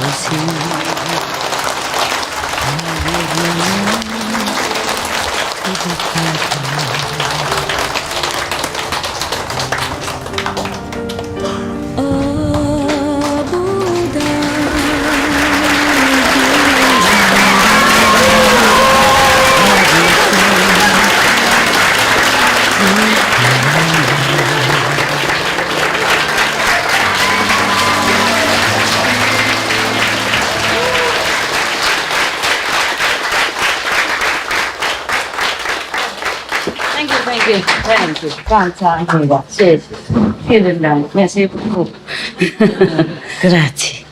Thank you. 刚才那个，谢谢。Vielen Dank. Merci beaucoup. Grazie.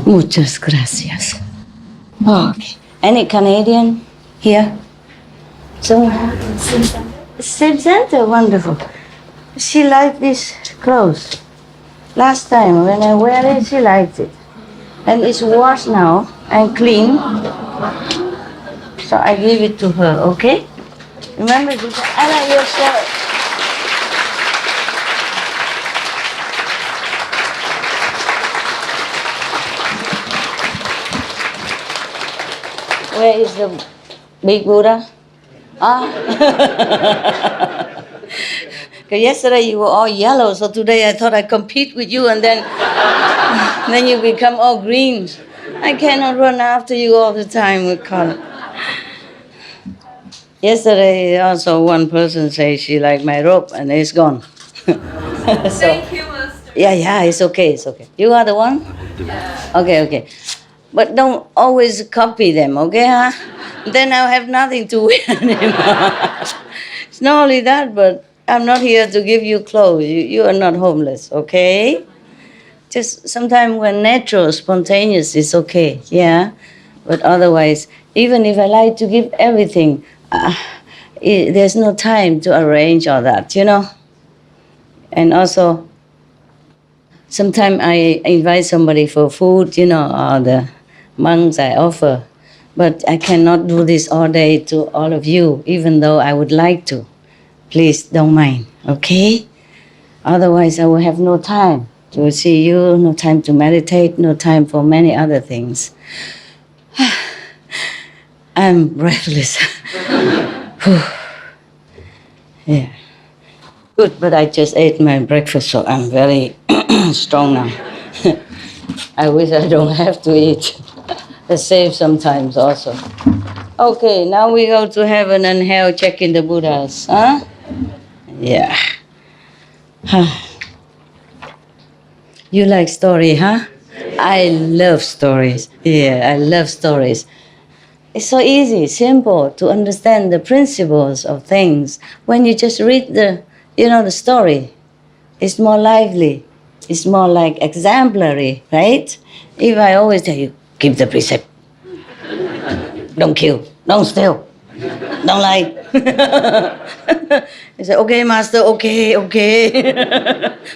Muchas gracias. Okay. Any Canadian here? So, Same Center, wonderful. She liked this clothes. Last time when I wear it, she liked it. And it's washed now and clean. So I give it to her, okay? Remember this? I like your shirt. Where is the big Buddha? Ah. Because yesterday you were all yellow, so today I thought I'd compete with you and then you become all green. I cannot run after you all the time with color. Yesterday also one person said she liked my robe and it's gone. So, Thank you, Master. yeah, it's okay. You are the one? Yeah. Okay. But don't always copy them, okay, huh? Then I'll have nothing to wear anymore. It's not only that, but I'm not here to give you clothes. You are not homeless, okay? Just sometimes when natural, spontaneous is okay, yeah? But otherwise, even if I like to give everything, there's no time to arrange all that, you know? And also, sometimes I invite somebody for food, you know, or the monks I offer. But I cannot do this all day to all of you, even though I would like to. Please don't mind, okay? Otherwise, I will have no time to see you, no time to meditate, no time for many other things. I'm breathless. Yeah. Good, but I just ate my breakfast, so I'm very strong now. I wish I don't have to eat. It's safe sometimes also. Okay, now we go to heaven and hell, checking the Buddhas, huh? Yeah. You like story, huh? I love stories. Yeah, I love stories. It's so easy, simple to understand the principles of things. When you just read the story, it's more lively. It's more like exemplary, right? If I always tell you, keep the precept. Don't kill, don't steal, don't lie. You say, okay, Master, okay.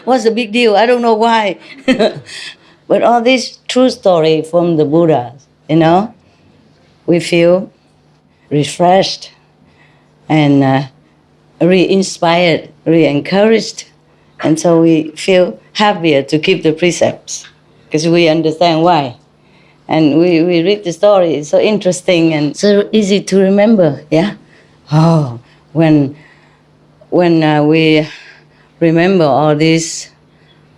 What's the big deal? I don't know why. But all this true story from the Buddhas, we feel refreshed and re-inspired, re-encouraged. And so we feel happier to keep the precepts because we understand why. And we read the story, it's so interesting and so easy to remember, yeah? Oh, when we remember all these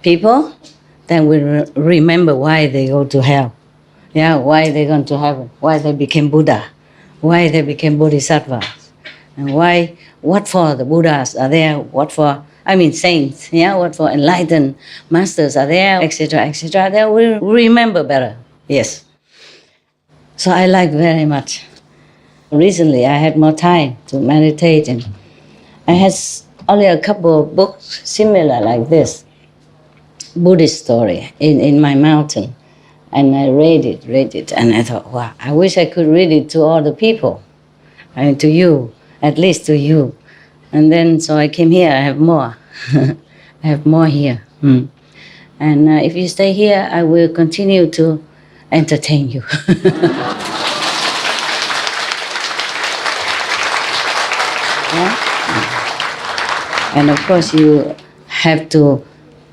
people, then we remember why they go to hell. Yeah, why they gone to heaven, why they became Buddha, why they became Bodhisattvas, and what for the Buddhas are there, saints, yeah, what for enlightened masters are there, etc., etc. Then we remember better, yes. So I like very much. Recently I had more time to meditate and I had only a couple of books similar like this, Buddhist story in my mountain. And I read it, and I thought, wow, I wish I could read it to all the people, and to you, at least to you. And then, so I came here, I have more. I have more here. And if you stay here, I will continue to entertain you. Yeah? And of course, you have to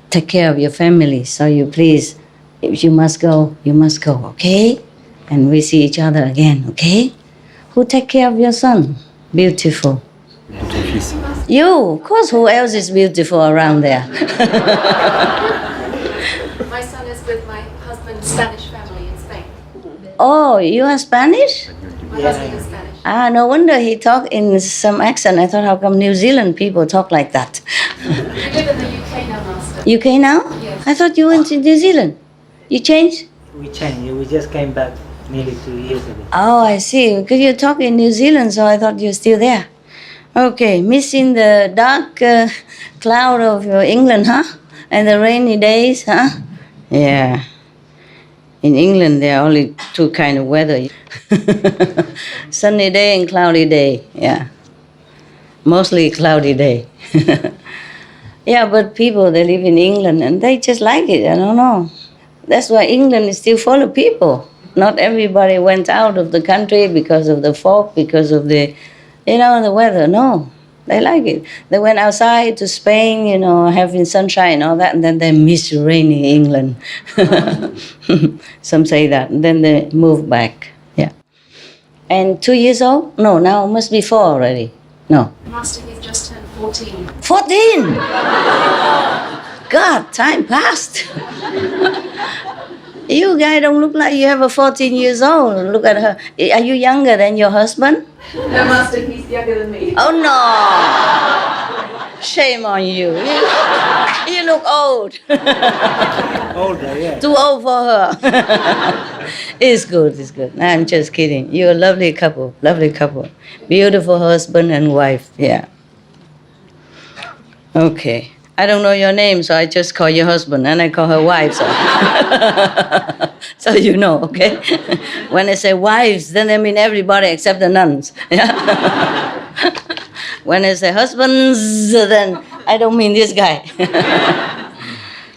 take care of your family, so you please If you must go, you must go, okay? And we see each other again, okay? Who take care of your son? Beautiful. You, of course, who else is beautiful around there? My son is with my husband's Spanish family in Spain. Oh, you are Spanish? My husband is Spanish. Ah, no wonder he talked in some accent. I thought, how come New Zealand people talk like that? We live in the UK now, Master. UK now? Yes. I thought you went to New Zealand. You changed? We changed. We just came back nearly 2 years ago. Oh, I see. Because you talk in New Zealand, so I thought you're still there. Okay, missing the dark cloud of England, huh? And the rainy days, huh? Yeah. In England, there are only two kind of weather. Sunny day and cloudy day, yeah. Mostly cloudy day. Yeah, but people, they live in England and they just like it, I don't know. That's why England is still full of people. Not everybody went out of the country because of the fog, because of the, the weather. No, they like it. They went outside to Spain, having sunshine and all that, and then they miss rainy England. Some say that, and then they move back. Yeah. And 2 years old? No, now must be 4 already. No. Master, he's just turned 14. 14! God, time passed. You guys don't look like you have a 14 years old. Look at her. Are you younger than your husband? No, Master, he's younger than me. Oh no! Shame on you. You look old. Older, yeah. Too old for her. It's good, it's good. I'm just kidding. You're a lovely couple, lovely couple. Beautiful husband and wife, yeah. Okay. I don't know your name, so I just call your husband, and I call her wife, so. So you know, okay? When I say wives, then I mean everybody except the nuns. Yeah? When I say husbands, then I don't mean this guy.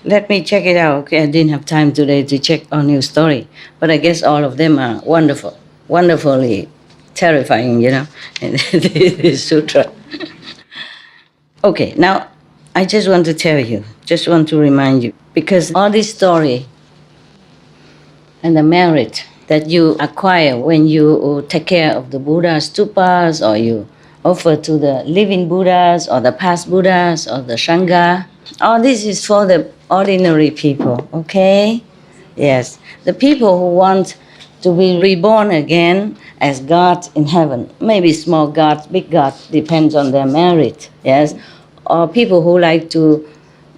Let me check it out. Okay, I didn't have time today to check on your story, but I guess all of them are wonderful, wonderfully terrifying, this sutra. Okay, now I just want to tell you, just want to remind you, because all this story and the merit that you acquire when you take care of the Buddha stupas, or you offer to the living Buddhas or the past Buddhas or the Sangha, all this is for the ordinary people, okay? Yes, the people who want to be reborn again as gods in heaven, maybe small gods, big gods, depends on their merit, yes? Or people who like to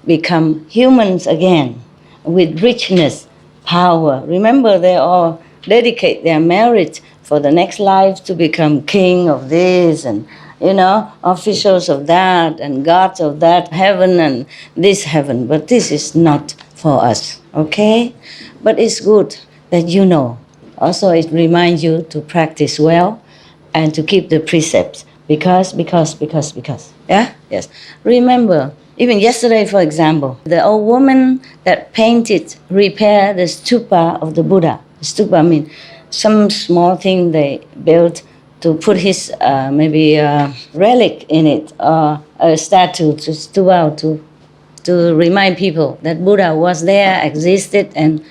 become humans again with richness, power. Remember, they all dedicate their merit for the next life to become king of this and, officials of that and gods of that heaven and this heaven. But this is not for us, okay? But it's good that you know. Also, it reminds you to practice well and to keep the precepts. Because. Yeah? Yes. Remember, even yesterday, for example, the old woman that repaired the stupa of the Buddha. Stupa means some small thing they built to put his maybe relic in it, or a statue to remind people that Buddha was there, existed, and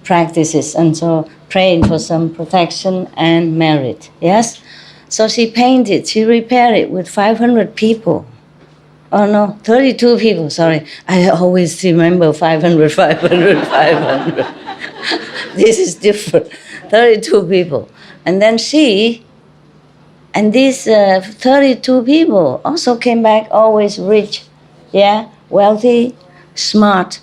practices, and so praying for some protection and merit. Yes? So she repaired it with 500 people. Oh no, 32 people, sorry. I always remember 500. This is different. 32 people. And then these 32 people also came back always rich, yeah, wealthy, smart,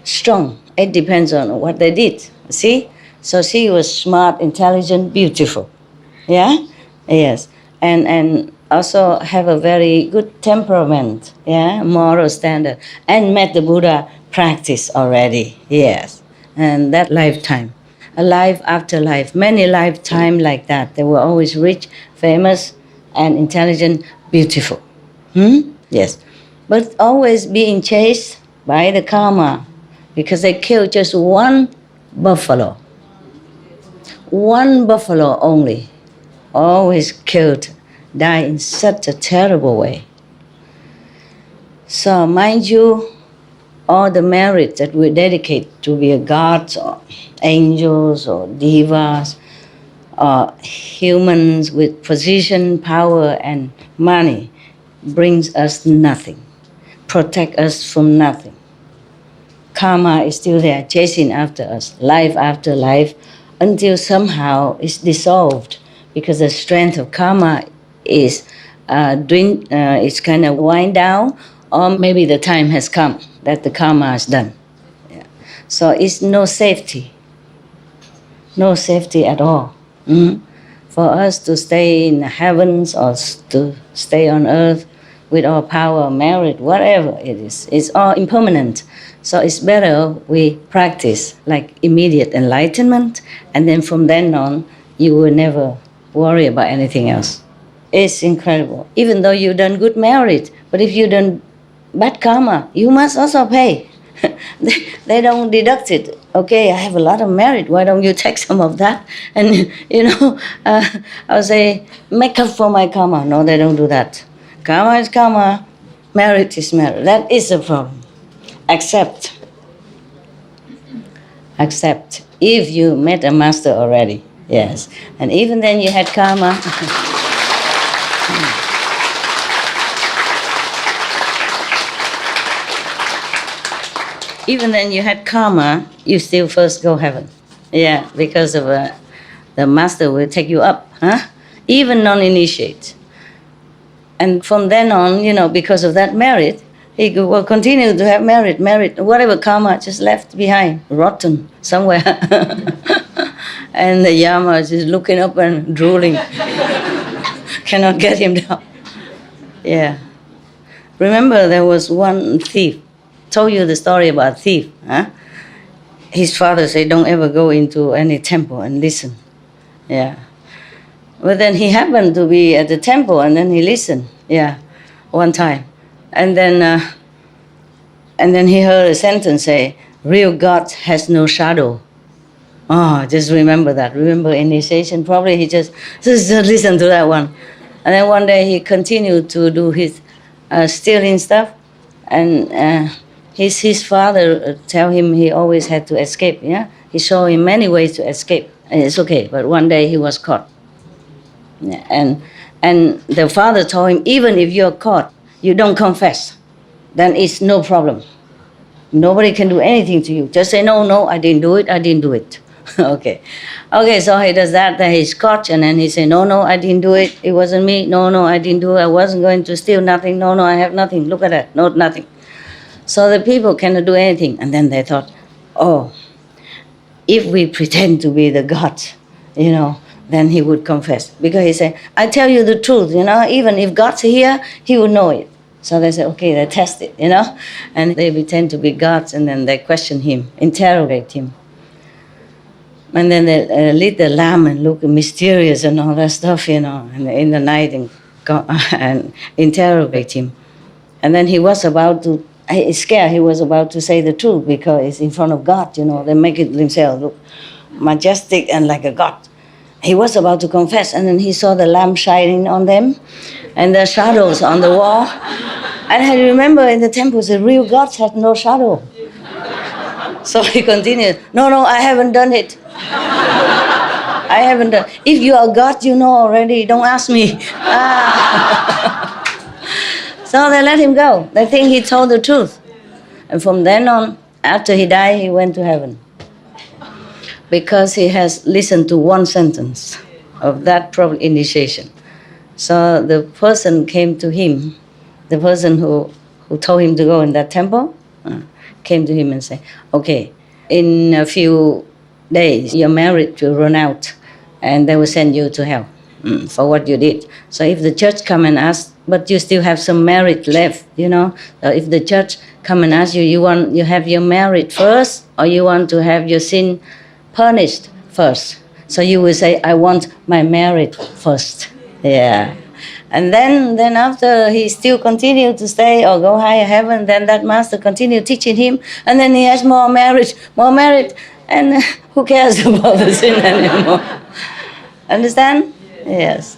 strong. It depends on what they did, see? So she was smart, intelligent, beautiful, yeah? Yes, and also have a very good temperament, yeah, moral standard, and met the Buddha practice already, yes. And that lifetime, a life after life, many lifetime like that. They were always rich, famous, and intelligent, beautiful. Yes, but always being chased by the karma, because they killed just one buffalo only. Always killed, died in such a terrible way. So mind you, all the merit that we dedicate to be a gods or angels or devas or humans with position, power, and money brings us nothing, protect us from nothing. Karma is still there, chasing after us, life after life, until somehow it's dissolved, because the strength of karma is it's kind of wind down, or maybe the time has come that the karma is done. Yeah. So it's no safety at all. For us to stay in the heavens or to stay on earth with all power, merit, whatever it is, it's all impermanent. So it's better we practice like immediate enlightenment, and then from then on, you will never worry about anything else. It's incredible. Even though you've done good merit, but if you done bad karma, you must also pay. They don't deduct it. Okay, I have a lot of merit. Why don't you take some of that? And, I'll say, make up for my karma. No, they don't do that. Karma is karma. Merit is merit. That is the problem. Accept. If you met a master already, yes. And even then you had karma. Even then you had karma, you still first go heaven. Yeah, because of the master will take you up, even non-initiate. And from then on, because of that merit, he will continue to have merit, whatever karma just left behind, rotten somewhere. And the Yama is just looking up and drooling. Cannot get him down. Yeah. Remember, there was one thief. Told you the story about thief. His father said, don't ever go into any temple and listen. Yeah. But then he happened to be at the temple, and then he listened. Yeah, one time. And then he heard a sentence say, real God has no shadow. Oh, just remember that. Remember initiation. Probably he just listen to that one. And then one day he continued to do his stealing stuff, and his father tell him he always had to escape. Yeah, he showed him many ways to escape, and it's okay. But one day he was caught, yeah, and the father told him, even if you're caught, you don't confess, then it's no problem. Nobody can do anything to you. Just say, no, I didn't do it. Okay, so he does that, then he's caught, and then he say, no, I didn't do it. It wasn't me. No, I didn't do it. I wasn't going to steal nothing. No, I have nothing. Look at that. No, nothing. So the people cannot do anything. And then they thought, if we pretend to be the God, then he would confess. Because he said, I tell you the truth, even if God's here, he will know it. So they say, okay, they test it, and they pretend to be gods, and then they question him, interrogate him. And then they lit the lamp and look mysterious and all that stuff, and in the night and interrogate him. And then he was about to, he's scared, he was about to say the truth because it's in front of God, they make it themselves look majestic and like a god. He was about to confess, and then he saw the lamp shining on them and the shadows on the wall. And I remember in the temples, the real gods had no shadow. So he continued, no, I haven't done it. I haven't done. If you are God, you know already. Don't ask me. So they let him go. They think he told the truth. And from then on, after he died, he went to heaven. Because he has listened to one sentence of that proper initiation. So the person came to him, the person who told him to go in that temple, came to him and said, okay, in a few days, your merit will run out, and they will send you to hell for what you did. So if the church come and ask, but you still have some merit left, so if the church come and ask you, you have your merit first, or you want to have your sin punished first? So you will say, I want my merit first. Yeah. And then after he still continued to stay or go higher heaven, then that master continued teaching him, and then he has more merit, and who cares about the sin anymore? Understand? Yes.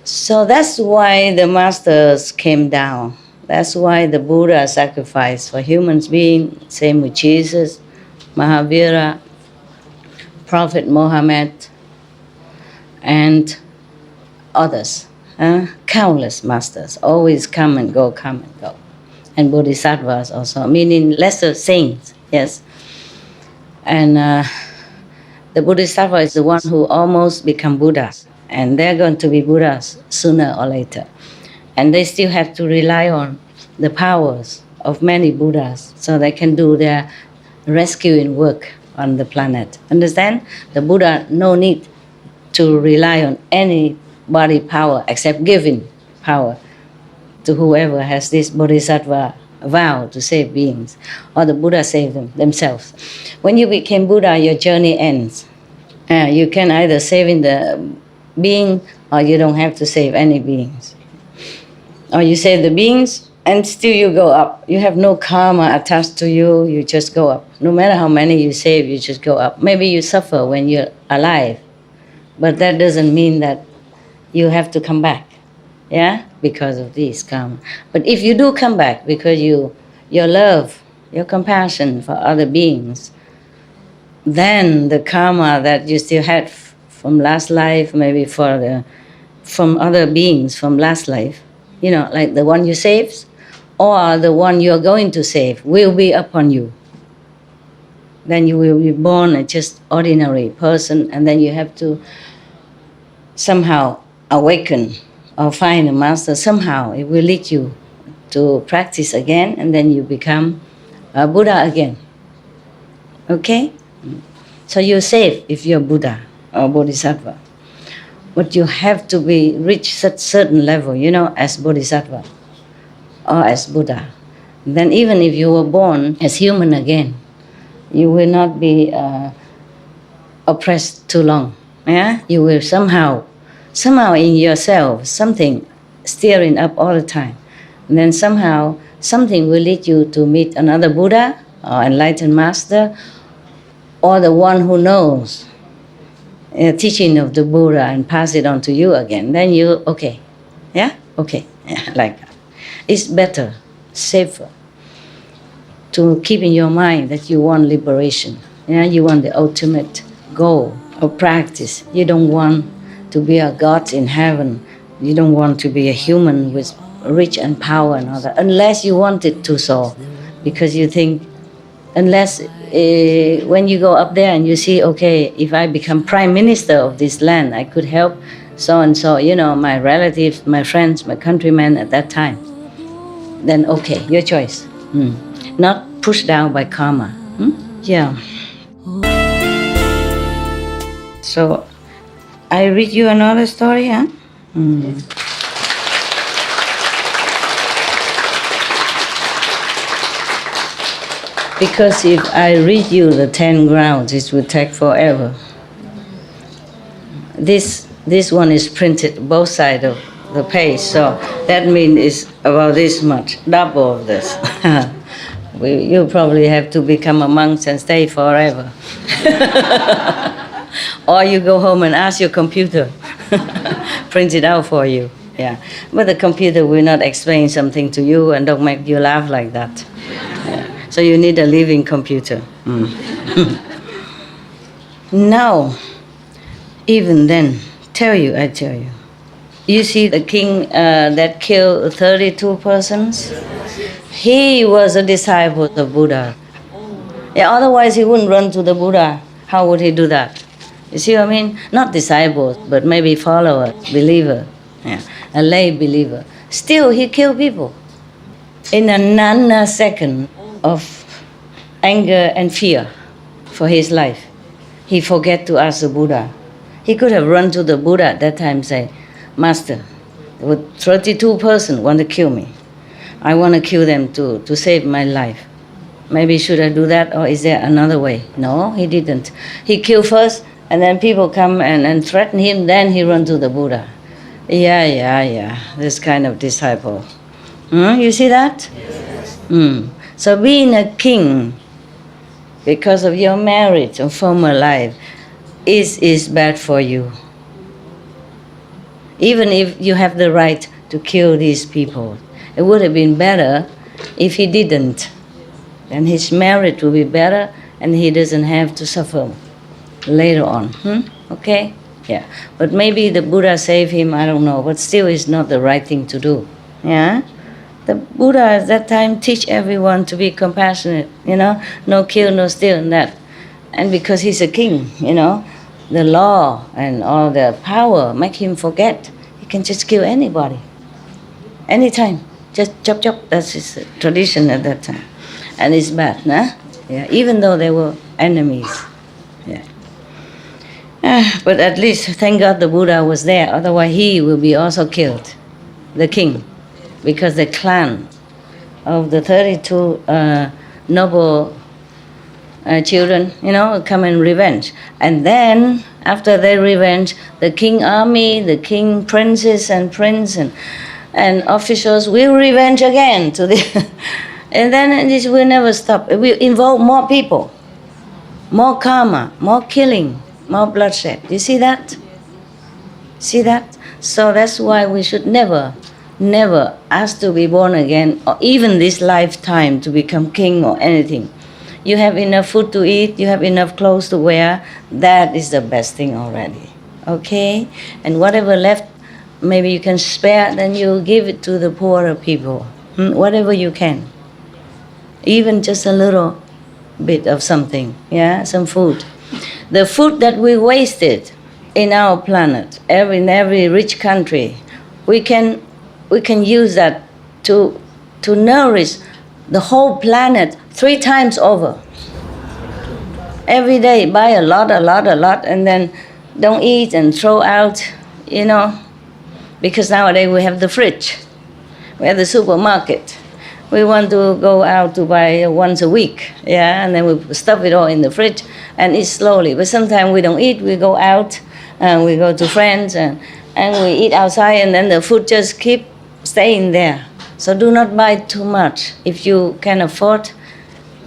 So that's why the masters came down That's why the Buddha sacrificed for humans being, same with Jesus, Mahavira, Prophet Muhammad, and others. Countless masters always come and go, come and go. And bodhisattvas also, meaning lesser saints, yes. And the bodhisattva is the one who almost become Buddhas. And they're going to be Buddhas sooner or later. And they still have to rely on the powers of many Buddhas so they can do their rescuing work on the planet. Understand? The Buddha no need to rely on any body power except giving power to whoever has this bodhisattva vow to save beings, or the Buddha save them themselves. When you became Buddha, your journey ends. You can either save the being, or you don't have to save any beings. Or you save the beings and still you go up. You have no karma attached to you, you just go up. No matter how many you save, you just go up. Maybe you suffer when you're alive, but that doesn't mean that you have to come back, yeah, because of this karma. But if you do come back because your love, your compassion for other beings, then the karma that you still had from last life, maybe from other beings from last life, you know, like the one you saved, or the one you're going to save, will be upon you. Then you will be born a just ordinary person, and then you have to somehow awaken or find a master. Somehow it will lead you to practice again, and then you become a Buddha again. Okay? So you're safe if you're Buddha or Bodhisattva. But you have to reach such certain level, you know, as Bodhisattva or as Buddha. Then even if you were born as human again, you will not be oppressed too long. Yeah? You will somehow in yourself, something stirring up all the time. And then somehow something will lead you to meet another Buddha or enlightened master, or the one who knows the teaching of the Buddha and pass it on to you again. Then you, okay, yeah? Okay, yeah, like that. It's better, safer, to keep in your mind that you want liberation. Yeah? You want the ultimate goal of practice. You don't want to be a god in heaven. You don't want to be a human with rich and power and all that, unless you want it to so. Because you think, unless when you go up there and you see, okay, if I become prime minister of this land, I could help so and so, you know, my relatives, my friends, my countrymen at that time. Then okay, your choice. Not pushed down by karma. Yeah. So I read you another story, huh? Because if I read you the 10 grounds, it will take forever. This one is printed both sides of the page, so that means it's about this much, double of this. You probably have to become a monk and stay forever. Or you go home and ask your computer, print it out for you. Yeah, but the computer will not explain something to you and don't make you laugh like that. Yeah. So you need a living computer. Now, even then, I tell you, you see the king that killed 32 persons? He was a disciple of Buddha. Yeah, otherwise he wouldn't run to the Buddha. How would he do that? You see what I mean? Not disciples, but maybe follower, believer, yeah, a lay believer. Still, he killed people. In a nanosecond of anger and fear for his life, he forget to ask the Buddha. He could have run to the Buddha at that time and say, Master, there were 32 persons want to kill me. I want to kill them to save my life. Maybe should I do that, or is there another way? No, he didn't. He killed first, and then people come and threaten him, then he run to the Buddha. Yeah, this kind of disciple. You see that? Yes. So being a king, because of your marriage or former life, is bad for you. Even if you have the right to kill these people, It would have been better if he didn't. Then his marriage will be better and he doesn't have to suffer later on. Okay? Yeah. But maybe the Buddha saved him, I don't know, but still it's not the right thing to do. Yeah? The Buddha at that time teach everyone to be compassionate, no kill, no steal and that. And because he's a king, the law and all the power make him forget. He can just kill anybody, anytime. Just chop, chop. That's his tradition at that time. And it's bad, nah? Yeah, even though they were enemies. Yeah. But at least, thank God the Buddha was there. Otherwise, he will be also killed, the king. Because the clan of the 32 noble children, come and revenge. And then, after their revenge, the king army, the king princes and prince and officials will revenge again to the and then this will never stop. It will involve more people, more karma, more killing, more bloodshed. You see that? See that? So that's why we should never ask to be born again, or even this lifetime to become king or anything. You have enough food to eat, you have enough clothes to wear, that is the best thing already. Okay? And whatever left, maybe you can spare, then you give it to the poorer people. Whatever you can. Even just a little bit of something, some food. The food that we wasted in our planet, in every rich country, we can use that to nourish the whole planet 3 times over. Every day, buy a lot, and then don't eat and throw out, because nowadays we have the fridge, we have the supermarket. We want to go out to buy once a week, and then we stuff it all in the fridge and eat slowly. But sometimes we don't eat, we go out, and we go to friends, and we eat outside, and then the food just keep staying there. So do not buy too much. If you can afford,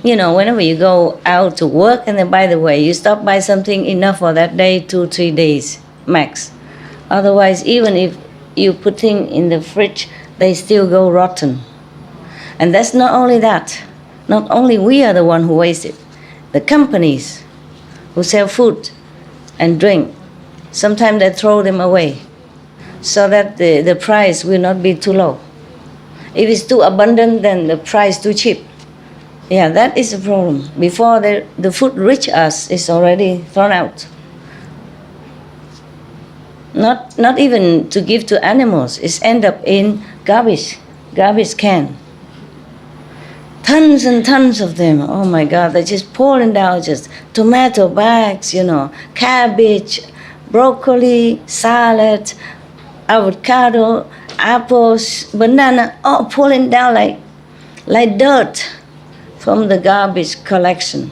whenever you go out to work, and then by the way, you stop by something enough for that day, 2-3 days max. Otherwise, even if you put things in the fridge, they still go rotten. And that's not only that. Not only we are the one who waste it. The companies who sell food and drink, sometimes they throw them away so that the price will not be too low. If it's too abundant, then the price too cheap. Yeah, that is the problem. Before the food reach us, it's already thrown out. Not even to give to animals. It's end up in garbage can. Tons and tons of them. Oh my God, they're just pouring down, just tomato bags, cabbage, broccoli, salad, avocado, apples, banana, all pouring down like dirt from the garbage collection.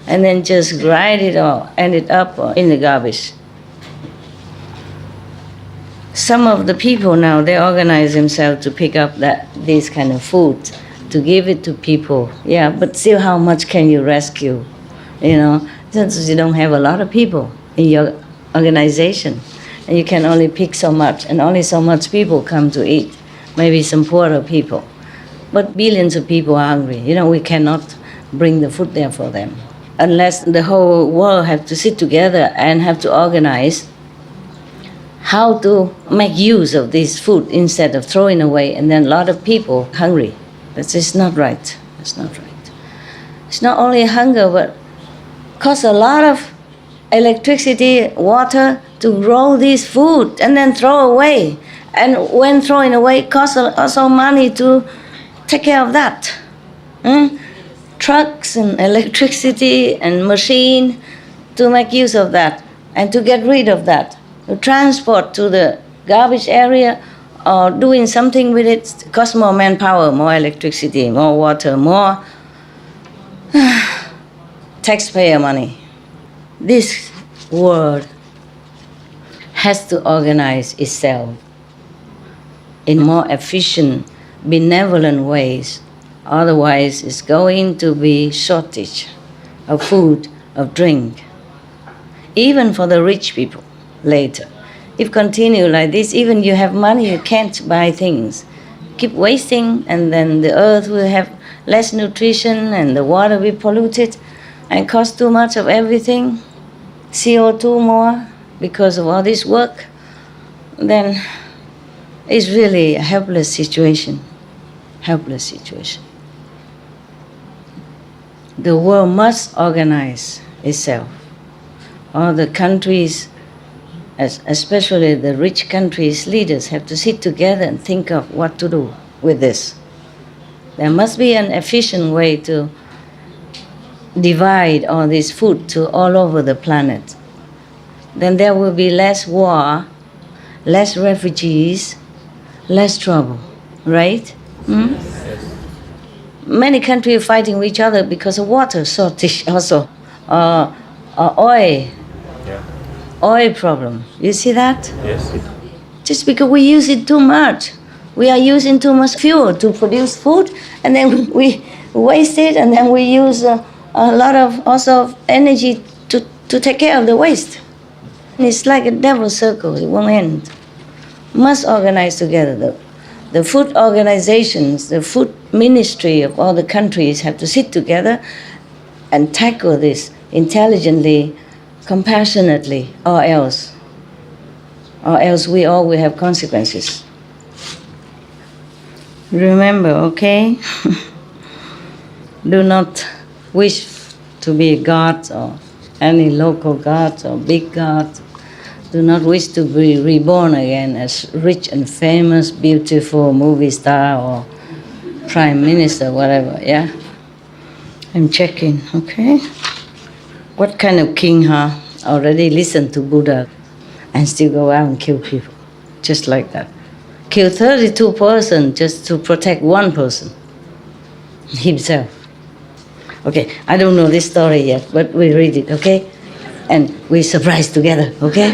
And then just grind it all, end it up in the garbage. Some of the people now, they organize themselves to pick up this kind of food, to give it to people. Yeah, but still how much can you rescue? Since you don't have a lot of people in your organization, and you can only pick so much, and only so much people come to eat, maybe some poorer people. But billions of people are hungry. We cannot bring the food there for them. Unless the whole world have to sit together and have to organize how to make use of this food instead of throwing away, and then a lot of people hungry. That's just not right. That's not right. It's not only hunger, but costs a lot of electricity, water to grow this food and then throw away. And when throwing away, it costs also money to take care of that. Trucks and electricity and machine to make use of that and to get rid of that. To transport to the garbage area or doing something with it costs more manpower, more electricity, more water, more taxpayer money. This world has to organize itself in more efficient, benevolent ways. Otherwise, it's going to be shortage of food, of drink, even for the rich people later. If continue like this, even you have money, you can't buy things. keep wasting, and then the earth will have less nutrition and the water will be polluted and cost too much of everything, CO2 more because of all this work, then it's really a helpless situation. Helpless situation. The world must organize itself. All the countries, especially the rich countries' leaders, have to sit together and think of what to do with this. There must be an efficient way to divide all this food to all over the planet. Then there will be less war, less refugees, less trouble, right? Hmm? Many countries are fighting with each other because of water shortage also, oil, oil problem. You see that? Yes. Just because we use it too much. We are using too much fuel to produce food, and then we waste it, and then we use a lot of also energy to take care of the waste. It's like a devil circle, it won't end. Must organize together. The food organizations, the food ministry of all the countries have to sit together and tackle this intelligently, compassionately, or else we all will have consequences. Remember, okay? Do not wish to be God or any local God or big God. Do not wish to be reborn again as rich and famous, beautiful movie star or prime minister, whatever, yeah? I'm checking, okay? What kind of king, huh? Already listened to Buddha and still go out and kill people, just like that. Kill 32 persons just to protect one person, himself. Okay, I don't know this story yet, but we read it, okay? And we surprise together, okay?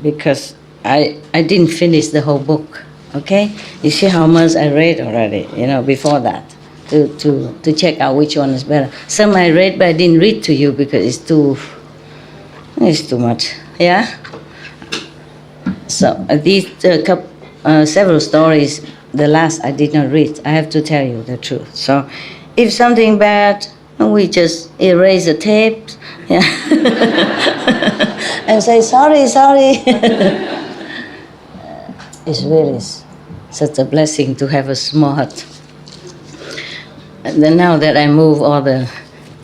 because I didn't finish the whole book, okay? You see how much I read already, before that, to check out which one is better. Some I read, but I didn't read to you because it's too much, yeah? So these several stories, the last I did not read. I have to tell you the truth. So if something bad, we just erase the tape, yeah. And say, sorry. It's really such a blessing to have a small hut. And then now that I move all the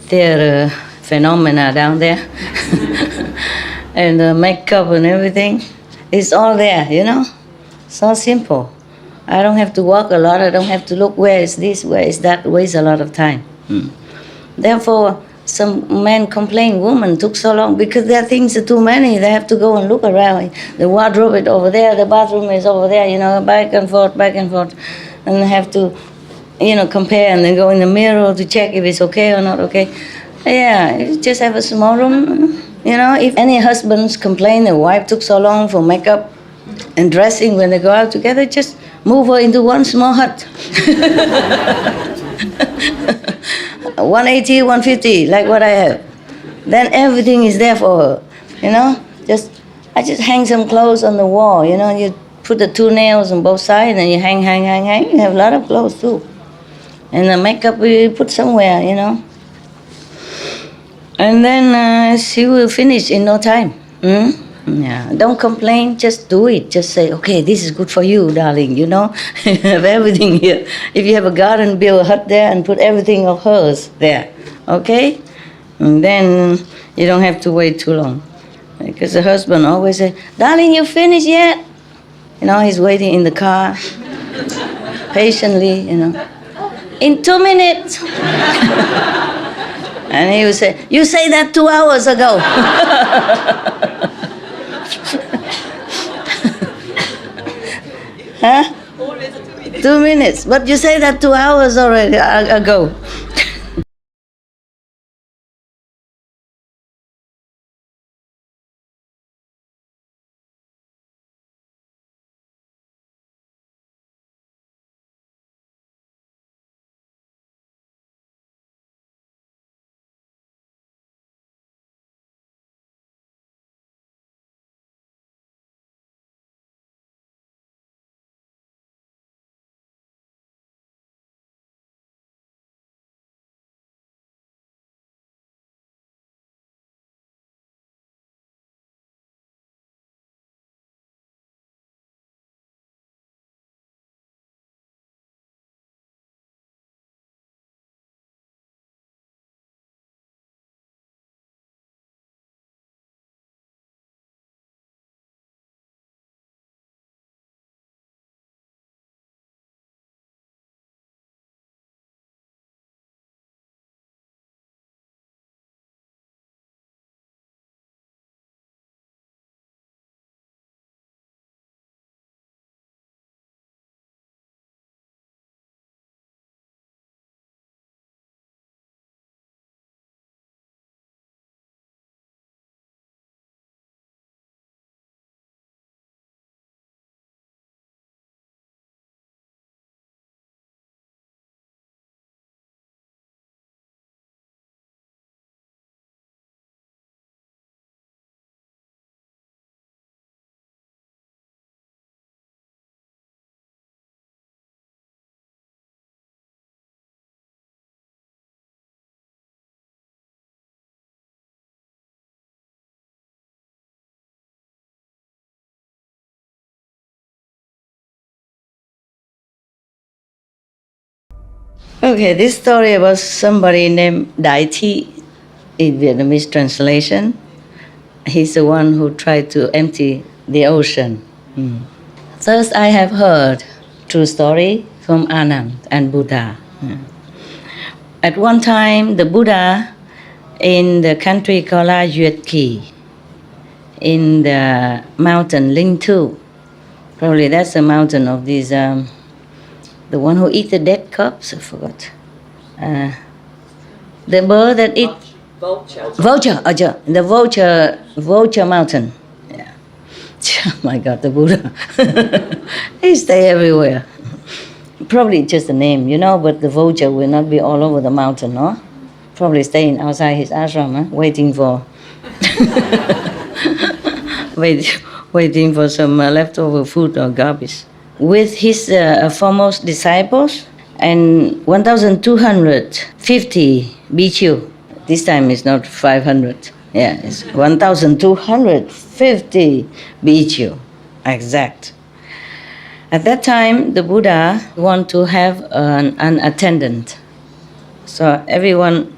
theater phenomena down there, and the makeup and everything, it's all there, So simple. I don't have to walk a lot. I don't have to look where is this, where is that. Waste a lot of time. Therefore, some men complain, women took so long because their things are too many. They have to go and look around. The wardrobe is over there, the bathroom is over there, back and forth. And they have to, compare and then go in the mirror to check if it's okay or not okay. Yeah, you just have a small room. If any husbands complain the wife took so long for makeup and dressing when they go out together, just move her into one small hut. 180, 150, like what I have. Then everything is there for her, I just hang some clothes on the wall, you put the 2 nails on both sides and you hang. You have a lot of clothes too. And the makeup we put somewhere, And then she will finish in no time. Yeah, don't complain, just do it. Just say, okay, this is good for you, darling, You have everything here. If you have a garden, build a hut there and put everything of hers there, okay? And then you don't have to wait too long. Because the husband always say, darling, you finished yet? He's waiting in the car, patiently, in 2 minutes. And he would say, you say that 2 hours ago. Huh? 2 minutes. But you say that 2 hours already ago. Okay, this story about somebody named Dai Thi in Vietnamese translation. He's the one who tried to empty the ocean. First, I have heard true story from Anand and Buddha. At one time, the Buddha in the country called Duyệt Kỳ, in the mountain Linh Tu. Probably that's the mountain of these, the one who eat the dead corpse, I forgot. The bird that eat... Vulture, the vulture mountain. Yeah. Oh my God, the Buddha. He stay everywhere. Probably just a name, but the vulture will not be all over the mountain, no? Probably staying outside his ashram, waiting for waiting for some leftover food or garbage. With his foremost disciples and 1,250 bhikkhu. This time it's not 500. Yeah, it's 1,250 bhikkhu. Exact. At that time, the Buddha wanted to have an attendant. So everyone,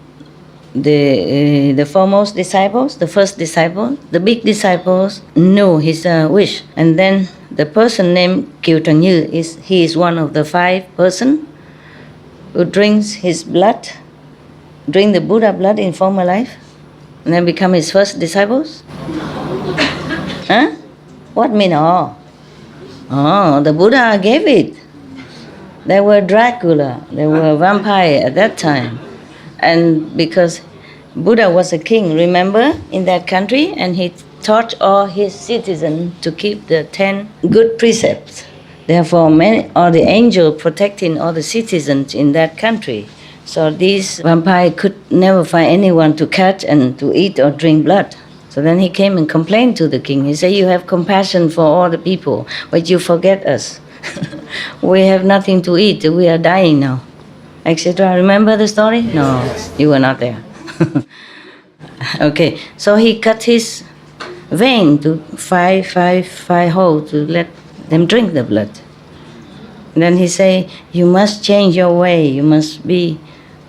the foremost disciples, the first disciple, the big disciples knew his wish. And then the person named Như, he is one of the 5 person who drinks his blood, drink the Buddha blood in former life, and then become his first disciples. Huh? What mean all? Oh, the Buddha gave it. There were Dracula, there were vampire at that time. And because Buddha was a king, remember, in that country, and he taught all his citizens to keep the 10 good precepts. Therefore, all the angels protecting all the citizens in that country. So these vampires could never find anyone to catch and to eat or drink blood. So then he came and complained to the king. He said, you have compassion for all the people, but you forget us. We have nothing to eat, we are dying now, etc. Remember the story? No, you were not there. Okay, so he cut his vein to five holes to let them drink the blood. Then he say, you must change your way, you must be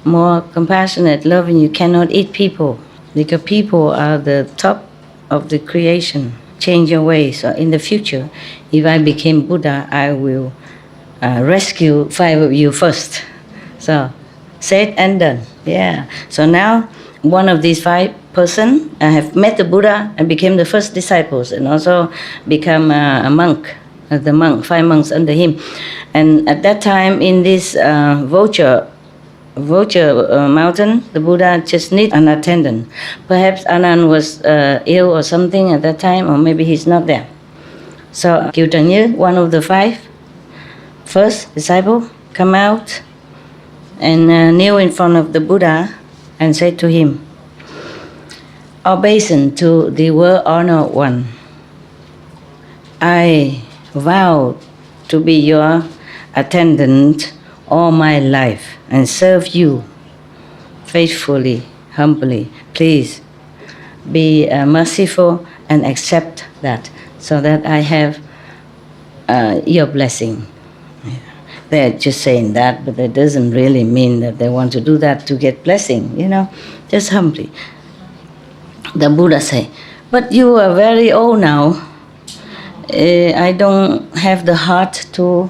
more compassionate, loving, you cannot eat people, because people are the top of the creation. Change your way. So in the future, if I became Buddha, I will rescue 5 of you first. So said and done. Yeah. So now one of these 5 person have met the Buddha and became the first disciples, and also become a monk, 5 monks under him. And at that time in this vulture mountain, the Buddha just need an attendant. Perhaps Anand was ill or something at that time, or maybe he's not there. So Như, one of the 5 first disciple, come out and kneel in front of the Buddha and say to him, obeisance to the world-honored one, I vow to be your attendant all my life and serve you faithfully, humbly. Please be merciful and accept that, so that I have your blessing. They're just saying that, but that doesn't really mean that they want to do that to get blessing, just humbly. The Buddha say, but you are very old now. I don't have the heart to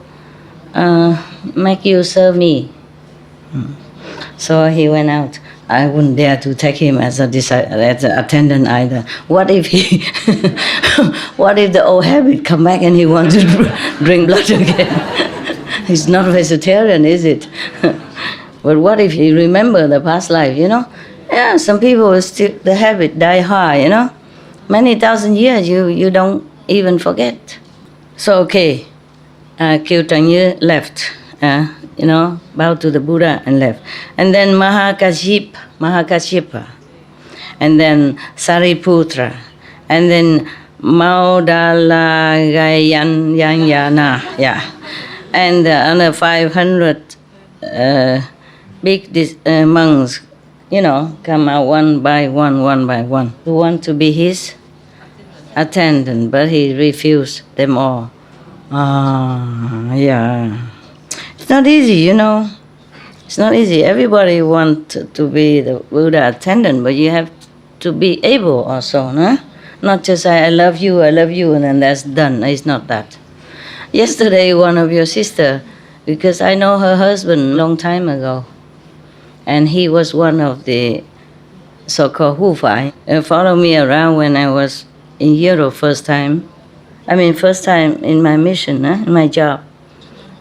make you serve me. So he went out. I wouldn't dare to take him as an attendant either. What if what if the old habit come back and he wants to drink blood again? He's not vegetarian, is it? But what if he remember the past life, Yeah, some people will still, the habit die hard, Many thousand years you don't even forget. So okay, Như left, bowed to the Buddha and left. And then Mahakashipa, and then Sariputra, and then Maudalagayana, yeah. And another 500 big monks, come out one by one, who want to be his attendant, but he refused them all. Yeah. It's not easy, It's not easy. Everybody wants to be the Buddha attendant, but you have to be able also, no? Not just I love you, and then that's done. It's not that. Yesterday, one of your sister, because I know her husband long time ago, and he was one of the so-called Hu Fai, followed me around when I was in Europe first time. First time in my mission, in my job,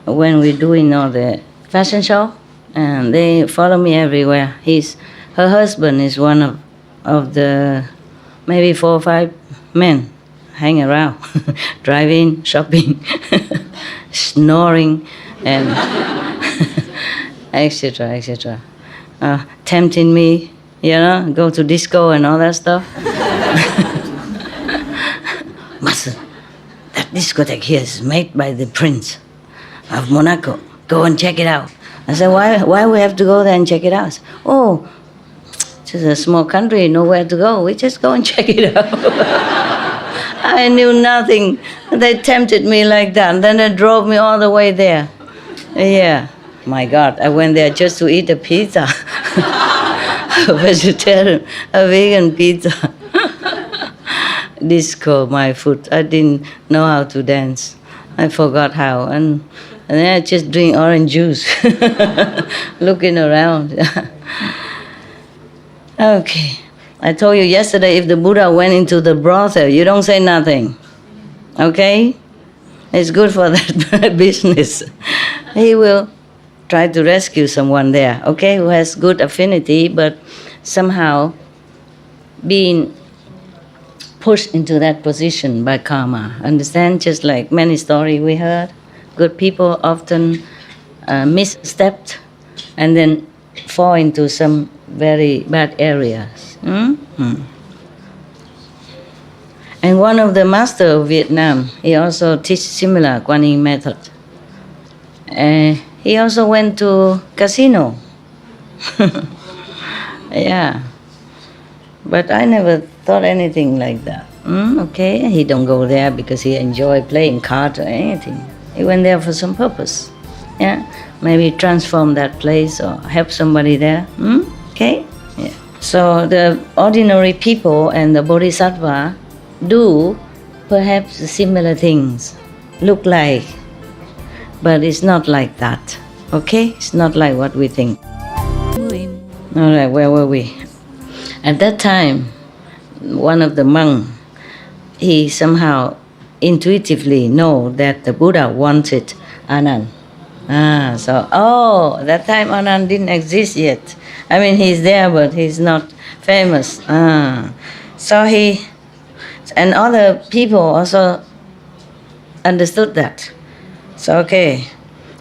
when we're doing all the fashion show, and they follow me everywhere. Her husband is one of the maybe 4 or 5 men hang around, driving, shopping, snoring, and etc., etc. Tempting me, go to disco and all that stuff. Master, that discotheque here is made by the Prince of Monaco. Go and check it out. I said, why we have to go there and check it out? Oh, it's a small country, nowhere to go. We just go and check it out. I knew nothing. They tempted me like that. And then they drove me all the way there. Yeah. My God, I went there just to eat a pizza. A vegetarian, a vegan pizza. Disco, my foot. I didn't know how to dance. I forgot how. And then I just drink orange juice, looking around. Okay. I told you yesterday, if the Buddha went into the brothel, you don't say nothing. Okay? It's good for that business. He will try to rescue someone there, okay, who has good affinity, but somehow being pushed into that position by karma. Understand? Just like many stories we heard, good people often misstepped and then fall into some very bad areas. Mm-hmm. And one of the masters of Vietnam, he also teach similar Kuan Yin method. He also went to casino. Yeah. But I never thought anything like that. Okay, he don't go there because he enjoy playing cards or anything. He went there for some purpose. Yeah, maybe transform that place or help somebody there. Okay. Yeah. So the ordinary people and the bodhisattva do perhaps similar things, look like, but it's not like that. Okay, it's not like what we think. All right, where were we? At that time, one of the monks, he somehow intuitively know that the Buddha wanted Anand. That time Anand didn't exist yet. He's there, but he's not famous. So he and other people also understood that. So okay.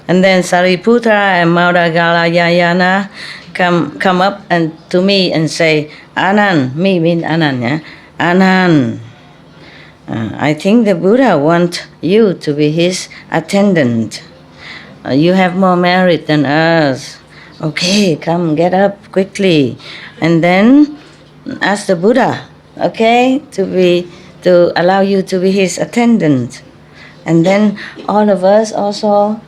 And then Sariputta and Maudagalayana come up and to me and say, Anand, me mean Anand, yeah? Anand, I think the Buddha wants you to be his attendant. You have more merit than us. Okay, come, get up quickly. And then ask the Buddha, okay, to allow you to be his attendant. And then all of us also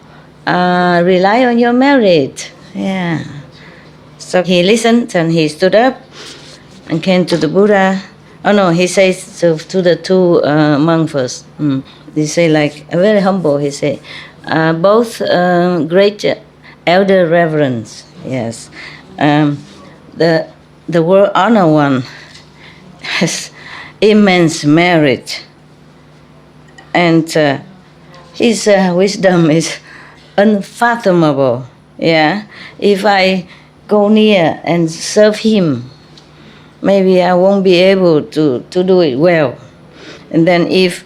rely on your merit. Yeah. So he listened and he stood up and came to the Buddha. Oh no, he says to the two monks first. He say like, very humble, he say, both great elder reverence, yes. The world honor one has immense merit, and his wisdom is unfathomable. Yeah, if I go near and serve him, maybe I won't be able to do it well. And then if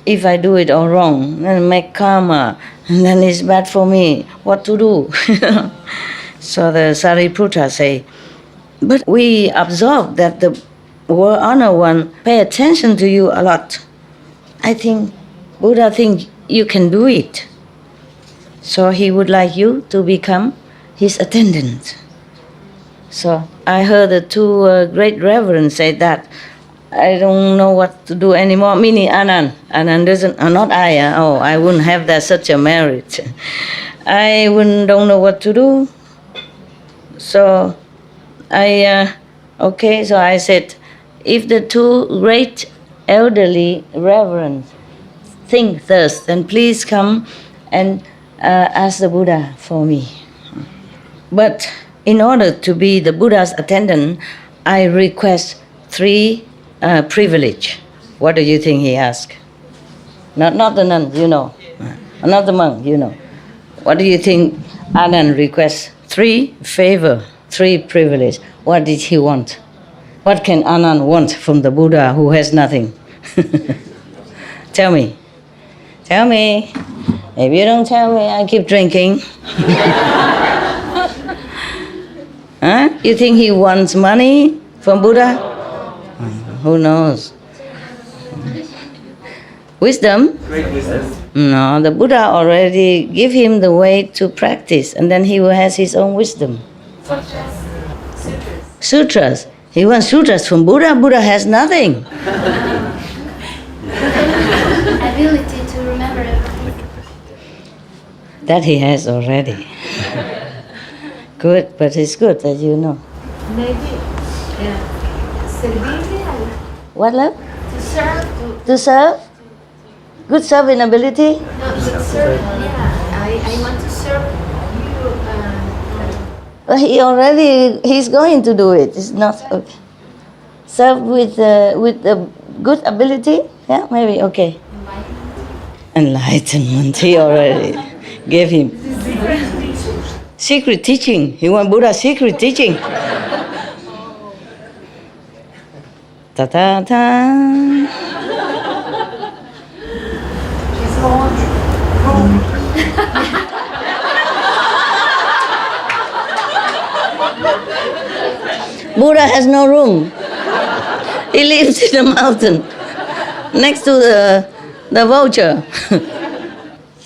I do it all wrong, then make karma, and then it's bad for me. What to do? So the Sariputta say, but we observe that the world honor one pay attention to you a lot. I think Buddha think you can do it. So he would like you to become his attendant. So I heard the two great reverends say that. I don't know what to do anymore. Meaning Anand. Anand doesn't, not I. I wouldn't have that such a merit. I don't know what to do. So so I said, if the two great elderly reverends think thus, then please come and ask the Buddha for me. But in order to be the Buddha's attendant, I request 3 privilege. What do you think he asked? Not the nun, you know. Not the monk, you know. What do you think Anand requests? 3 favor, 3 privilege. What did he want? What can Anand want from the Buddha who has nothing? Tell me. Tell me. If you don't tell me, I keep drinking. Huh? You think he wants money from Buddha? Who knows? Wisdom? Great wisdom. No, the Buddha already give him the way to practice, and then he has his own wisdom. Sutras. He wants sutras from Buddha. Buddha has nothing. Ability to remember everything. That he has already. Good, but it's good that you know. Maybe. Servir. What, love? To serve. To serve? Good serving ability? No, to serve. Yeah. I want to serve you. Well, he's going to do it. It's not okay. Serve with the good ability? Yeah, maybe, okay. Enlightenment, he already gave him. Secret teaching. He want Buddha's secret teaching. Ta-ta-ta. Buddha has no room. He lives in a mountain next to the vulture.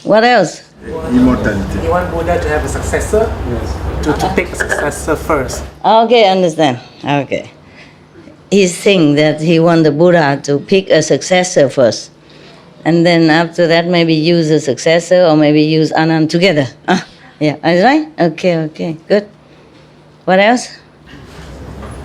What else? Immortality. You want Buddha to have a successor? Yes. To pick a successor first. Okay, understand. Okay. He's saying that he wants the Buddha to pick a successor first. And then after that, maybe use a successor or maybe use Anand together. Yeah, is right? Okay, good. What else?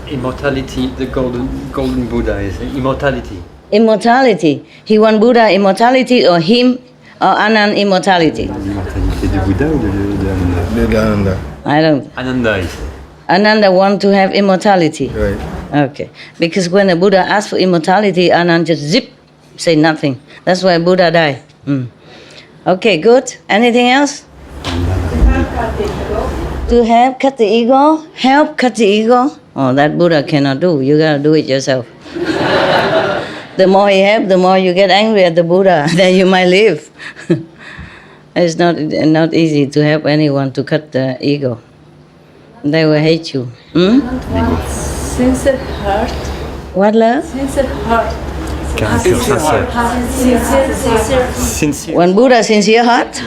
Immortality, the golden Buddha is immortality. Immortality. He wants Buddha immortality or him or Anand immortality? L'immortalité du Bouddha ou de Ananda. I don't. Ananda. Ananda want to have immortality. Right. Okay. Because when the Buddha asked for immortality, Anand just zip, say nothing. That's why Buddha died. Okay, good. Anything else? To help cut the ego? Help cut the ego? Oh, that Buddha cannot do. You gotta do it yourself. The more you help, the more you get angry at the Buddha. Then you might live. It's not easy to help anyone to cut the ego. They will hate you. Sincere heart. What, love? Sincere heart. Sincere. When Buddha sincere heart?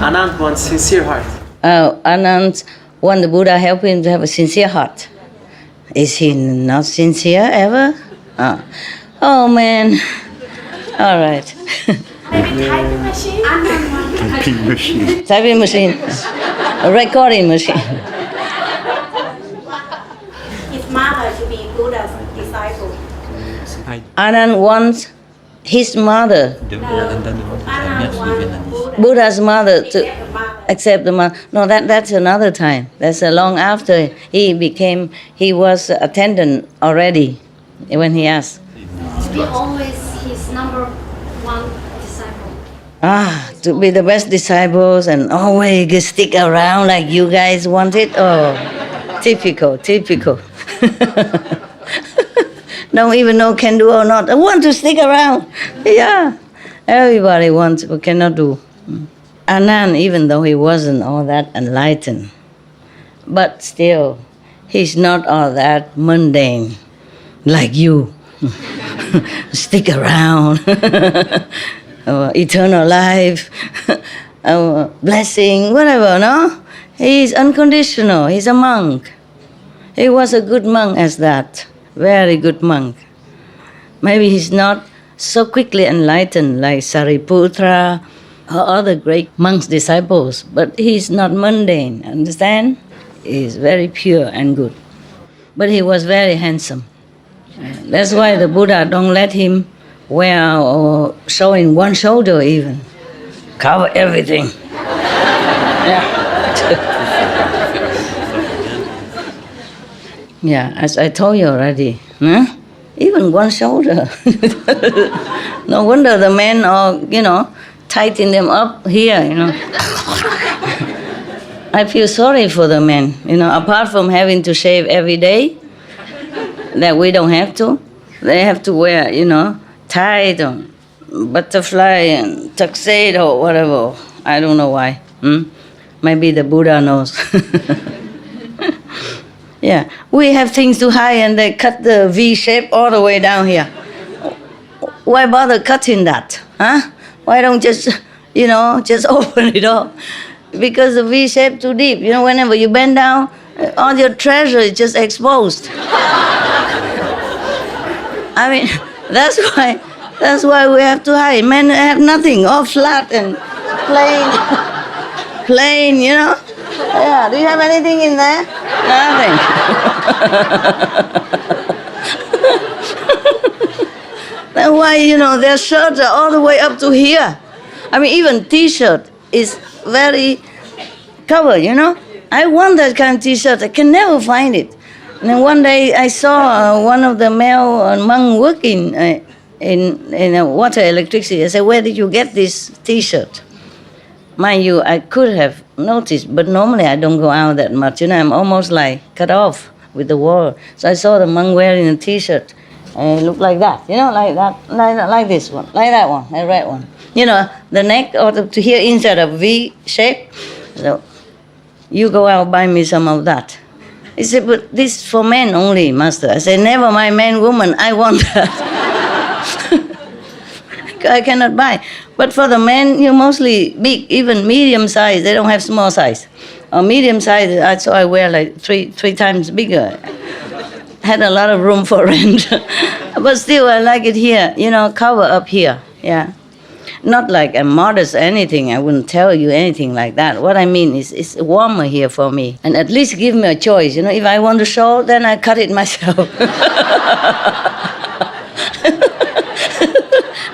Anand wants sincere heart. Anand want the Buddha help him to have a sincere heart. Is he not sincere ever? Oh man. All right. Maybe typing machine. Typing machine. Typing machine. A recording machine. His mother to be Buddha's disciple. Anand wants his mother, Anand wants Buddha's mother, to the mother. accept the mother. No, that's another time. That's long after he was attendant already when he asked. To be always his number 1 disciple. To be the best disciples and always stick around like you guys want it. Oh, typical. Don't even know can do or not. I want to stick around. Yeah, everybody wants but cannot do. Anand, even though he wasn't all that enlightened, but still, he's not all that mundane like you. Stick around. Eternal life, blessing, whatever, no? He's unconditional. He's a monk. He was a good monk as that. Very good monk. Maybe he's not so quickly enlightened like Sariputra other great monks' disciples, but he's not mundane, understand? He's very pure and good. But he was very handsome. That's why the Buddha don't let him wear or showing one shoulder even. Cover everything. Yeah. Yeah, as I told you already. Huh? Even one shoulder. No wonder the men are, tighten them up here, I feel sorry for the men, apart from having to shave every day, that we don't have to. They have to wear, tight or butterfly and tuxedo or whatever. I don't know why. Maybe the Buddha knows. Yeah, we have things to hide and they cut the V shape all the way down here. Why bother cutting that? Huh? Why don't just open it up? Because the V shape too deep. Whenever you bend down, all your treasure is just exposed. I mean, that's why we have to hide. Men have nothing, all flat and plain, Yeah, do you have anything in there? Nothing. That's why, their shirts are all the way up to here. I mean, even T-shirt is very covered, I want that kind of T-shirt. I can never find it. And then one day I saw one of the male monks working in water electricity. I said, where did you get this T-shirt? Mind you, I could have noticed, but normally I don't go out that much. I'm almost like cut off with the wall. So I saw the monk wearing a T-shirt, and it looked like that, like that, like this one, like that one, the red one. The neck or to here inside of V shape. So you go out buy me some of that. He said, but this is for men only, master. I said, never mind, man, woman, I want that. I cannot buy. But for the men, you're mostly big, even medium size. They don't have small size. Or medium size, so I wear like three times bigger. Had a lot of room for rent. But still, I like it here, cover up here, yeah. Not like I'm modest or anything. I wouldn't tell you anything like that. What I mean is it's warmer here for me. And at least give me a choice. If I want to show, then I cut it myself.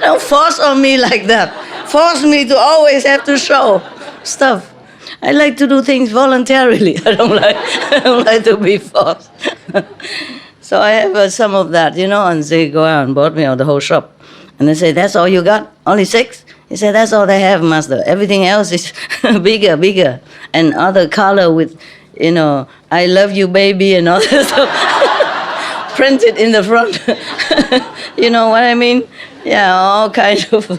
Don't force on me like that. Force me to always have to show stuff. I like to do things voluntarily. I don't like to be forced. So I have some of that, and they go out and bought me out the whole shop. And they say, that's all you got? Only 6? He said, that's all they have, master. Everything else is bigger. And other color with, I love you, baby, and all that stuff. Printed in the front. You know what I mean? Yeah, all kinds of,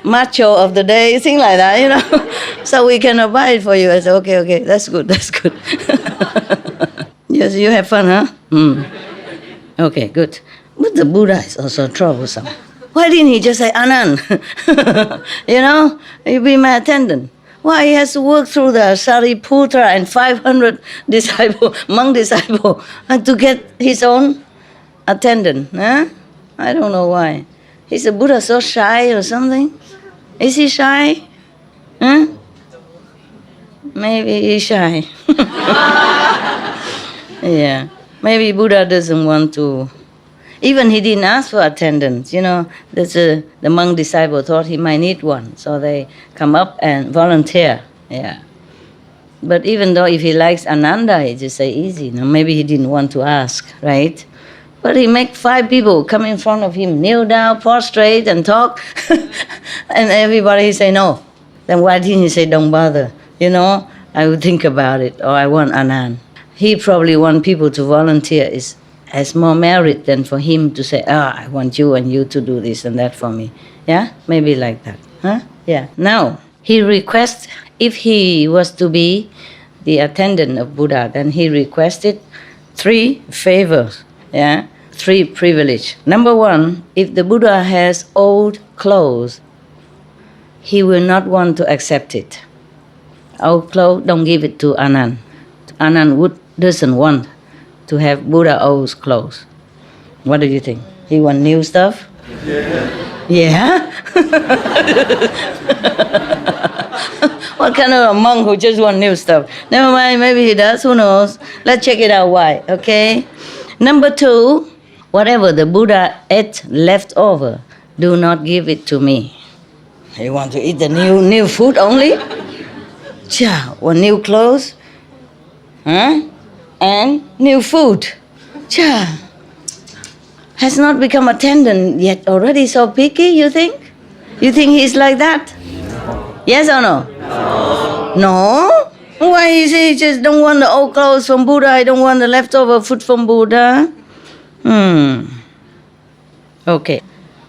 macho of the day, things like that, So we can buy it for you. I said, okay, that's good. Yes, you have fun, huh? Okay, good. But the Buddha is also troublesome. Why didn't he just say, Anand, you be my attendant? Why he has to work through the Sariputra and 500 monk disciple to get his own attendant? Huh? I don't know why. Is the Buddha so shy or something? Is he shy? Huh? Maybe he's shy. Yeah. Maybe Buddha doesn't want to. Even he didn't ask for attendance. The monk disciple thought he might need one. So they come up and volunteer. Yeah. But even though if he likes Ananda, he just say easy. Maybe he didn't want to ask, right? But he make 5 people come in front of him, kneel down, prostrate, and talk. And everybody say no. Then why didn't he say, don't bother? I would think about it, or I want Anand. He probably want people to volunteer has more merit than for him to say, I want you and you to do this and that for me. Yeah? Maybe like that. Huh? Yeah. Now, he requests, if he was to be the attendant of Buddha, then he requested 3 favors. Yeah, 3 privilege. Number 1, if the Buddha has old clothes, he will not want to accept it. Old clothes, don't give it to Anand. Anand doesn't want to have Buddha old clothes. What do you think? He want new stuff? Yeah? What kind of a monk who just want new stuff? Never mind, maybe he does, who knows? Let's check it out why, okay? Number 2, whatever the Buddha ate left over, do not give it to me. You want to eat the new food only? Cha, or new clothes? Huh? And new food. Cha. Has not become attendant yet already so picky, you think? You think he's like that? Yes or no? No? Why is he just don't want the old clothes from Buddha? I don't want the leftover food from Buddha. Okay.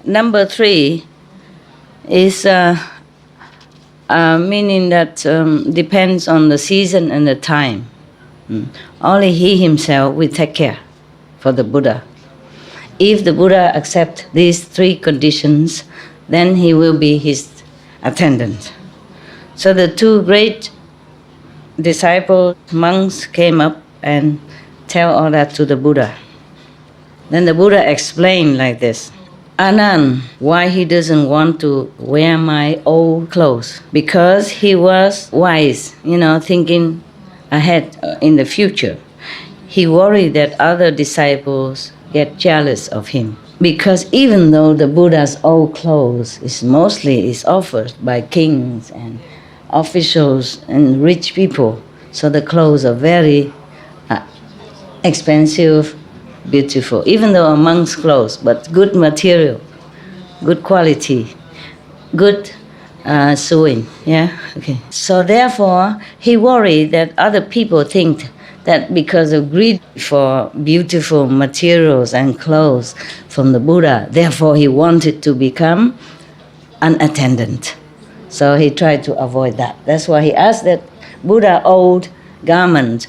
Number 3 is meaning that depends on the season and the time. Only he himself will take care for the Buddha. If the Buddha accepts these 3 conditions, then he will be his attendant. So the 2 great disciples, monks, came up and tell all that to the Buddha. Then the Buddha explained like this. Anand, why he doesn't want to wear my old clothes? Because he was wise, thinking ahead in the future. He worried that other disciples get jealous of him. Because even though the Buddha's old clothes is offered by kings and officials and rich people, so the clothes are very expensive, beautiful, even though a monk's clothes, but good material, good quality, good sewing, yeah? Okay. So therefore, he worried that other people think that because of greed for beautiful materials and clothes from the Buddha, therefore he wanted to become an attendant. So he tried to avoid that. That's why he asked that Buddha old garment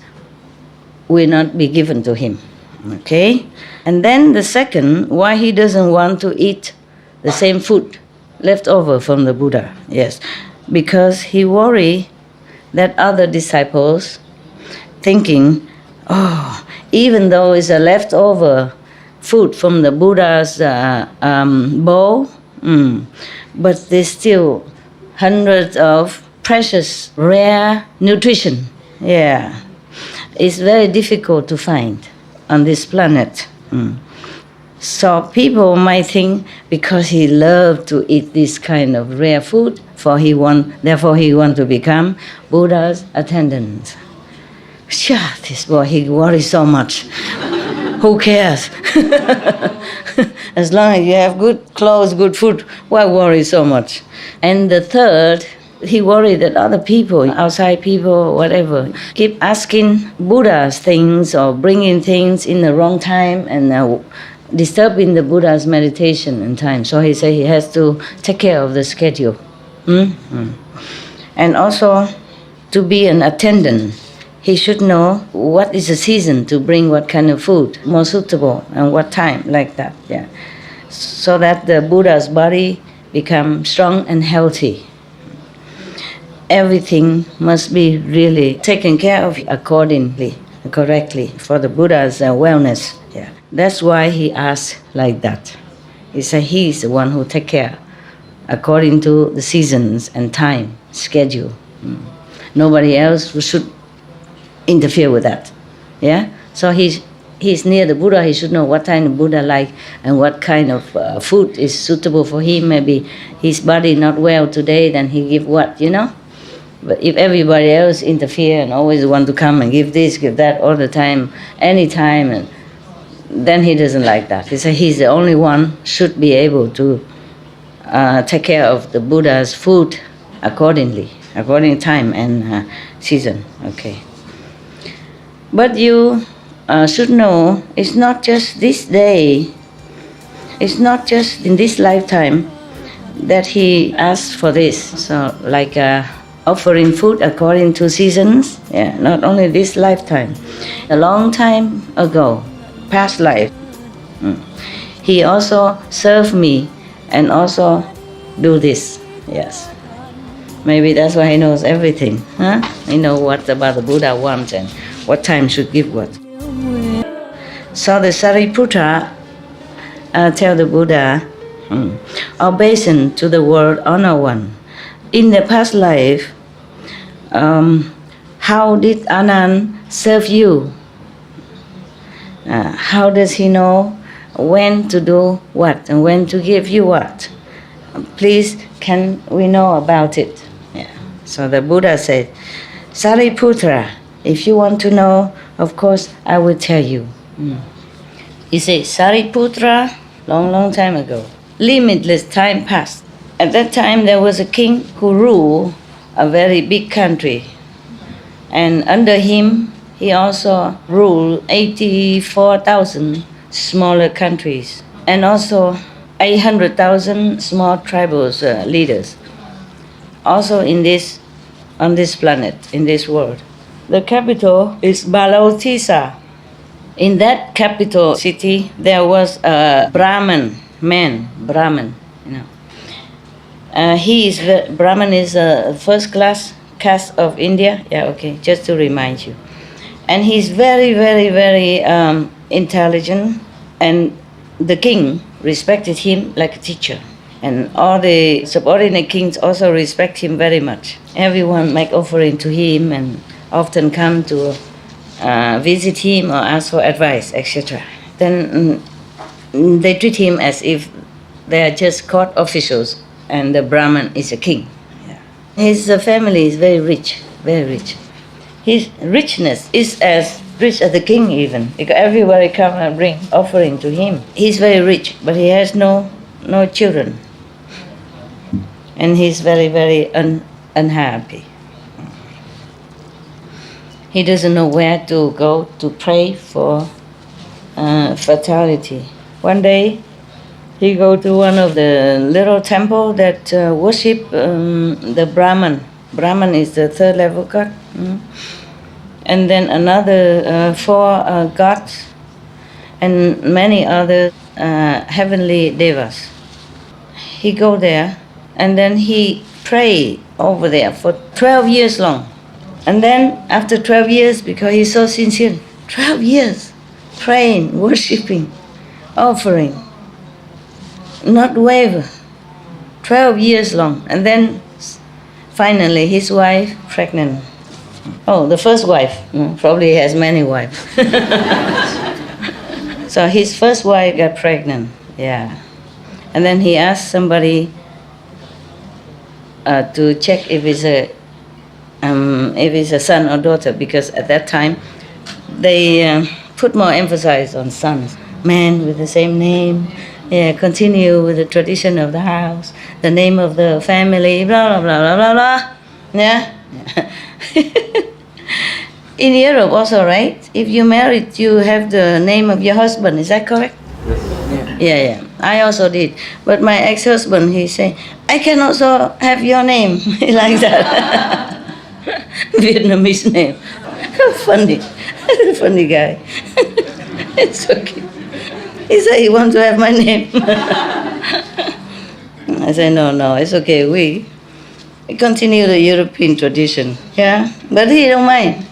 will not be given to him. Okay? And then the second, why he doesn't want to eat the same food left over from the Buddha. Yes. Because he worry that other disciples thinking, even though it's a leftover food from the Buddha's bowl, but there's still hundreds of precious, rare nutrition. Yeah. It's very difficult to find on this planet. So people might think because he loved to eat this kind of rare food, therefore he want to become Buddha's attendant. This boy, he worries so much. Who cares? As long as you have good clothes, good food, why worry so much? And the third, he worried that other people, outside people, whatever, keep asking Buddha's things or bringing things in the wrong time and disturbing the Buddha's meditation and time. So he said he has to take care of the schedule. And also, to be an attendant, he should know what is the season to bring what kind of food, more suitable, and what time, like that, yeah. So that the Buddha's body becomes strong and healthy. Everything must be really taken care of accordingly, correctly, for the Buddha's wellness. Yeah. That's why he asked like that. He said he's the one who take care according to the seasons and time, schedule. Nobody else should interfere with that. Yeah? So he's near the Buddha, he should know what time the Buddha like and what kind of food is suitable for him. Maybe his body not well today, then he give what, But if everybody else interfere and always want to come and give this, give that all the time, anytime, and then he doesn't like that. He said he's the only one should be able to take care of the Buddha's food according time and season. Okay. But you should know it's not just this day, it's not just in this lifetime that he asked for this. So like offering food according to seasons, yeah, not only this lifetime. A long time ago, past life, he also served me and also do this, yes. Maybe that's why he knows everything, huh? He knows what about the Buddha wants and what time should give what. So the Sariputta tell the Buddha, obeisance to the word honor one. In the past life, how did Anand serve you? How does he know when to do what and when to give you what? Please, can we know about it? Yeah. So the Buddha said, Sariputra, if you want to know, of course, I will tell you. He said, Sariputra, long time ago, limitless time passed. At that time, there was a king who ruled a very big country. And under him, he also ruled 84,000 smaller countries. And also 800,000 small tribal leaders. Also on this planet, in this world. The capital is Balotisa. In that capital city, there was a Brahman man, Brahman, you know. Brahman is a first class caste of India. Yeah, okay, just to remind you. And he's very, very, very intelligent, and the king respected him like a teacher. And all the subordinate kings also respect him very much. Everyone make offering to him and often come to visit him or ask for advice, etc. Then they treat him as if they are just court officials and the Brahman is a king. Yeah. His family is very rich, very rich. His richness is as rich as the king even, because everybody come and bring offering to him. He's very rich, but he has no children. And he's very, very unhappy. He doesn't know where to go to pray for fertility. One day, he go to one of the little temple that worship the Brahman. Brahman is the third level god. And then another 4 gods and many other heavenly devas. He go there and then he pray over there for 12 years long. And then after 12 years, because he's so sincere, 12 years praying, worshipping, offering, not waver, 12 years long. And then finally his wife pregnant. Oh, the first wife, probably he has many wives. So his first wife got pregnant, yeah. And then he asked somebody to check if it's a son or daughter, because at that time they put more emphasis on sons. Man with the same name, yeah, continue with the tradition of the house, the name of the family, blah, blah, blah, blah, blah, blah. Yeah? In Europe also, right? If you married, you have the name of your husband, is that correct? Yes. Yeah. I also did. But my ex-husband, he said, I can also have your name, like that. Vietnamese name. Funny. Funny guy. It's okay. He said he wants to have my name. I said, no, it's okay. We continue the European tradition. Yeah? But he don't mind.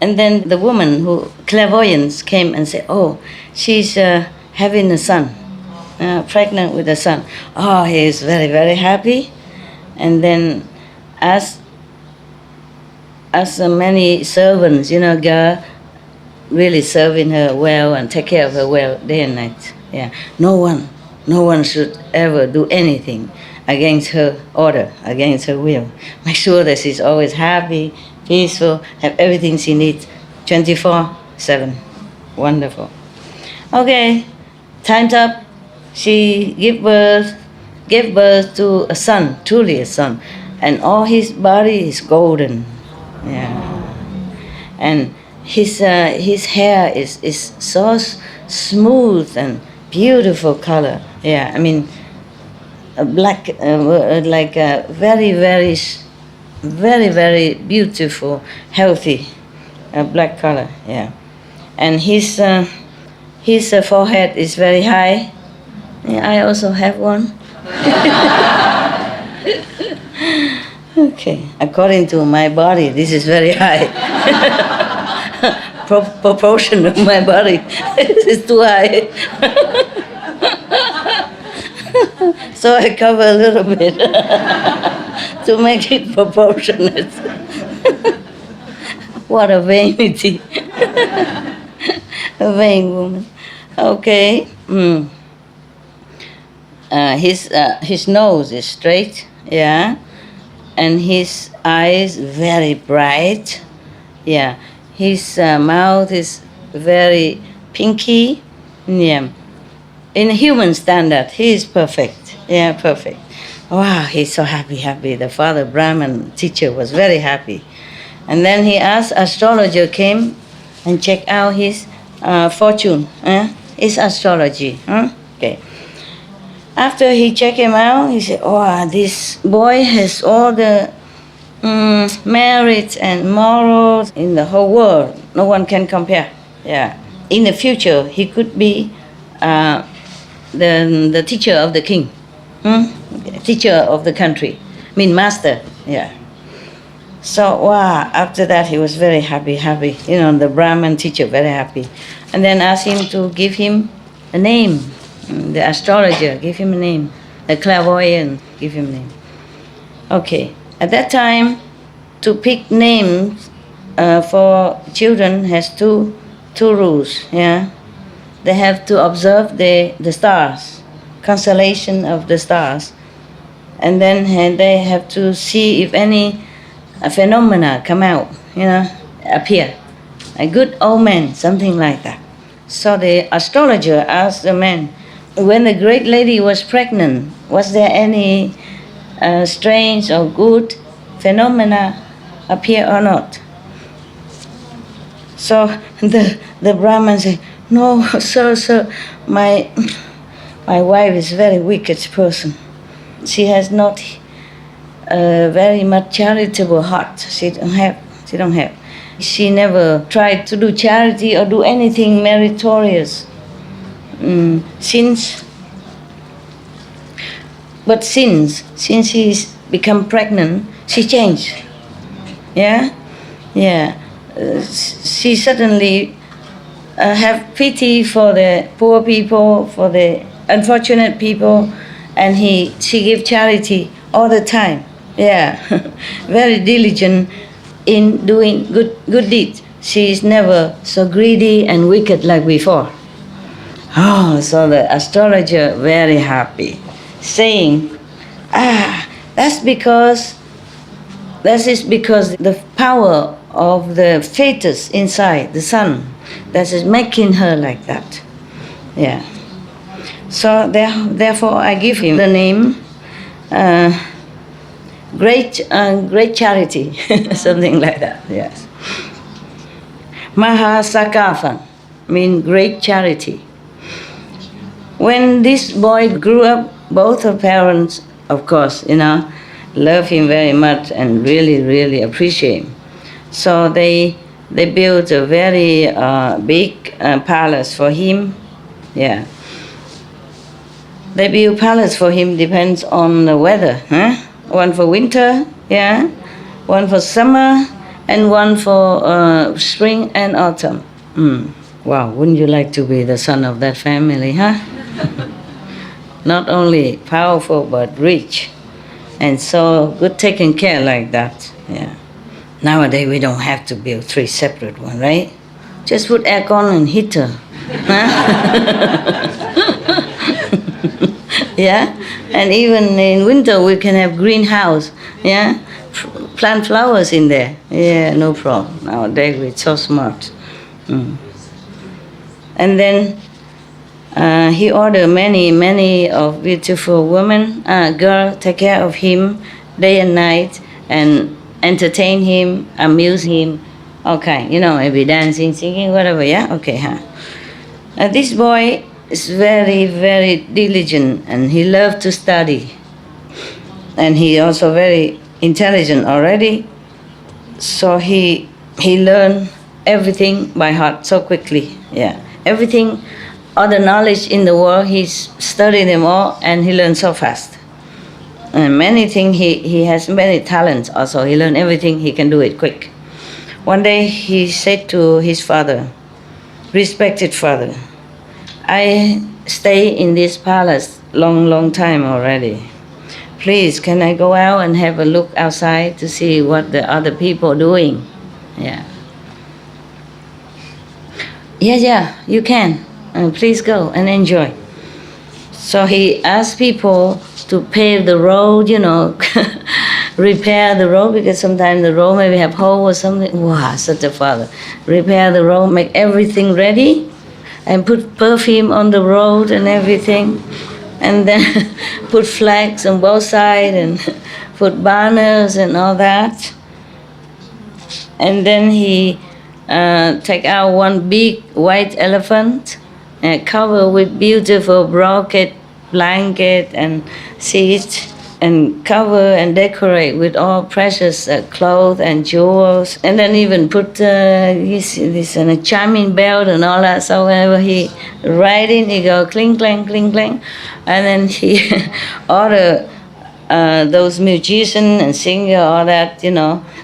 And then the woman who clairvoyance came and said, oh, she's having a son, pregnant with a son. Oh, he is very, very happy. And then as many servants, girl really serving her well and take care of her well day and night. Yeah, no one should ever do anything against her order, against her will. Make sure that she's always happy, peaceful, have everything she needs, 24/7. Wonderful. Okay, time's up. She gave birth to a son, truly a son, and all his body is golden. Yeah, and his hair is so smooth and beautiful color. Yeah, I mean, black, like a very, very, very, very beautiful, healthy, black color. Yeah, and his forehead is very high. Yeah, I also have one. Okay, according to my body, this is very high. proportion of my body is too high. So I cover a little bit to make it proportionate. What a vanity. A vain woman. Okay. His nose is straight, yeah, and his eyes very bright, yeah. His mouth is very pinky, yeah. In human standard, he is perfect, yeah, perfect. Wow, he's so happy. The father Brahman teacher was very happy. And then he asked, astrologer came and checked out his fortune, his astrology. Okay. After he checked him out, he said, "Oh, this boy has all the merits and morals in the whole world. No one can compare. Yeah. In the future, he could be the teacher of the king, teacher of the country. I mean, master. Yeah." So, wow, after that he was very happy. You know, the Brahman teacher, very happy. And then asked him to give him a name. The astrologer, give him a name. The clairvoyant, give him a name. Okay, at that time, to pick names for children has two rules, yeah. They have to observe the stars, constellation of the stars. And then they have to see if any phenomena come out, you know, appear. A good omen, something like that. So the astrologer asked the man, when the great lady was pregnant, was there any strange or good phenomena appear or not? So the Brahman said, "No, sir, my wife is a very wicked person. She has not very much charitable heart. She don't have. She never tried to do charity or do anything meritorious. Since she's become pregnant, she changed. Yeah. She suddenly have pity for the poor people, for the unfortunate people, and she give charity all the time. Yeah, very diligent in doing good deeds. She is never so greedy and wicked like before." Oh, so the astrologer very happy, saying, that is because the power of the fetus inside the sun that is making her like that. Yeah. So therefore I give him the name great charity, something like that. Yes. Mahasakafan means great charity. When this boy grew up, both her parents, of course, you know, love him very much and really, really appreciate him. So they built a very big palace for him. Yeah. They build palace for him depends on the weather. One for winter, yeah. One for summer, and one for spring and autumn. Wow, wouldn't you like to be the son of that family, huh? Not only powerful but rich, and so good taken care like that. Yeah. Nowadays we don't have to build 3 separate ones, right? Just put aircon and heater. Huh? Yeah, and even in winter we can have greenhouse. Yeah, plant flowers in there. Yeah, no problem. Nowadays we're so smart. And then he ordered many of beautiful women, girl, take care of him day and night and entertain him, amuse him. Okay, you know, maybe dancing, singing, whatever. Yeah, okay, huh? This boy is very, very diligent and he loved to study. And he also very intelligent already. So he learned everything by heart so quickly. Yeah, everything, all the knowledge in the world, he studied them all and he learned so fast. And many things, he has many talents also. He learned everything, he can do it quick. One day he said to his father, respected father, I stay in this palace long time already. Please, can I go out and have a look outside to see what the other people are doing? Yeah. Yeah, you can. Please go and enjoy. So he asked people to pave the road, repair the road, because sometimes the road maybe have hole or something. Wow, such a father. Repair the road, make everything ready, and put perfume on the road and everything. And then put flags on both sides and put banners and all that. And then he take out one big white elephant and cover with beautiful brocade blanket and seats, and cover and decorate with all precious clothes and jewels, and then even put this chiming bell and all that. So whenever he riding, he go cling clang cling clang, and then he order those musicians and singer, all that,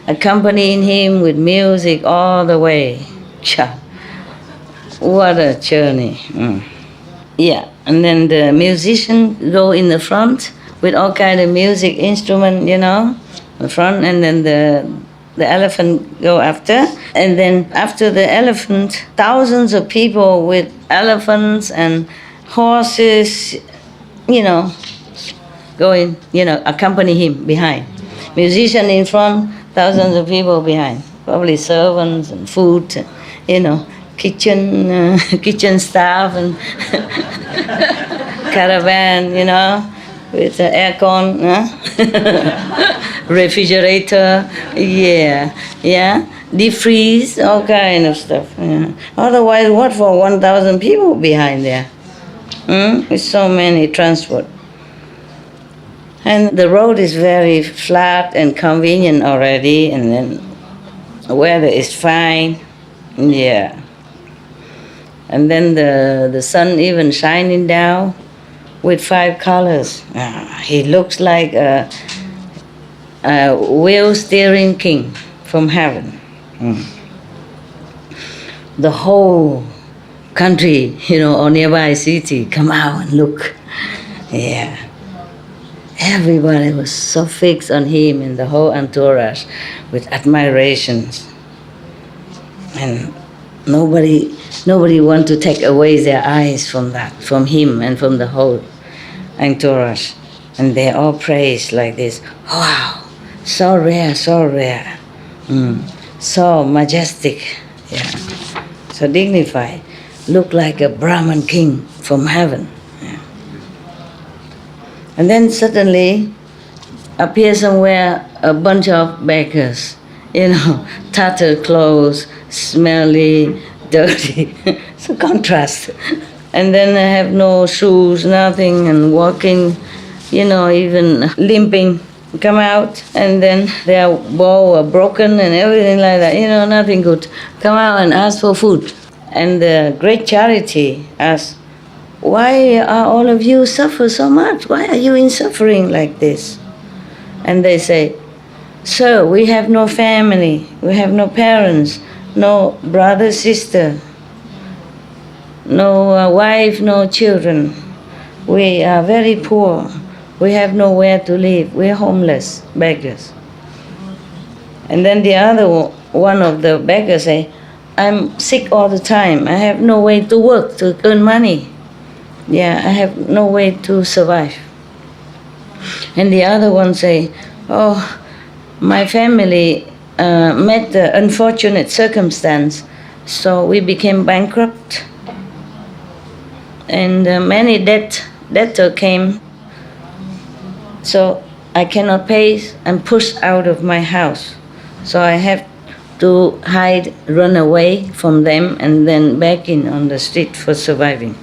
accompanying him with music all the way. What a journey. Yeah, and then the musician go in the front with all kind of music instrument, the front, and then the elephant go after. And then after the elephant, thousands of people with elephants and horses, going, accompany him behind. Musician in front, thousands of people behind. Probably servants and food, kitchen staff and caravan, with aircon, refrigerator, deep freeze, all kind of stuff. Yeah. Otherwise, what for 1,000 people behind there? With so many transport. And the road is very flat and convenient already, and then weather is fine. Yeah. And then the sun even shining down with 5 colors. He looks like a wheel steering king from heaven. The whole country, or nearby city, come out and look. Yeah. Everybody was so fixed on him and the whole entourage with admiration. And nobody want to take away their eyes from that, from him and from the whole entourage. And they all praise like this. Wow, so rare, so majestic, so dignified. Look like a Brahman king from heaven. Yeah. And then suddenly appear somewhere a bunch of beggars, tattered clothes, smelly, dirty. It's a contrast. And then they have no shoes, nothing, and walking, even limping, come out, and then their bow are broken and everything like that, nothing good. Come out and ask for food. And the great charity asks, why are all of you suffer so much? Why are you in suffering like this? And they say, sir, we have no family, we have no parents, no brother, sister, no wife, no children. We are very poor. We have nowhere to live. We're homeless, beggars. And then the other one of the beggars say, I'm sick all the time. I have no way to work, to earn money. Yeah, I have no way to survive. And the other one say, oh, my family met the unfortunate circumstance, so we became bankrupt. And many debtor came, so I cannot pay. I'm pushed out of my house. So I have to hide, run away from them, and then begging on the street for surviving.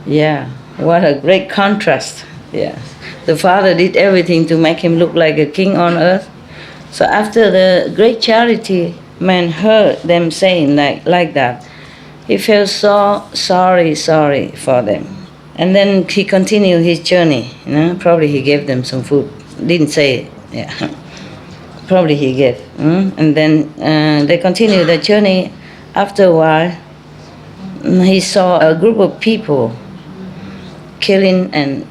Yeah, what a great contrast. Yeah, the father did everything to make him look like a king on earth. So after the great charity man heard them saying like that, he felt so sorry for them. And then he continued his journey. Probably he gave them some food. Didn't say it. Yeah. Probably he gave. And then they continued the journey. After a while, he saw a group of people killing and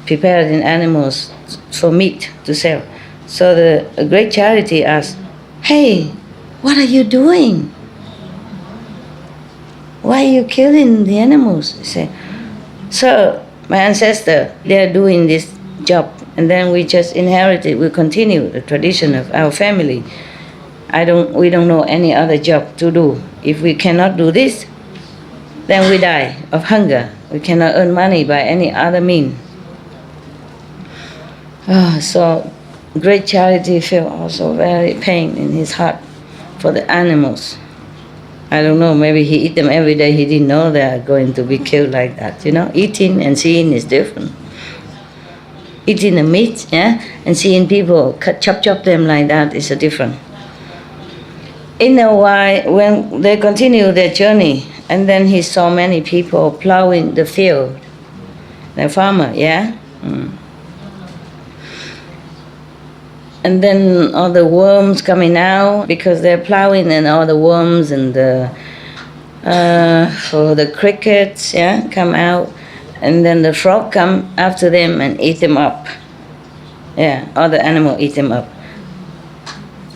preparing animals for meat to sell. So the great charity asked, "Hey, what are you doing? Why are you killing the animals?" He said, "Sir, my ancestors, they are doing this job, and then we just inherited, we continue the tradition of our family. We don't know any other job to do. If we cannot do this, then we die of hunger. We cannot earn money by any other means." So great charity felt also very pain in his heart for the animals. I don't know, maybe he eat them every day. He didn't know they are going to be killed like that. Eating and seeing is different. Eating the meat, and seeing people chop them like that is a different. In a while, when they continued their journey, and then he saw many people plowing the field, the farmer, And then all the worms coming out because they're plowing, and all the worms and for the crickets, come out, and then the frog come after them and eat them up. All the animals eat them up.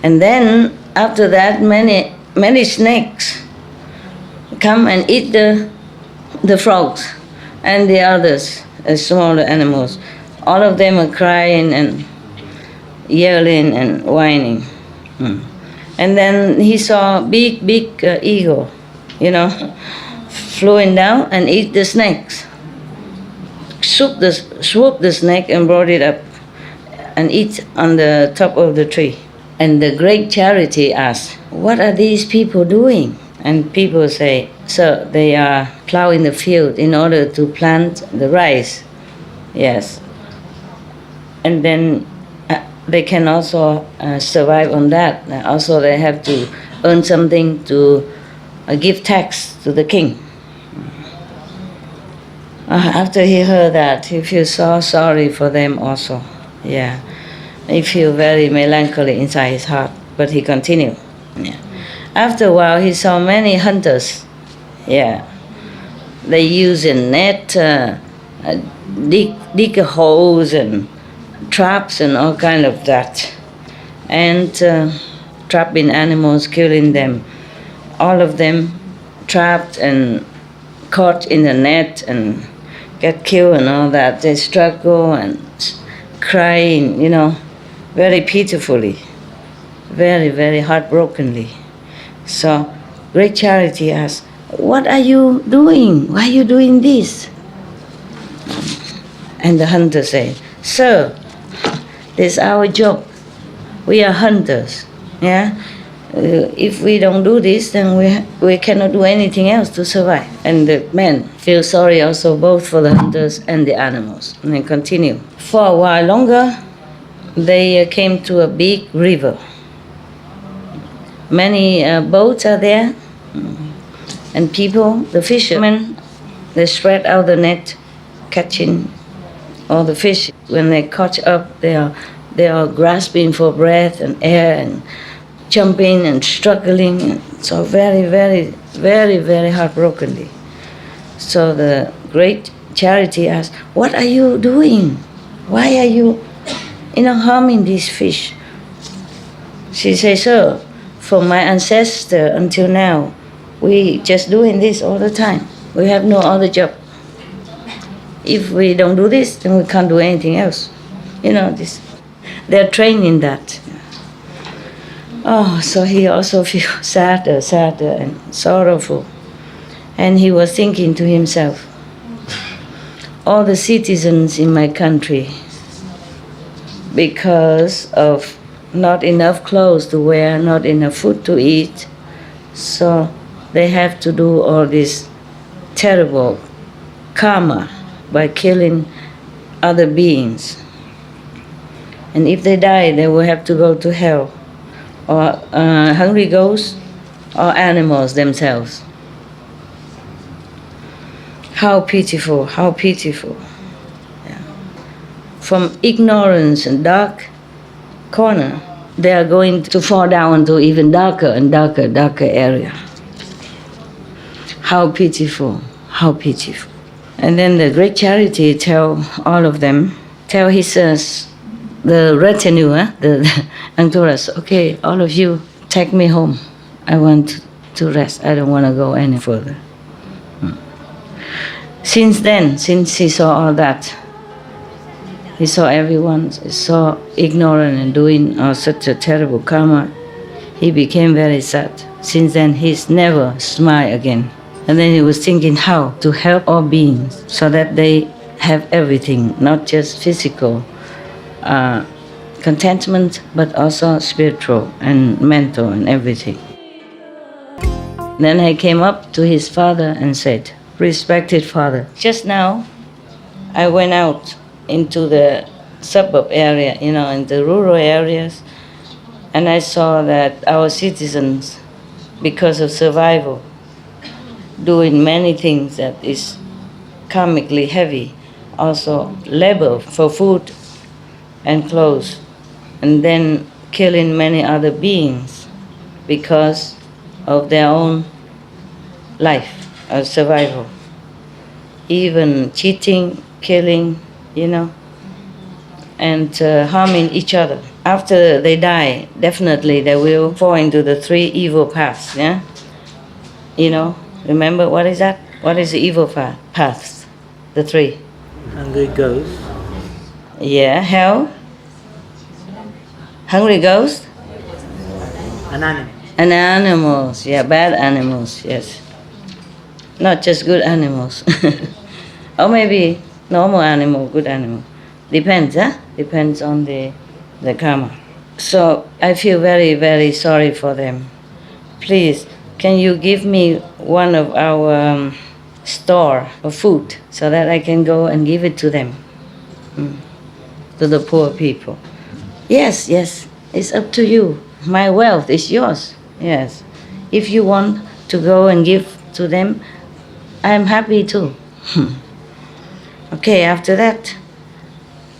And then after that, many snakes come and eat the frogs and the others, smaller animals. All of them are crying and yelling and whining. And then he saw big eagle, flying down and eat the snakes. Swoop the snake and brought it up and eat on the top of the tree. And the great charity asked, "What are these people doing?" And people say, "Sir, they are plowing the field in order to plant the rice." Yes. And then they can also survive on that. Also, they have to earn something to give tax to the king. After he heard that, he feels so sorry for them also. He feels very melancholy inside his heart, but he continued. After a while, he saw many hunters. They use a net, dig holes and traps and all kind of that, and trapping animals, killing them. All of them trapped and caught in the net and get killed and all that. They struggle and crying, very pitifully, very, very heartbrokenly. So great charity asked, "What are you doing? Why are you doing this?" And the hunter said, "Sir, this is our job. We are hunters. If we don't do this, then we cannot do anything else to survive." And the men feel sorry also both for the hunters and the animals. And they continue. For a while longer, they came to a big river. Many boats are there, and people, the fishermen, they spread out the net, catching all the fish. When they catch up, they are grasping for breath and air and jumping and struggling. So very, very, very, very heartbrokenly. So the great charity asked, "What are you doing? Why are you, harming these fish?" She says, "Sir, from my ancestor until now, we just doing this all the time. We have no other job. If we don't do this, then we can't do anything else." They're trained in that. So he also feels sadder and sorrowful. And he was thinking to himself, all the citizens in my country, because of not enough clothes to wear, not enough food to eat, so they have to do all this terrible karma by killing other beings. And if they die, they will have to go to hell, or hungry ghosts, or animals themselves. How pitiful, how pitiful. From ignorance and dark corner, they are going to fall down into even darker and darker area. How pitiful, how pitiful. And then the great charity tell all of them, tell his the retinue, the entourage, okay, all of you, take me home. I want to rest. I don't want to go any further. Since then, since he saw all that, he saw everyone so ignorant and doing such a terrible karma, he became very sad. Since then, he's never smiled again. And then he was thinking how to help all beings so that they have everything, not just physical contentment, but also spiritual and mental and everything. Then he came up to his father and said, "Respected father, just now I went out into the suburb area, in the rural areas, and I saw that our citizens, because of survival, doing many things that is karmically heavy, also labor for food and clothes, and then killing many other beings because of their own life or survival. Even cheating, killing, and harming each other. After they die, definitely they will fall into the three evil paths, yeah? Remember what is that? What is the evil paths? The three. Hungry ghost. Yeah, hell. Hungry ghost. An animal. And animals, yeah, bad animals, yes. Not just good animals. Or maybe normal animal, good animal. Depends, huh? Depends on the karma. So I feel very, very sorry for them. Please, can you give me one of our store of food so that I can go and give it to them, to the poor people? Yes, it's up to you. My wealth is yours. Yes. If you want to go and give to them, I'm happy too. Okay, after that,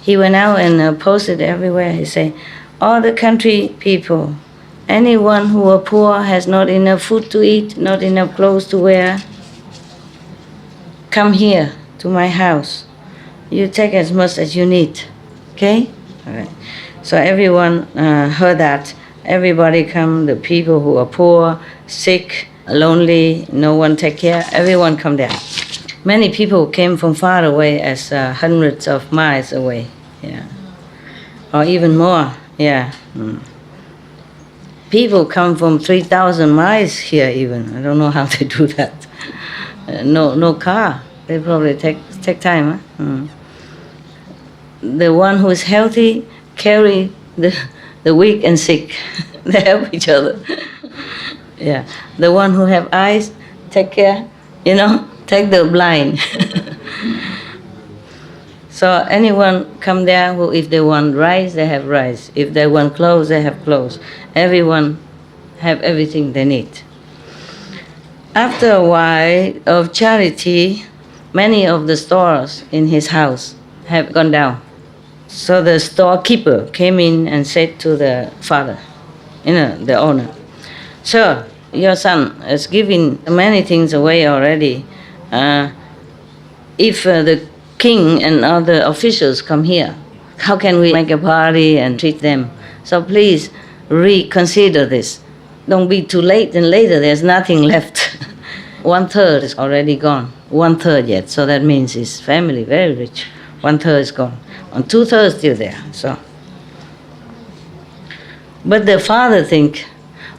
he went out and posted everywhere. He said, all the country people, anyone who are poor, has not enough food to eat, not enough clothes to wear, come here to my house. You take as much as you need. Okay? All right. So everyone heard that. Everybody come, the people who are poor, sick, lonely, no one take care, everyone come there. Many people came from far away, as hundreds of miles away, yeah, or even more, yeah. People come from 3,000 miles here even. I don't know how they do that. No car. They probably take time. Huh? The one who is healthy carry the weak and sick. They help each other. Yeah. The one who have eyes, take care, take the blind. So anyone come there who, if they want rice, they have rice. If they want clothes, they have clothes. Everyone have everything they need. After a while of charity, many of the stores in his house have gone down. So the storekeeper came in and said to the father, the owner, "Sir, your son is giving many things away already. If the king and other officials come here, how can we make a party and treat them? So please reconsider this. Don't be too late, and later there's nothing left." 1/3 is already gone. 1/3 yet, so that means his family very rich. 1/3 is gone, and 2/3 still there. So, but the father think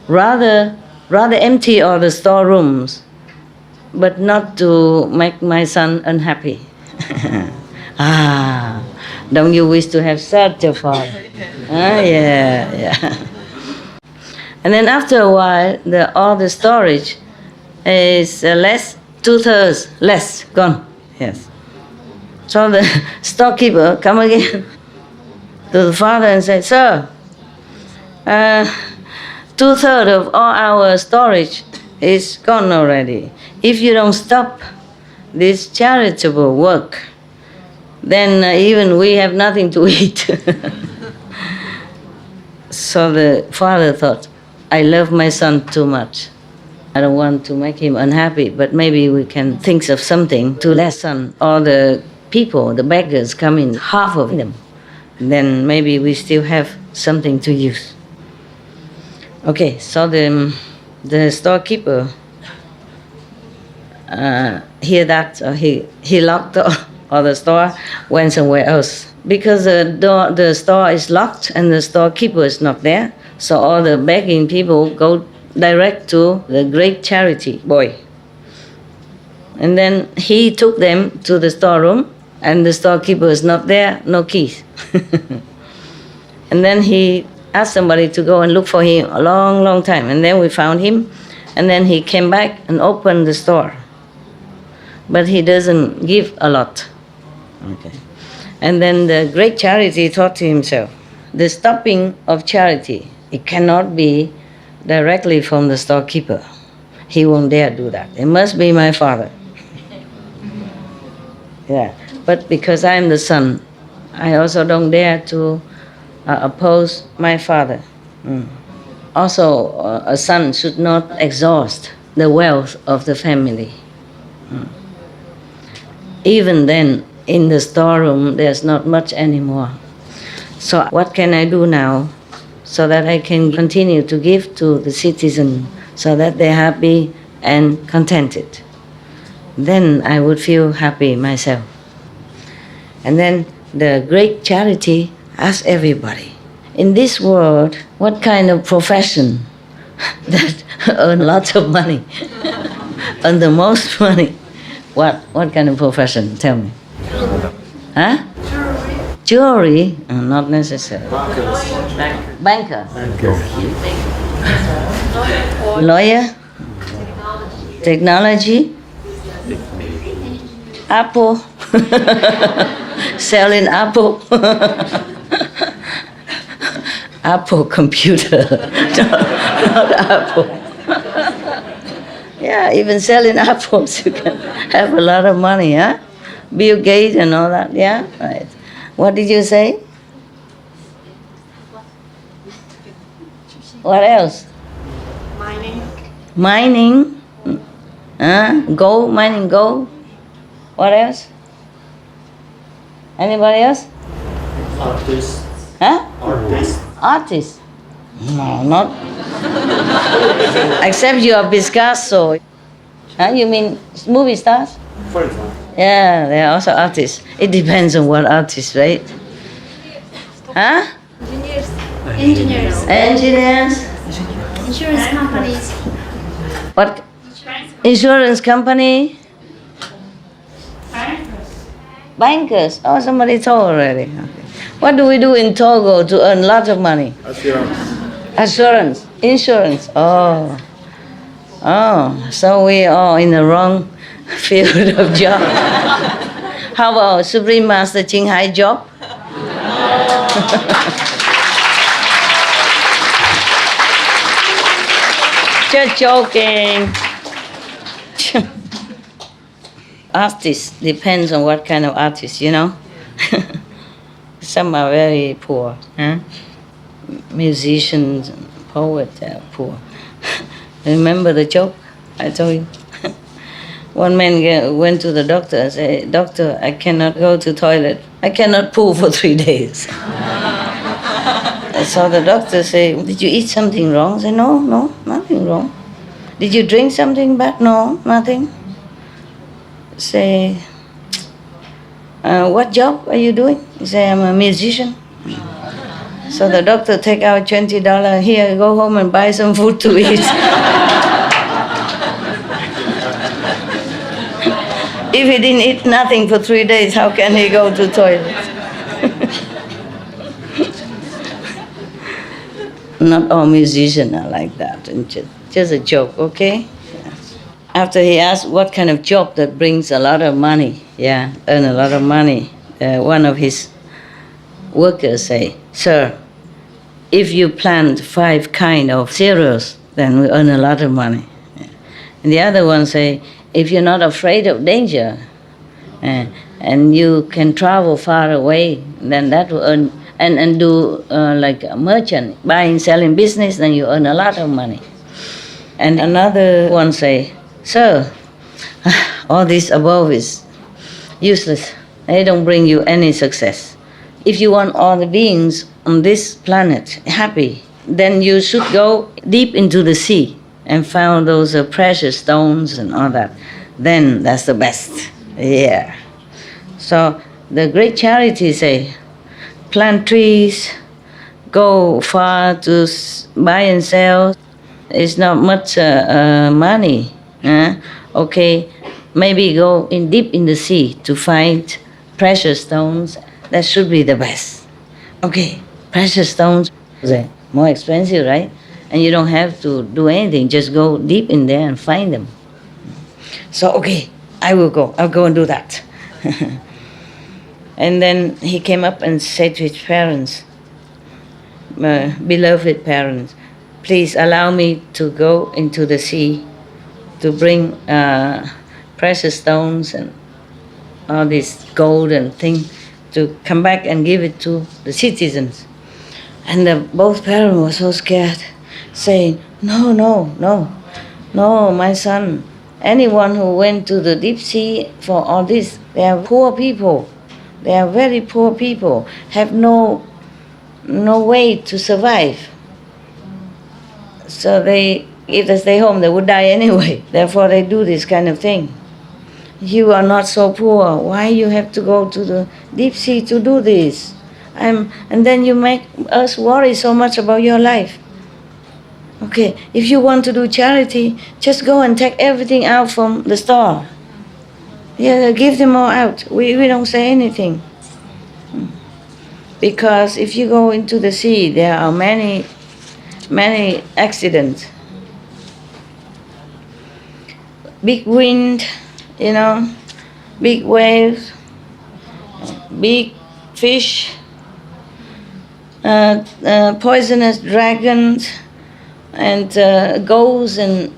rather empty all the storerooms, but not to make my son unhappy. Don't you wish to have such a father? Yeah. And then after a while, all the storage is less, 2/3 less, gone. Yes. So the storekeeper come again to the father and say, "Sir, 2/3 of all our storage is gone already. If you don't stop this charitable work, then even we have nothing to eat." So the father thought, I love my son too much. I don't want to make him unhappy, but maybe we can think of something to lessen all the people, the beggars come in, half of them. Then maybe we still have something to use. Okay, so the storekeeper hear that, he locked the store, went somewhere else. Because the store is locked and the storekeeper is not there, so all the begging people go direct to the great charity boy. And then he took them to the storeroom, and the storekeeper is not there, no keys. And then he asked somebody to go and look for him a long, long time. And then we found him, and then he came back and opened the store. But he doesn't give a lot. Okay. And then the great charity thought to himself, the stopping of charity, it cannot be directly from the storekeeper. He won't dare do that. It must be my father. Yeah. But because I am the son, I also don't dare to oppose my father. Also, a son should not exhaust the wealth of the family. Even then, in the storeroom, there's not much anymore. So what can I do now so that I can continue to give to the citizen so that they're happy and contented? Then I would feel happy myself. And then the great charity asks everybody, in this world, what kind of profession that earn lots of money, earn the most money? What kind of profession? Tell me. Huh? Jewelry? Not necessarily. Banker. Lawyer? Technology? Apple? Selling Apple? Apple computer. Not Apple. Yeah, even selling apples, you can have a lot of money, huh? Bill Gates and all that, yeah? Right. What did you say? What else? Mining? Gold, mining gold? What else? Anybody else? Artist. Huh? Artist. Artist? No, not. Except you are Picasso. Huh? You mean movie stars? For example. Yeah, they are also artists. It depends on what artist, right? Huh? Engineers. Engineers? Insurance companies. What? Insurance company? Bankers. Oh, somebody told already. Okay. What do we do in Togo to earn lots of money? Assurance. Insurance. Oh. Oh, so we are in the wrong field of job. How about Supreme Master Ching Hai job? Just joking. Artists depends on what kind of artist, you know. Some are very poor. Huh? Musicians and poets are poor. Remember the joke I told you? One man went to the doctor and said, "Doctor, I cannot go to toilet. I cannot poo for 3 days." So the doctor said, "Did you eat something wrong?" I said, "No, nothing wrong." "Did you drink something bad?" "No, nothing." Say, "What job are you doing?" He said, "I'm a musician." So the doctor take out $20. "Here, go home and buy some food to eat." If he didn't eat nothing for 3 days, how can he go to toilet? Not all musicians are like that. And just a joke, okay? After he asked what kind of job that brings a lot of money, earn a lot of money, one of his workers say, "Sir, if you plant 5 kind of cereals, then we earn a lot of money." And the other one say, "If you're not afraid of danger, and you can travel far away, then that will and do like a merchant, buying, selling business, then you earn a lot of money. And another one say, sir, all this above is useless. They don't bring you any success. If you want all the beings on this planet happy, then you should go deep into the sea and find those precious stones and all that. Then that's the best. Yeah. So the great charity say, plant trees, go far to buy and sell. It's not much money. Okay, maybe go in deep in the sea to find precious stones. That should be the best. Okay, precious stones, they're more expensive, right? And you don't have to do anything. Just go deep in there and find them. So, okay, I will go. I'll go and do that. And then he came up and said to his parents, beloved parents, please allow me to go into the sea to bring precious stones and all this gold and thing to come back and give it to the citizens. And both parents were so scared, saying, no, no, no, no, my son, anyone who went to the deep sea for all this, they are poor people. They are very poor people, have no way to survive. So if they stay home, they would die anyway. Therefore, they do this kind of thing. You are not so poor. Why you have to go to the deep sea to do this? And then you make us worry so much about your life. Okay, if you want to do charity, just go and take everything out from the store. Yeah, give them all out. We don't say anything. Because if you go into the sea, there are many accidents. Big wind, big waves, big fish, poisonous dragons, and ghosts and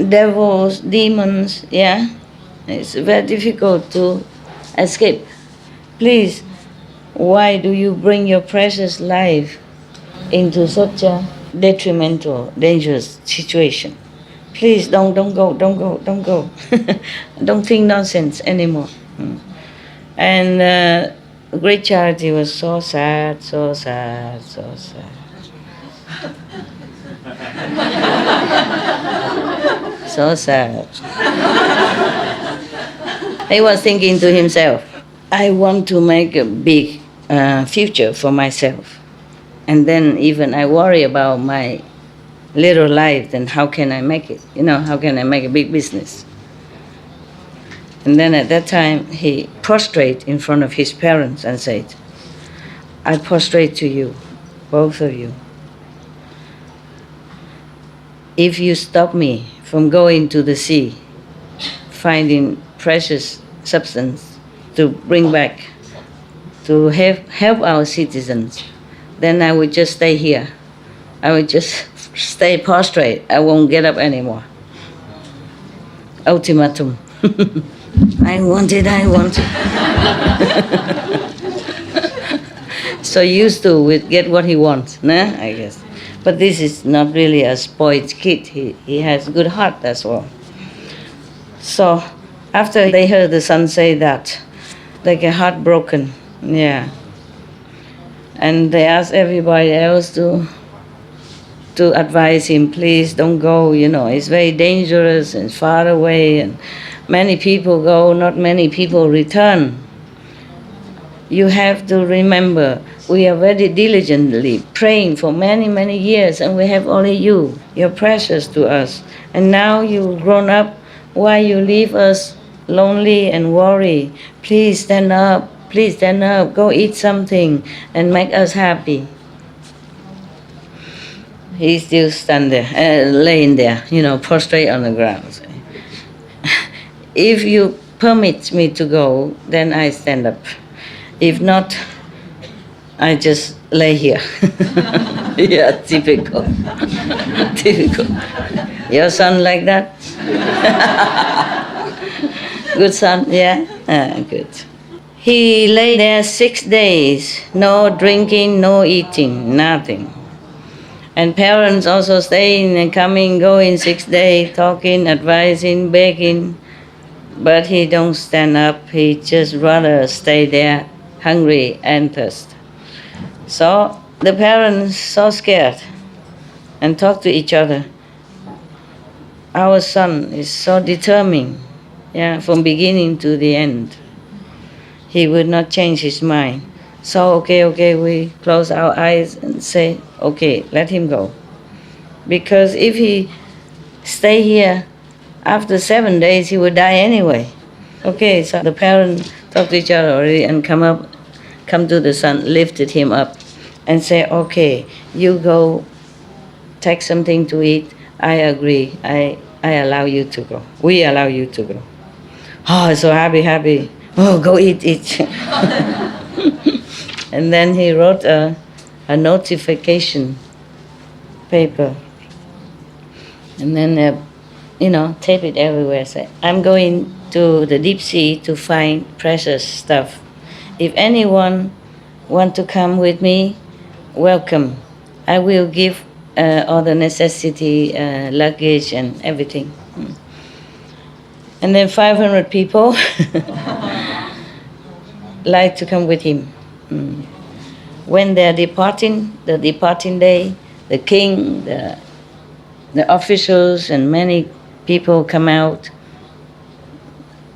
devils, demons, yeah? It's very difficult to escape. Please, why do you bring your precious life into such a detrimental, dangerous situation? Please don't go. Don't think nonsense anymore. And great charity was so sad. So sad. He was thinking to himself, I want to make a big future for myself. And then even I worry about my little life, then how can I make it? How can I make a big business? And then at that time, he prostrate in front of his parents and said, I prostrate to you, both of you. If you stop me from going to the sea, finding precious substance to bring back, to help our citizens, then I would just stay here. I would just stay prostrate. I won't get up anymore. Ultimatum. I want it. So used to get what he wants, I guess. But this is not really a spoiled kid. He has a good heart, that's all. So after they heard the son say that, they get heartbroken, yeah. And they asked everybody else to advise him, please don't go, it's very dangerous and far away, and many people go, not many people return. You have to remember, we are very diligently praying for many, many years, and we have only you. You're precious to us. And now you've grown up, why you leave us lonely and worry? Please stand up, go eat something and make us happy. He still stand there, laying there, prostrate on the ground. If you permit me to go, then I stand up. If not, I just lay here. Yeah, typical. Your son like that? Good son, yeah? Good. He lay there 6 days, no drinking, no eating, nothing. And parents also staying and coming, going 6 days, talking, advising, begging. But he don't stand up. He just rather stay there, hungry and thirst. So the parents so scared and talk to each other. Our son is so determined, from beginning to the end. He would not change his mind. So, okay, we close our eyes and say, okay, let him go. Because if he stay here, after 7 days, he would die anyway. Okay, so the parents talk to each other already and come to the son, lifted him up and say, okay, you go take something to eat. I agree. I allow you to go. We allow you to go. Oh, so happy. Oh, go eat. And then he wrote a notification paper. And then, tape it everywhere. Say, I'm going to the deep sea to find precious stuff. If anyone want to come with me, welcome. I will give all the necessity, luggage and everything. And then 500 people like to come with him. When they're departing, the departing day, the king, the officials and many people come out.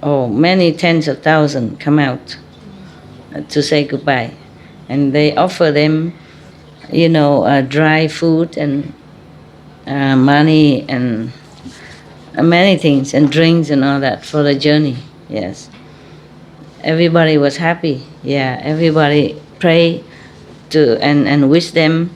Oh, many tens of thousands come out to say goodbye. And they offer them, dry food and money and many things and drinks and all that for the journey. Yes. Everybody was happy. Yeah, everybody pray to and wish them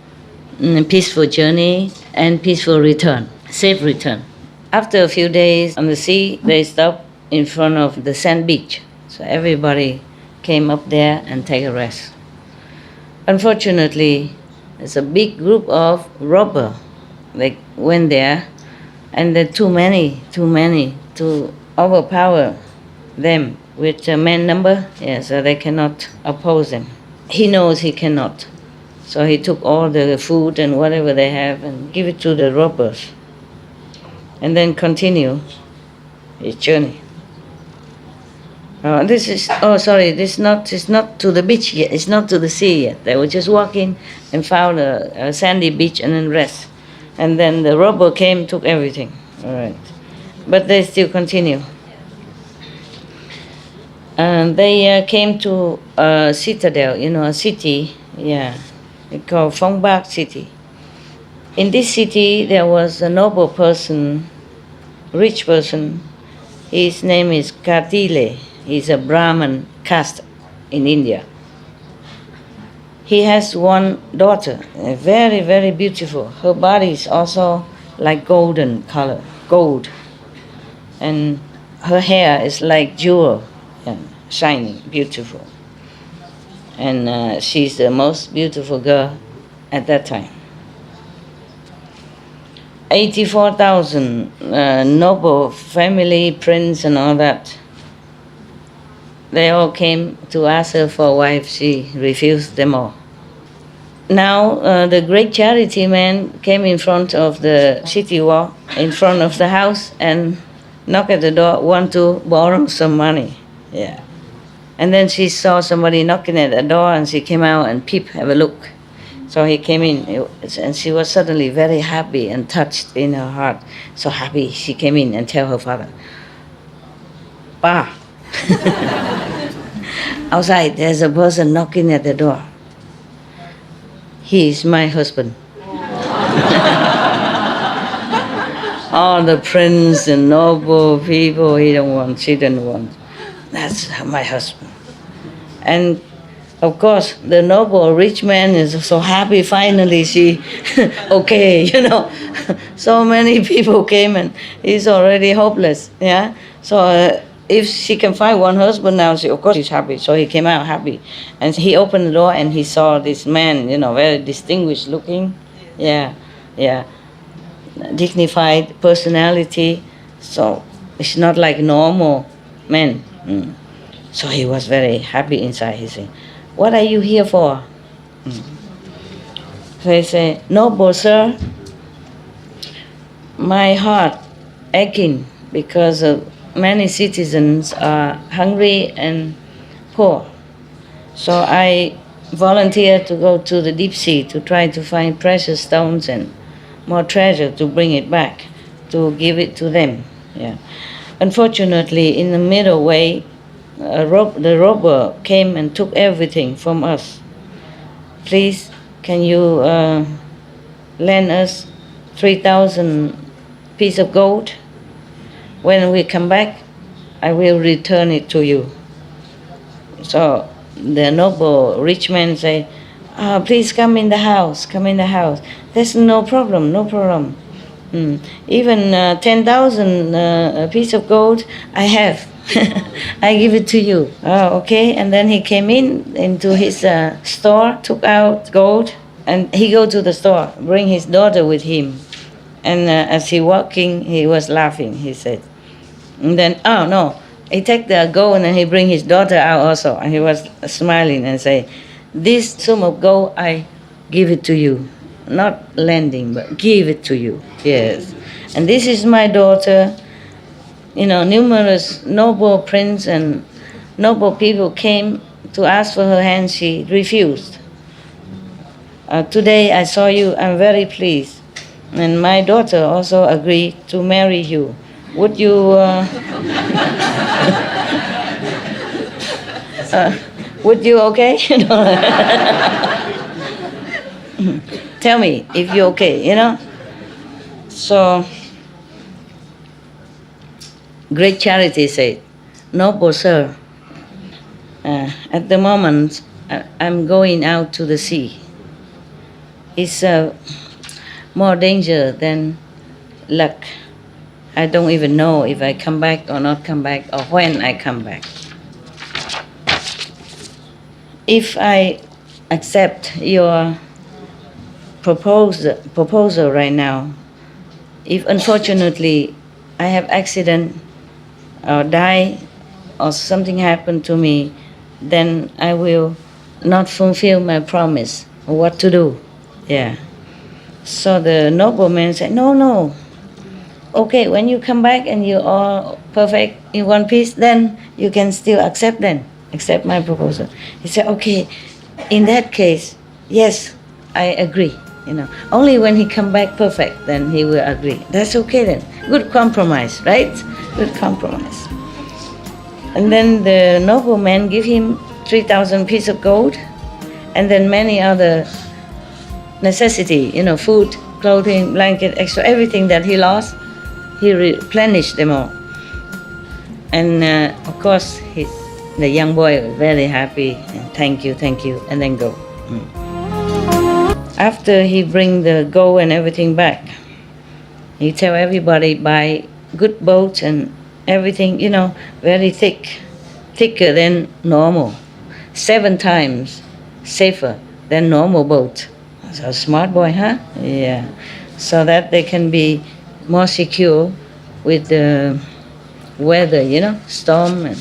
peaceful journey and peaceful return, safe return. After a few days on the sea, they stopped in front of the sand beach. So everybody came up there and take a rest. Unfortunately, there's a big group of robbers. They went there, and there are too many to overpower them with a man number. Yeah, so they cannot oppose them. He knows he cannot. So he took all the food and whatever they have and give it to the robbers. And then continue his journey. It's not to the beach yet. It's not to the sea yet. They were just walking and found a sandy beach and then rest. And then the robber came, took everything. All right. But they still continue. And they came to a citadel, a city, it's called Phong Bak city. In this city, there was a noble person, rich person. His name is Kartile. He's a Brahmin caste in India. He has one daughter, very, very beautiful. Her body is also like golden color, gold. And her hair is like jewel, shining, beautiful. And she's the most beautiful girl at that time. 84,000 noble family, prince and all that. They all came to ask her for a wife. She refused them all. Now the great charity man came in front of the city wall, in front of the house, and knocked at the door, want to borrow some money. Yeah. And then she saw somebody knocking at the door, and she came out and peeped, have a look. So he came in, and she was suddenly very happy and touched in her heart. So happy, she came in and tell her father, Pa, outside there's a person knocking at the door. He is my husband. All the prince and noble people she didn't want. That's my husband. And of course, the noble rich man is so happy. Finally, she, okay, So many people came and he's already hopeless. Yeah. So if she can find one husband now, of course she's happy. So he came out happy, and he opened the door and he saw this man, very distinguished looking. Yeah. Dignified personality. So it's not like normal men. So he was very happy inside. He said, "What are you here for?" So he said, "Noble sir, my heart aching because many citizens are hungry and poor. So I volunteered to go to the deep sea to try to find precious stones and more treasure to bring it back, to give it to them." Yeah. Unfortunately, in the middle way, the robber came and took everything from us. Please, can you lend us 3,000 pieces of gold? When we come back, I will return it to you. So the noble rich man say, "Please come in the house, come in the house." There's no problem, no problem. Even 10,000 piece of gold I have. I give it to you. Oh, okay. And then he came into his store, took out gold, and he go to the store, bring his daughter with him. And as he walking, he was laughing, he said. And then, oh no, he take the gold and then he bring his daughter out also. And he was smiling and say, "This sum of gold, I give it to you. Not lending, but give it to you." Yes. And this is my daughter. You know, numerous noble prince and noble people came to ask for her hand. She refused. Today I saw you, I'm very pleased. And my daughter also agreed to marry you. Would you would you okay? Tell me if you're okay, you know. So Great Charity said, "Noble sir, at the moment I'm going out to the sea. It's more danger than luck. I don't even know if I come back or not come back or when I come back. If I accept your proposal right now, if unfortunately I have accident or die or something happen to me, then I will not fulfill my promise. What to do?" Yeah. So the nobleman said, No. Okay, when you come back and you're all perfect in one piece, then you can still accept my proposal. He said, "Okay, in that case, yes, I agree. You know, only when he come back perfect, then he will agree." That's okay then. Good compromise, right? Good compromise. And then the nobleman give him 3,000 pieces of gold, and then many other necessity, you know, food, clothing, blanket, extra, everything that he lost, he replenished them all. And of course, the young boy was very happy, and thank you, and then go. After he bring the gold and everything back, he tell everybody buy good boats and everything, you know, very thicker than normal, 7 times safer than normal boat. So smart boy, huh? Yeah. So that they can be more secure with the weather, you know, storm and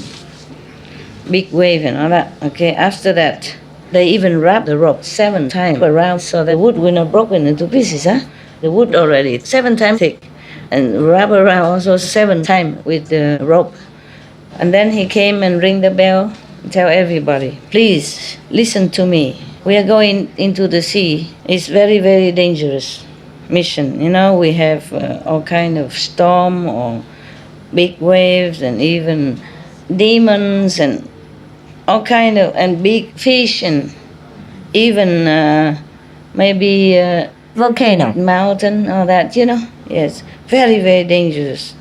big wave and all that. Okay, after that, they even wrap the rope 7 times around so the wood will not broken into pieces, huh? The wood already 7 times thick, and wrap around also 7 times with the rope. And then he came and ring the bell and tell everybody, please listen to me. We are going into the sea. It's very, very dangerous mission. You know, we have all kind of storm or big waves and even demons and all kind of, and big fish and even maybe volcano, mountain, all that, you know. Yes, very, very dangerous.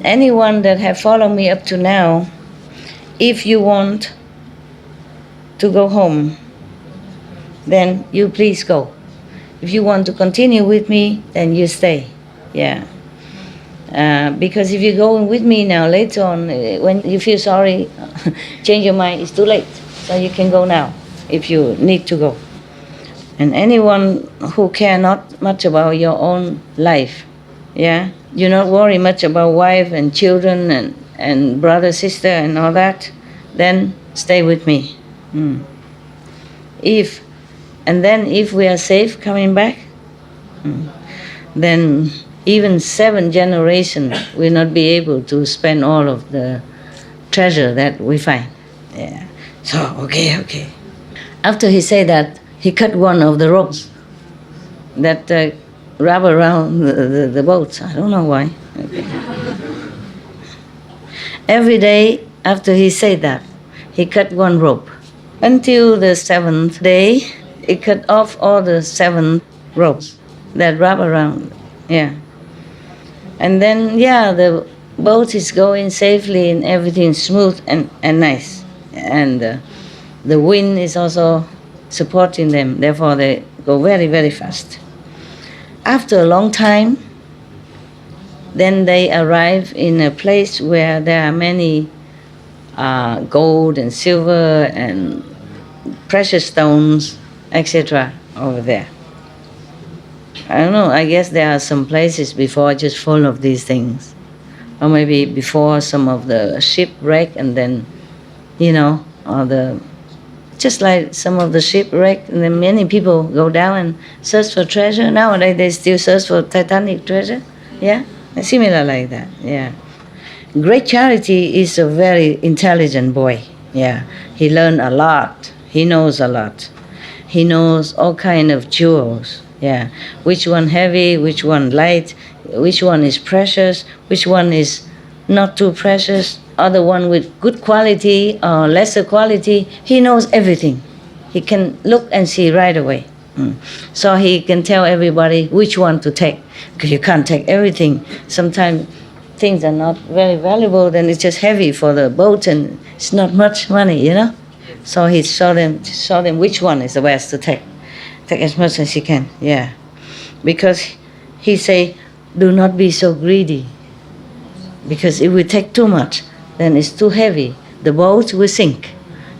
Anyone that have followed me up to now, if you want to go home, then you please go. If you want to continue with me, then you stay. Yeah. Because if you're going with me now, later on, when you feel sorry, change your mind, it's too late. So you can go now, if you need to go. And anyone who care not much about your own life, yeah, you not worry much about wife and children and and brother, sister, and all that, then stay with me. If we are safe coming back, then even 7 generations will not be able to spend all of the treasure that we find. Yeah. So, okay. After he said that, he cut one of the ropes that wrap around the boat. I don't know why. Okay. Every day after he said that, he cut one rope. Until the 7th day, he cut off all the 7 ropes that wrap around. Yeah. And then, the boat is going safely and everything's smooth and nice. And the wind is also supporting them. Therefore, they go very, very fast. After a long time, then they arrive in a place where there are many gold and silver and precious stones, etc. over there. I don't know, I guess there are some places before just full of these things. Or maybe before some of the shipwreck, and then, just like some of the shipwreck, and then many people go down and search for treasure. Nowadays they still search for Titanic treasure. Yeah, similar like that. Yeah. Great Charity is a very intelligent boy. Yeah, he learned a lot. He knows a lot. He knows all kind of jewels. Yeah, which one heavy, which one light, which one is precious, which one is not too precious, other one with good quality or lesser quality. He knows everything. He can look and see right away. So he can tell everybody which one to take, because you can't take everything. Sometimes things are not very valuable, then it's just heavy for the boat and it's not much money, So he show them which one is the best to take. Take as much as he can, yeah. Because he say, do not be so greedy. Because if we take too much, then it's too heavy. The boat will sink,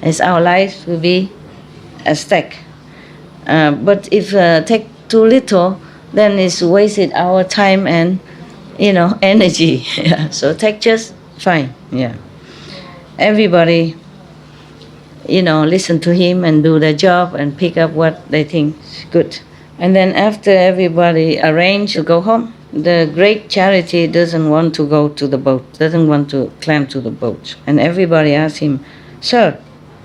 as our lives will be a stack. But if take too little, then it's wasted our time and, energy. Yeah. So take just fine, yeah. Everybody, listen to him and do their job and pick up what they think is good. And then after everybody arrange to go home, the Great Charity doesn't want to go to the boat, doesn't want to climb to the boat. And everybody asks him, sir,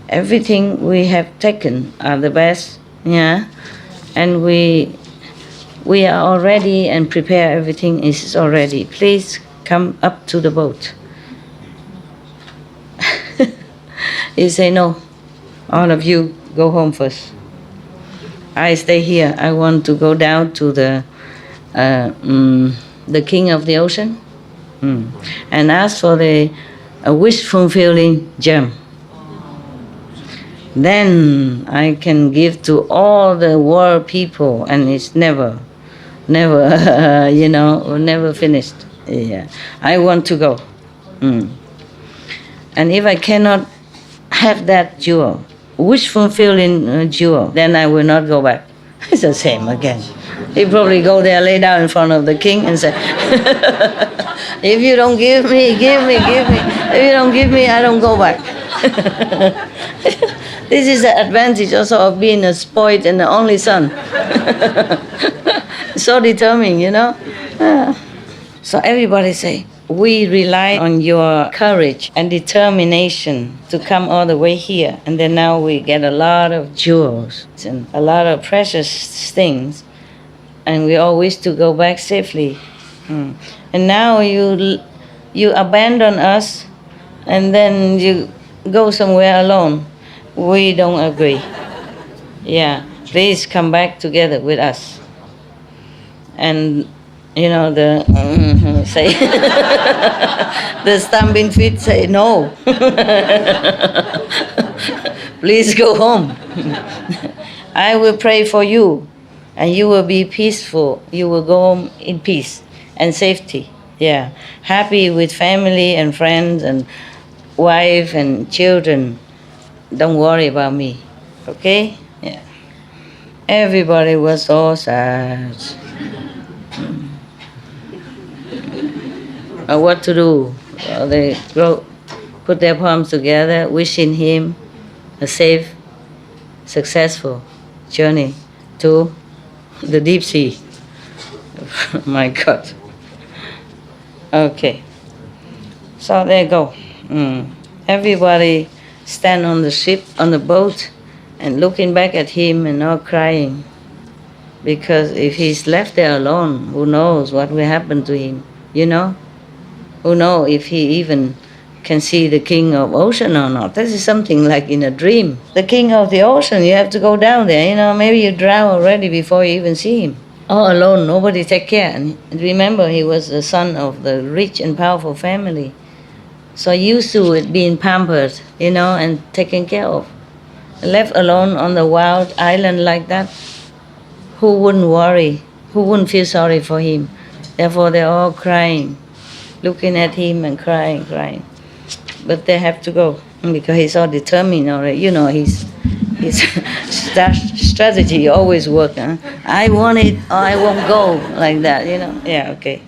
everything we have taken are the best, yeah? And we are all ready and prepare, everything is already. Please come up to the boat. He say, no, all of you go home first. I stay here. I want to go down to the king of the ocean and ask for the wish-fulfilling gem. Then I can give to all the world people, and it's never finished. Yeah, I want to go. And if I cannot have that jewel, wish-fulfilling jewel, then I will not go back. It's the same again. He probably go there, lay down in front of the king and say, if you don't give me, give me. If you don't give me, I don't go back. This is the advantage also of being a spoiled and the only son. So determined, So everybody say, we rely on your courage and determination to come all the way here. And then now we get a lot of jewels and a lot of precious things. And we all wish to go back safely. And now you abandon us and then you go somewhere alone. We don't agree. Yeah, please come back together with us. And say the stamping feet say no. Please go home. I will pray for you, and you will be peaceful. You will go home in peace and safety. Yeah, happy with family and friends and wife and children. Don't worry about me. Okay? Yeah. Everybody was so sad. What to do? So they put their palms together, wishing him a safe, successful journey to the deep sea. My God. Okay. So there you go. Everybody stand on the ship, on the boat, and looking back at him and all crying. Because if he's left there alone, who knows what will happen to him, you know? Who knows if he even can see the king of ocean or not. This is something like in a dream. The king of the ocean, you have to go down there, you know, maybe you drown already before you even see him. All alone, nobody take care. And remember, he was the son of the rich and powerful family. So used to it being pampered, you know, and taken care of. Left alone on the wild island like that, who wouldn't worry? Who wouldn't feel sorry for him? Therefore, they're all crying, looking at him and crying. But they have to go because he's all determined already. You know, his strategy always works. Huh? I want it or I won't go, like that, you know. Yeah, okay.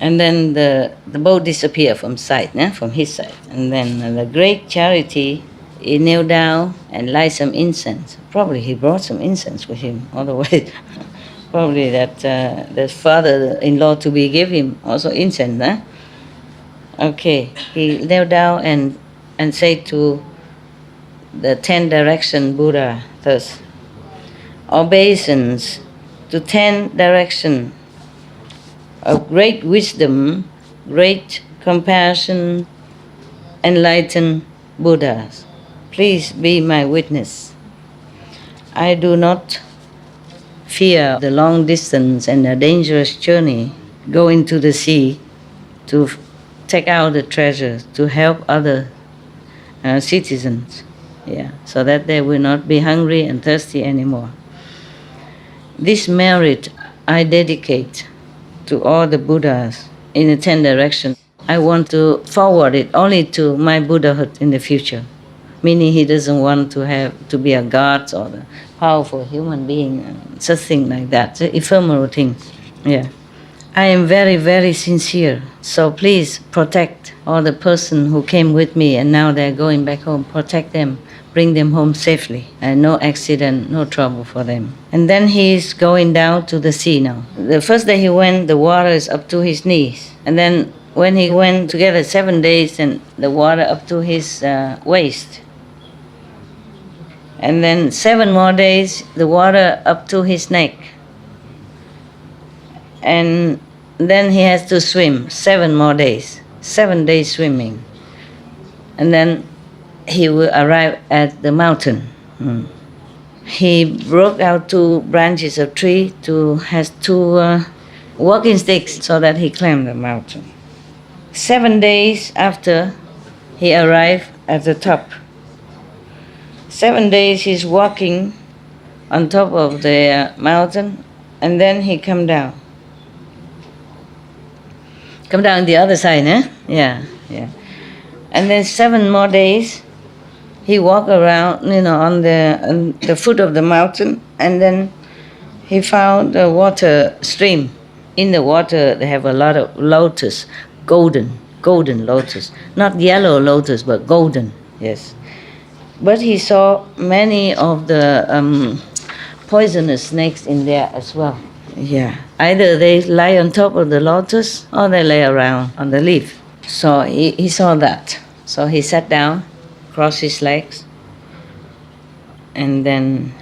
And then the boat disappeared from sight, from his side. And then the great charity, he knelt down and light some incense. Probably he brought some incense with him, otherwise probably that the father-in-law to be gave him also incense. Okay, he knelt down and said to the 10 direction Buddha thus, obeisance to 10 direction of great wisdom, great compassion, enlightened Buddhas. Please be my witness. I do not fear the long distance and the dangerous journey going to the sea to take out the treasures, to help other citizens, so that they will not be hungry and thirsty anymore. This merit I dedicate to all the Buddhas in the 10 directions. I want to forward it only to my Buddhahood in the future, meaning he doesn't want to be a god or a powerful human being, such thing like that, ephemeral things. Yeah. I am very, very sincere. So please protect all the person who came with me and now they're going back home. Protect them, bring them home safely, and no accident, no trouble for them. And then he's going down to the sea now. The first day he went, the water is up to his knees. And then when he went together 7 days, and the water up to his waist. And then 7 more days, the water up to his neck. And then he has to swim 7 more days, 7 days swimming. And then he will arrive at the mountain. He broke out 2 branches of tree has 2 walking sticks so that he climbed the mountain. 7 days after he arrived at the top. 7 days he's walking on top of the mountain, and then he come down. Come down the other side, Yeah. And then 7 more days, he walked around, on the foot of the mountain, and then he found a water stream. In the water, they have a lot of lotus, golden lotus. Not yellow lotus, but golden, yes. But he saw many of the poisonous snakes in there as well. Yeah. Either they lie on top of the lotus or they lay around on the leaf. So he saw that. So he sat down, crossed his legs, and then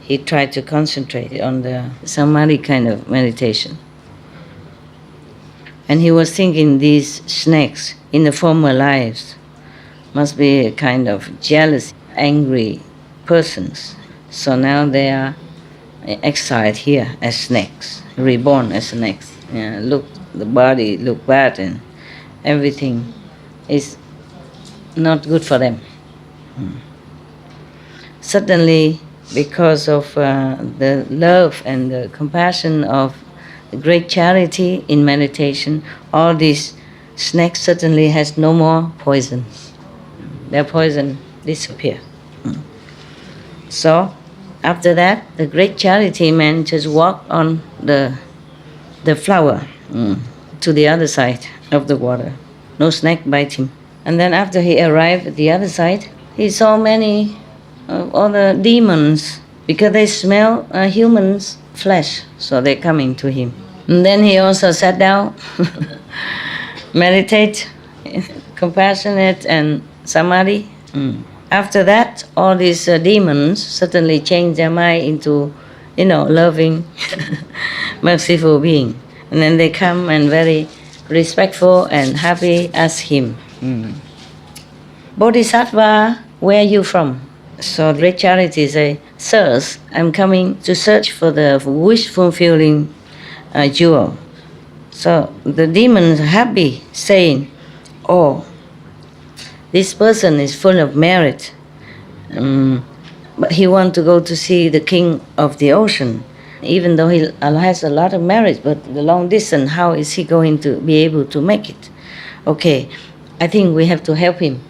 he tried to concentrate on the samadhi kind of meditation. And he was thinking these snakes in the former lives must be a kind of jealous, angry persons. So now they are exiled here as snakes, reborn as snakes. Look, the body look bad and everything is not good for them. Suddenly, because of the love and the compassion of the great charity in meditation, all these snakes suddenly has no more poison. Their poison disappear. So, after that, the great charity man just walked on the flower to the other side of the water. no snake bite him. And then after he arrived at the other side, he saw many other demons because they smell humans' flesh, so they're coming to him. And then he also sat down, meditate, compassionate and samadhi. After that, all these demons suddenly change their mind into, loving, merciful being. And then they come and very respectful and happy as him. Bodhisattva, where are you from? So Great Charity say, Sirs, I'm coming to search for the wish-fulfilling jewel. So the demons are happy, saying, oh, this person is full of merit, but he wants to go to see the king of the ocean. Even though he has a lot of merit, but the long distance, how is he going to be able to make it? Okay, I think we have to help him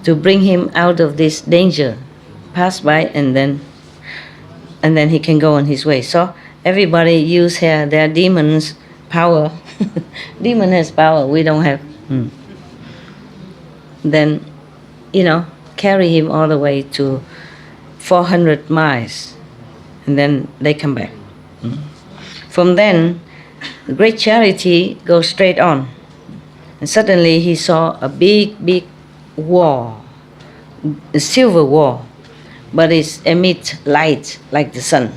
to bring him out of this danger, pass by, and then he can go on his way. So everybody use their demons' power. Demon has power, we don't have. Then, carry him all the way to 400 miles, and then they come back. From then, the Great Charity goes straight on. And suddenly he saw a big wall, a silver wall, but it emits light like the sun.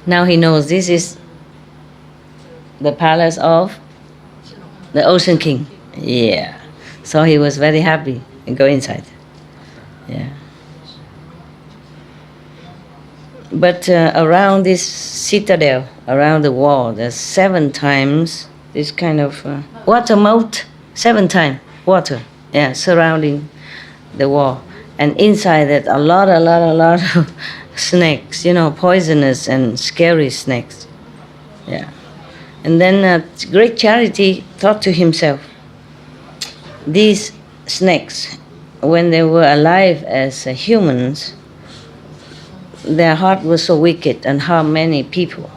Now he knows this is the palace of the Ocean King. Yeah. So he was very happy and go inside. Yeah. But around this citadel, around the wall, there's 7 times this kind of water moat, 7 times water, surrounding the wall. And inside that, a lot of snakes, poisonous and scary snakes. Yeah. And then Great Charity thought to himself, these snakes, when they were alive as humans, their heart was so wicked and harm many people.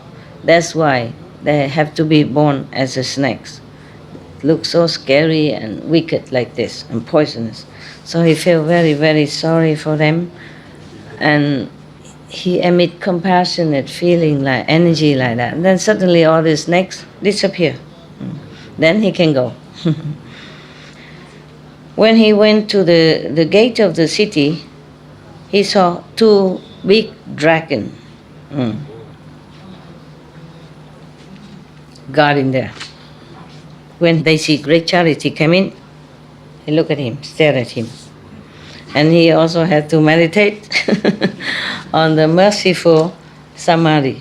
That's why they have to be born as snakes. Look so scary and wicked like this and poisonous. So he felt very sorry for them, and he emit compassionate feeling, like energy like that. And then suddenly all the snakes disappear. Then he can go. When he went to the gate of the city, he saw 2 big dragons guarding there. When they see Great Charity come in, they look at him, stare at him. And he also had to meditate on the merciful samadhi.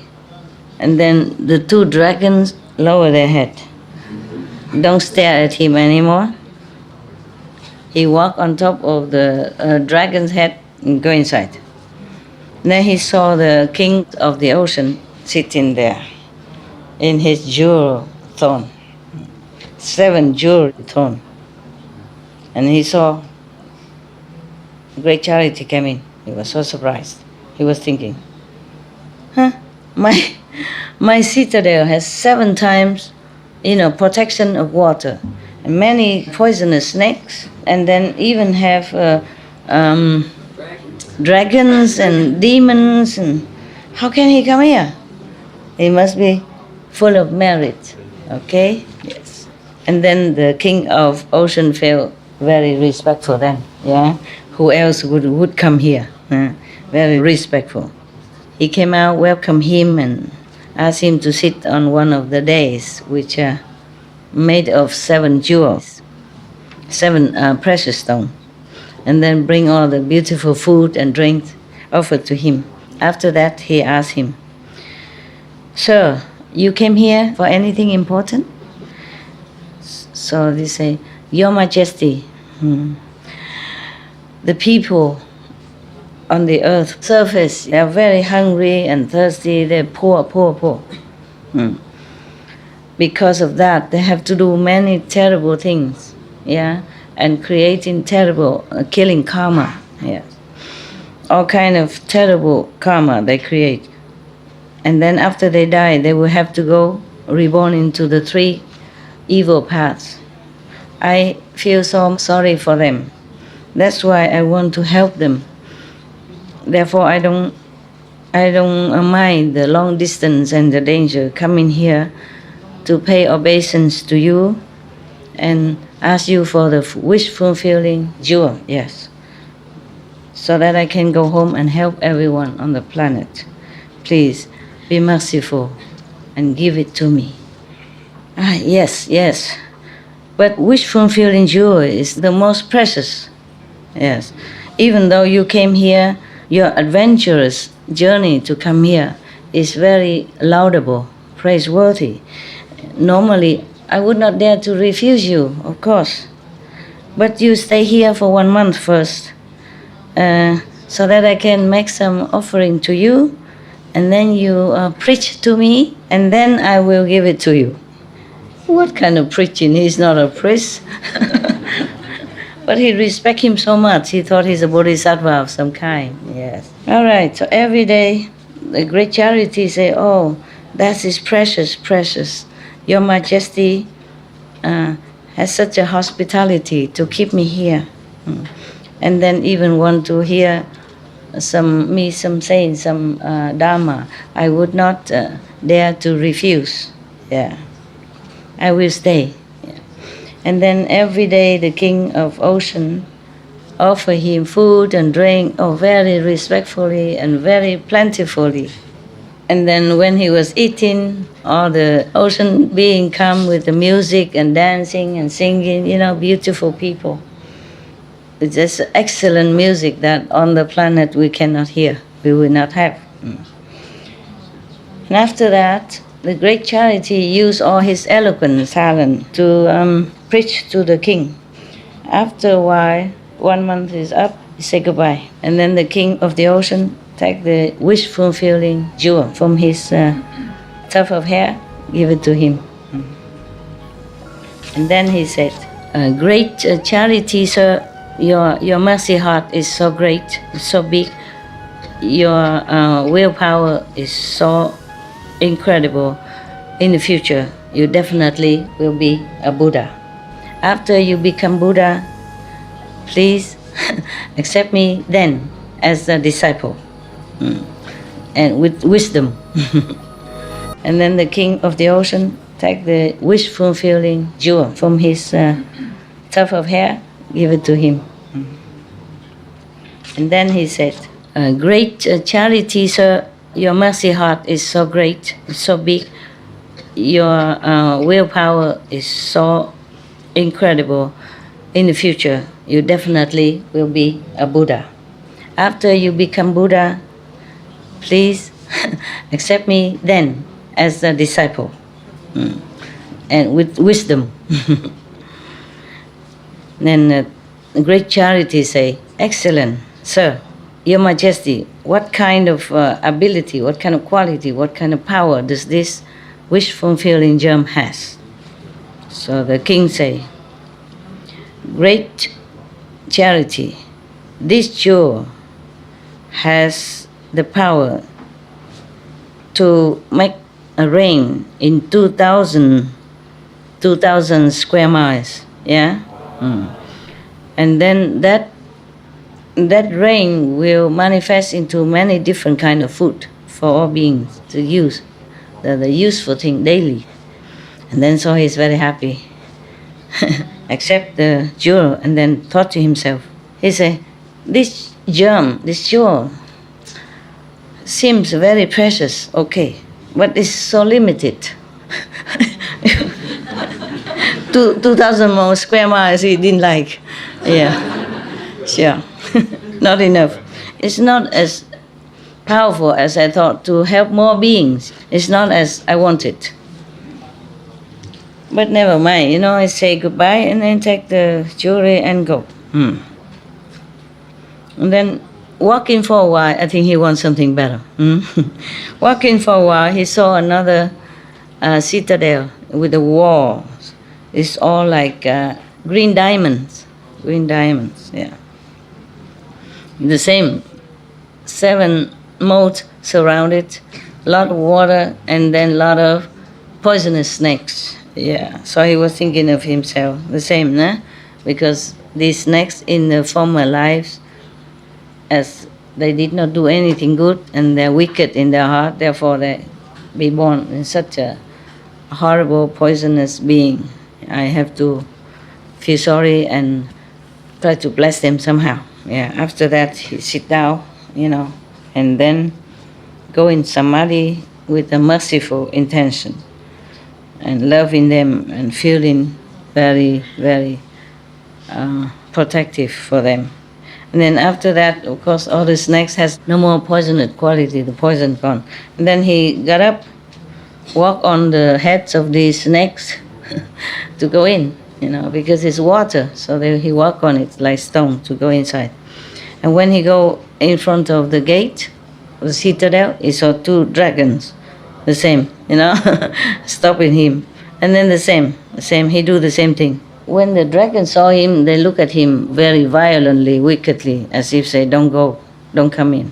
And then the 2 dragons lower their head. Don't stare at him anymore. He walked on top of the dragon's head and go inside. Then he saw the king of the ocean sitting there in his jewel throne, 7 jewel throne. And he saw Great Charity came in. He was so surprised. He was thinking, my citadel has 7 times, protection of water, and many poisonous snakes, and then even have dragons and demons. And how can he come here? He must be full of merit. Okay? Yes. And then the king of ocean felt very respectful then. Yeah. Who else would come here? Very respectful. He came out, welcomed him, and asked him to sit on one of the dais, which are made of 7 jewels, 7 precious stones, and then bring all the beautiful food and drink offered to him. After that, he asked him, Sir, you came here for anything important? So they say, Your Majesty, the people on the earth surface, they are very hungry and thirsty, they're poor. Because of that, they have to do many terrible things, and creating terrible, killing karma, all kind of terrible karma they create. And then after they die, they will have to go reborn into the 3 evil paths. I feel so sorry for them. That's why I want to help them. Therefore, I don't mind the long distance and the danger coming here to pay obeisance to you and ask you for the wish fulfilling jewel, yes, so that I can go home and help everyone on the planet. Please be merciful and give it to me. Yes. But wish fulfilling jewel is the most precious. Yes. Even though you came here, your adventurous journey to come here is very laudable, praiseworthy. Normally, I would not dare to refuse you, of course. But you stay here for 1 month first, so that I can make some offering to you, and then you preach to me, and then I will give it to you. What kind of preaching? He's not a priest. But he respects him so much, he thought he's a bodhisattva of some kind, yes. All right, so every day, the great charity say, oh, that is precious, precious. Your Majesty has such a hospitality to keep me here. And then even want to hear some saying, some Dharma. I would not dare to refuse, yeah. I will stay. And then every day the king of ocean offer him food and drink, very respectfully and very plentifully. And then when he was eating, all the ocean being come with the music and dancing and singing, beautiful people. It's just excellent music that on the planet we cannot hear, we will not have. And after that, the great charity used all his eloquent talent to preach to the king. After a while, 1 month is up, he say goodbye. And then the king of the ocean take the wish-fulfilling jewel from his tuft of hair, give it to him. And then he said, great charity, sir, your mercy heart is so great, so big. Your willpower is so incredible. In the future, you definitely will be a Buddha. After you become Buddha, please accept me then as a disciple, and with wisdom. And then the king of the ocean take the wish-fulfilling jewel from his tuft of hair, give it to him. And then he said, great charity, sir, your mercy heart is so great, so big. Your willpower is so incredible. In the future, you definitely will be a Buddha. After you become Buddha, please accept me then as a disciple, and with wisdom. Then the great charity say, excellent, sir, your Majesty, what kind of ability, what kind of quality, what kind of power does this wish-fulfilling gem has? So the king say, great charity, this jewel has the power to make a rain in 2,000 square miles, yeah? And then that rain will manifest into many different kind of food for all beings to use, the useful thing daily. And then so he's very happy. Accept the jewel and then thought to himself, he said, this jewel seems very precious, okay, but it's so limited. 2,000 more square miles he didn't like. Yeah, sure. Not enough. It's not as powerful as I thought to help more beings. It's not as I wanted. But never mind, I say goodbye and then take the jewelry and go. And then walking for a while, I think he wants something better. Walking for a while, he saw another citadel with the walls. It's all like green diamonds. Green diamonds, yeah. The same, 7 moats surrounded, a lot of water, and then a lot of poisonous snakes. Yeah, so he was thinking of himself, the same, nah? Because these snakes in the former lives, as they did not do anything good and they're wicked in their heart, therefore they be born in such a horrible, poisonous being. I have to feel sorry and try to bless them somehow. Yeah, after that he sit down, and then go in samadhi with a merciful intention and loving them and feeling very, very protective for them. And then after that, of course, all the snakes has no more poisonous quality, the poison gone. And then he got up, walked on the heads of these snakes to go in, because it's water. So he walked on it like stone to go inside. And when he go in front of the gate, the citadel, he saw 2 dragons, the same, stopping him. And then the same, he do the same thing. When the dragons saw him, they look at him very violently, wickedly, as if say, don't go, don't come in.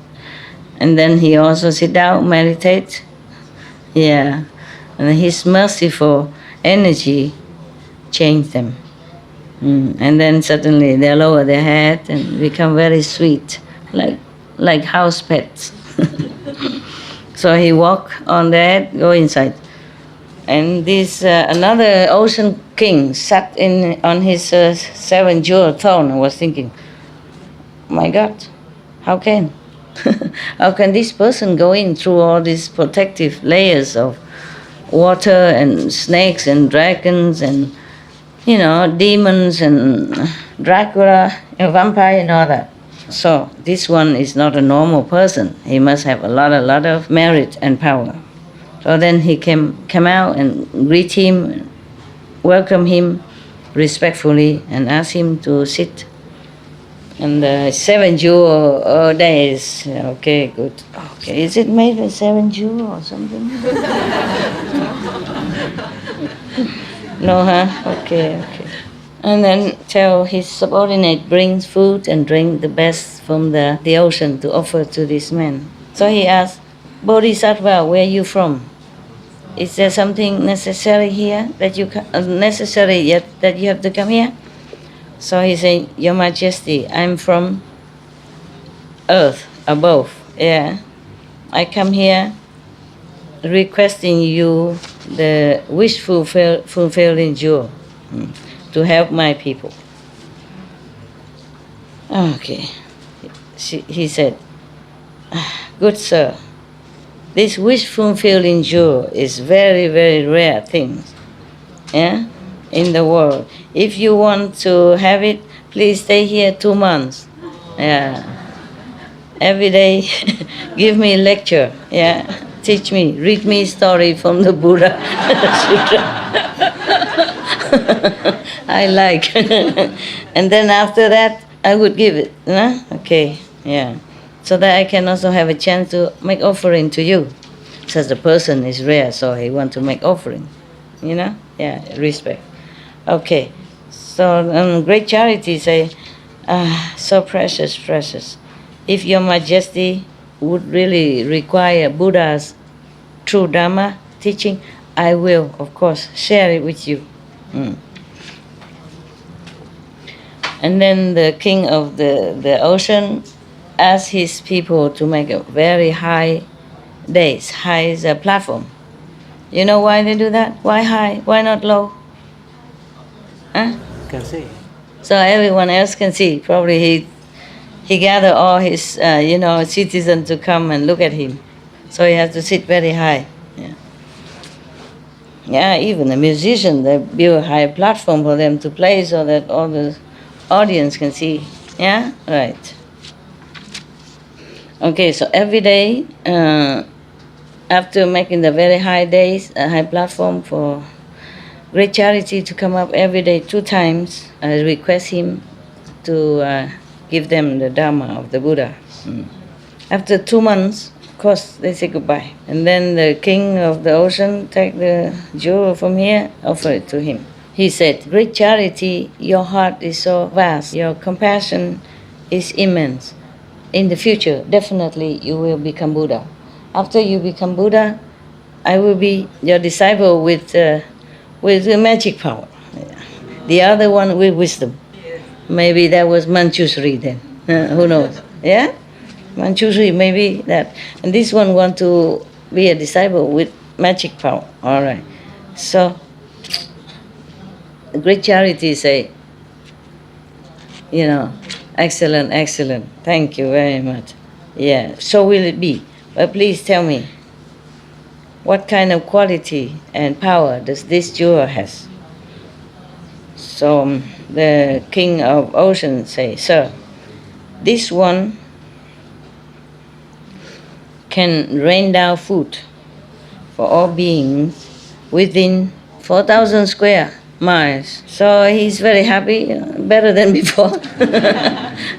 And then he also sit down, meditate. Yeah. And his merciful energy changed them. And then suddenly they lower their head and become very sweet, like house pets. So he walk on their head, go inside. And this another ocean king sat on his 7-jewel throne and was thinking, my God, how can this person go in through all these protective layers of water and snakes and dragons and demons and Dracula, vampire and all that. So this one is not a normal person. He must have a lot of merit and power. So then he came out and greet him, welcome him respectfully, and ask him to sit. And 7 jewel days. Okay, good. Okay, is it made with 7 jewel or something? No, huh? Okay. And then tell his subordinate brings food and drink the best from the ocean to offer to this man. So he asked, Bodhisattva, where are you from? Is there something necessary here that you that you have to come here? So he said, Your Majesty, I'm from earth above. Yeah, I come here requesting you the wish fulfilling jewel to help my people. Okay, he said, good sir, this wish fulfilling jewel is very, very rare thing, in the world. If you want to have it, please stay here 2 months. Yeah, every day, give me a lecture. Yeah, teach me, read me story from the Buddha Sutra. I like. And then after that, I would give it. Okay, yeah. So that I can also have a chance to make offering to you. Since the person is rare, so he want to make offering. Yeah, respect. Okay. So great charity say, so precious. If Your Majesty would really require Buddha's true Dharma teaching, I will, of course, share it with you. And then the king of the ocean asked his people to make a very high dais, high platform. You know why they do that? Why high? Why not low? Huh? Can see. So everyone else can see. Probably he gathered all his citizens to come and look at him. So he has to sit very high. Yeah, even the musician, they build a high platform for them to play so that all the audience can see. Yeah, right. Okay, so every day, after making the very high days, a high platform for great charity to come up every day 2 times, I request him to give them the Dharma of the Buddha. After 2 months, of course, they say goodbye. And then the king of the ocean take the jewel from here, offer it to him. He said, great charity, your heart is so vast, your compassion is immense. In the future, definitely you will become Buddha. After you become Buddha, I will be your disciple with with the magic power. Yeah. The other one with wisdom. Maybe that was Manchushri then. Who knows? Yeah? Manchushri, maybe that. And this one want to be a disciple with magic power. All right. So, the great charity say, excellent, excellent. Thank you very much. Yeah, so will it be. But please tell me, what kind of quality and power does this jewel has? So the king of ocean say, sir, this one can rain down food for all beings within 4,000 square miles. So he's very happy, better than before,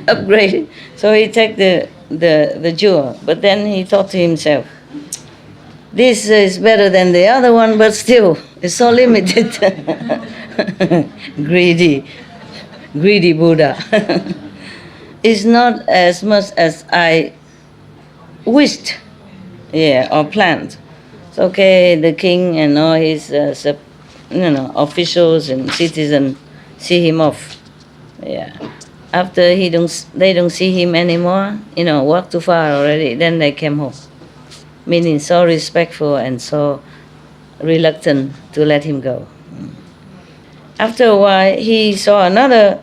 upgraded. So he take the jewel, but then he thought to himself, this is better than the other one, but still, it's so limited. Greedy Buddha. It's not as much as I wished, or planned. It's okay, the king and all his officials and citizens see him off. Yeah. After they don't see him anymore, walk too far already, then they came home. Meaning so respectful and so reluctant to let him go. After a while, he saw another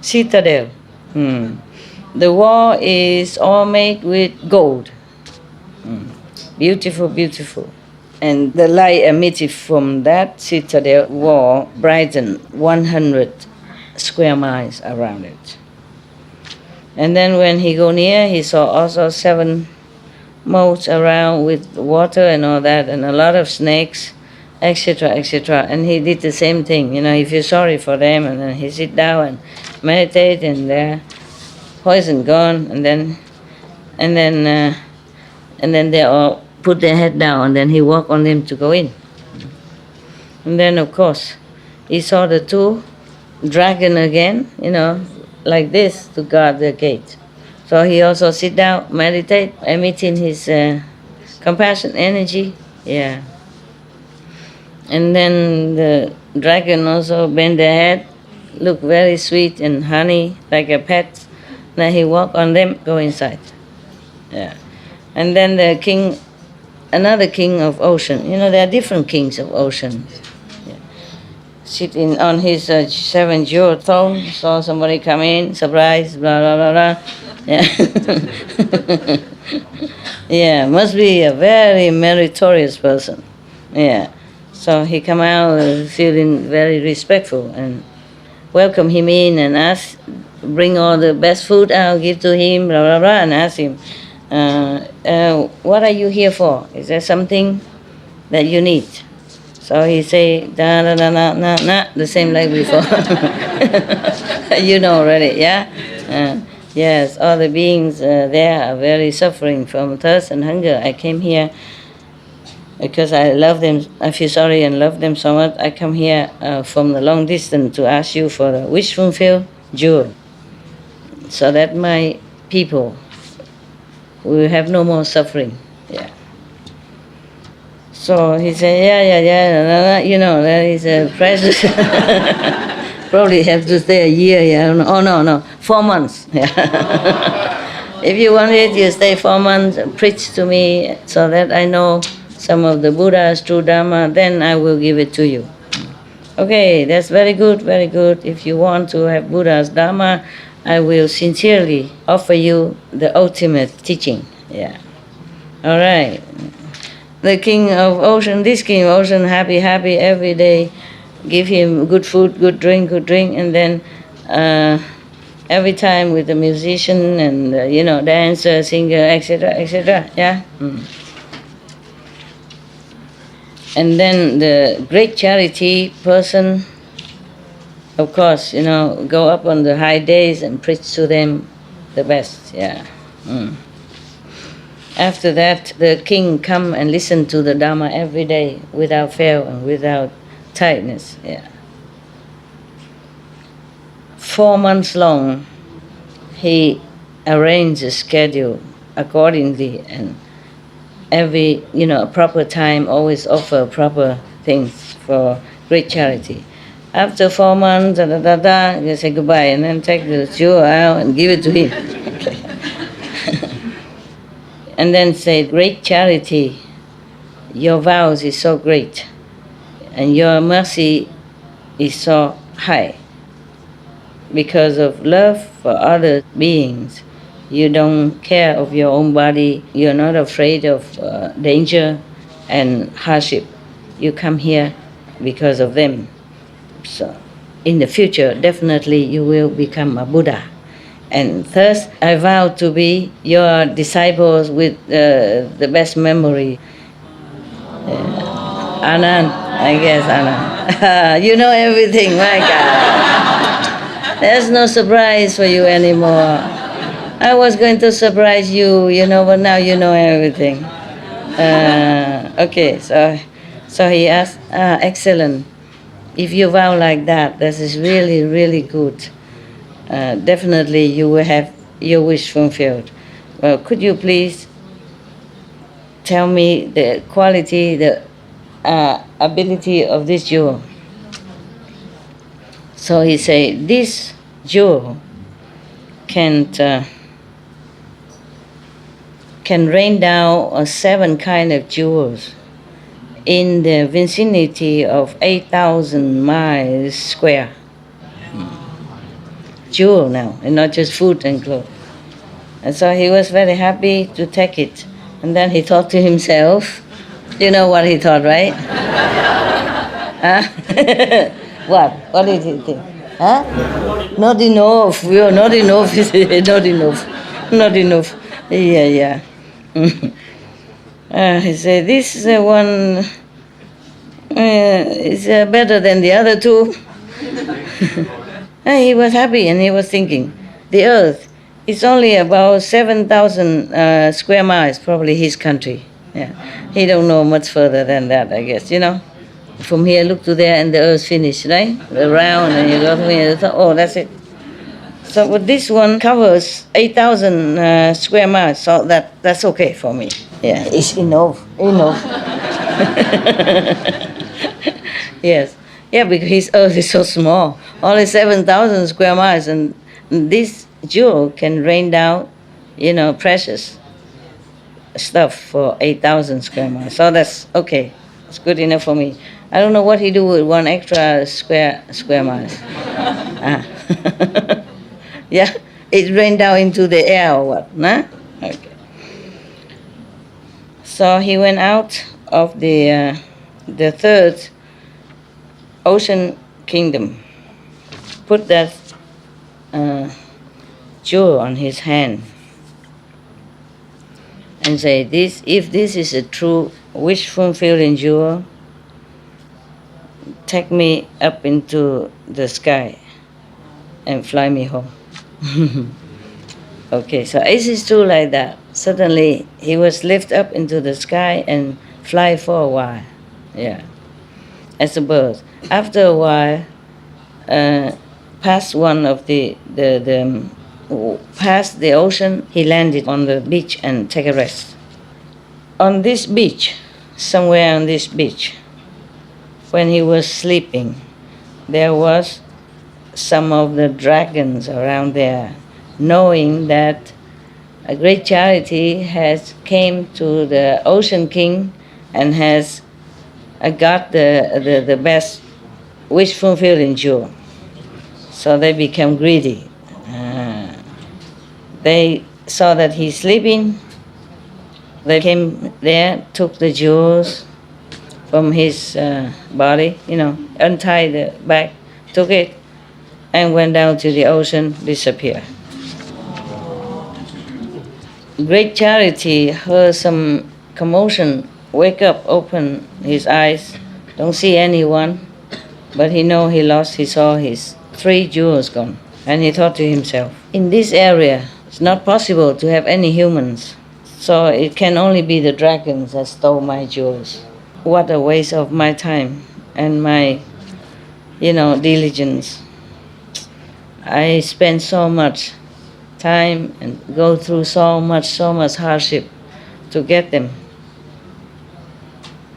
citadel. The wall is all made with gold. Beautiful, beautiful. And the light emitted from that citadel wall brightened 100 square miles around it. And then when he go near, he saw also 7 moats around with water and all that, and a lot of snakes, etc., etc. And he did the same thing. He feels sorry for them, and then he sit down and meditate, and their poison gone, and then they all put their head down, and then he walked on them to go in. And then, of course, he saw the 2 dragon again, like this to guard the gate. So he also sit down, meditate, emitting his compassion energy. Yeah. And then the dragon also bend their head, look very sweet and honey, like a pet. Then he walk on them, go inside. Yeah. And then the king, another king of ocean. There are different kings of ocean. Yeah. Sitting on his 7-jewel throne, saw somebody come in, surprise, blah, blah, blah, blah. Yeah. Yeah, must be a very meritorious person. Yeah. So he come out feeling very respectful and welcome him in and ask, bring all the best food I'll give to him, blah, blah, blah, and ask him, what are you here for? Is there something that you need? So he say, da, da, da, na, na, na, the same like before. You know already, yeah? Yes, all the beings there are very suffering from thirst and hunger. I came here because I love them, I feel sorry and love them so much. I come here from the long distance to ask you for a wish fulfilled jewel, so that my people will have no more suffering. Yeah. So he said, yeah, that is a precious. Probably have to stay a year, yeah. Oh, no, 4 months. Yeah. If you want it, you stay 4 months, preach to me so that I know some of the Buddha's true Dharma, then I will give it to you. Okay, that's very good, very good. If you want to have Buddha's Dharma, I will sincerely offer you the ultimate teaching. Yeah. All right. The king of ocean, this king of ocean, happy every day. Give him good food, good drink, and then every time with the musician and dancer, singer, etc. Yeah. And then the great charity person, of course, go up on the high days and preach to them the best. Yeah. After that, the king come and listen to the Dharma every day without fail and without tightness. Yeah. 4 months long, he arranged the schedule accordingly, and every proper time always offer proper things for great charity. After 4 months, you say goodbye and then take the jewel out and give it to him. Okay. And then say, great charity, your vows is so great and your mercy is so high. Because of love for other beings, you don't care of your own body, you're not afraid of danger and hardship. You come here because of them. So in the future, definitely you will become a Buddha. And thus, I vow to be your disciples with the best memory. Anand, I guess Anand. You know everything, my God. There's no surprise for you anymore. I was going to surprise you, but now you know everything. Okay, so he asked, excellent. If you vow like that, this is really, really good. Definitely you will have your wish fulfilled. Well, could you please tell me the quality, the ability of this jewel? So he said, this jewel can rain down 7 kind of jewels in the vicinity of 8,000 miles square. Jewel now, and not just food and clothes. And so he was very happy to take it. And then he thought to himself, you know what he thought, right? Huh? What? What did he think? Huh? Not enough. We are not enough. Not enough. Not enough. Yeah. He said, this one is better than the other 2. And he was happy and he was thinking, the earth is only about 7,000 square miles, probably his country. Yeah. He don't know much further than that, I guess, From here, look to there and the earth finished, right? Around and you go to here, oh, that's it. So but this one covers 8,000 square miles, so that's okay for me. Yeah, it's enough. Yes. Yeah, because his earth is so small, only 7,000 square miles, and this jewel can rain down, precious stuff for 8,000 square miles. So that's okay. It's good enough for me. I don't know what he do with 1 extra square miles. Yeah, it rained down into the air or what? Nah? Okay. So he went out of the 3rd ocean kingdom, put that jewel on his hand, and say, if this is a true wish fulfilling jewel, take me up into the sky and fly me home. Okay, so is it true like that? Suddenly he was lifted up into the sky and fly for a while. Yeah, as a bird. After a while, past one of past the ocean, he landed on the beach and take a rest. On this beach, somewhere on this beach, when he was sleeping, there was some of the dragons around there, knowing that a great charity has came to the ocean king and has got the best wish fulfilling jewel. So they became greedy. They saw that he's sleeping. They came there, took the jewels from his body, untied the bag, took it, and went down to the ocean, disappeared. Great charity heard some commotion, wake up, open his eyes, don't see anyone, but he saw his 3 jewels gone. And he thought to himself, in this area, it's not possible to have any humans, so it can only be the dragons that stole my jewels. What a waste of my time and my, diligence. I spend so much time and go through so much hardship to get them,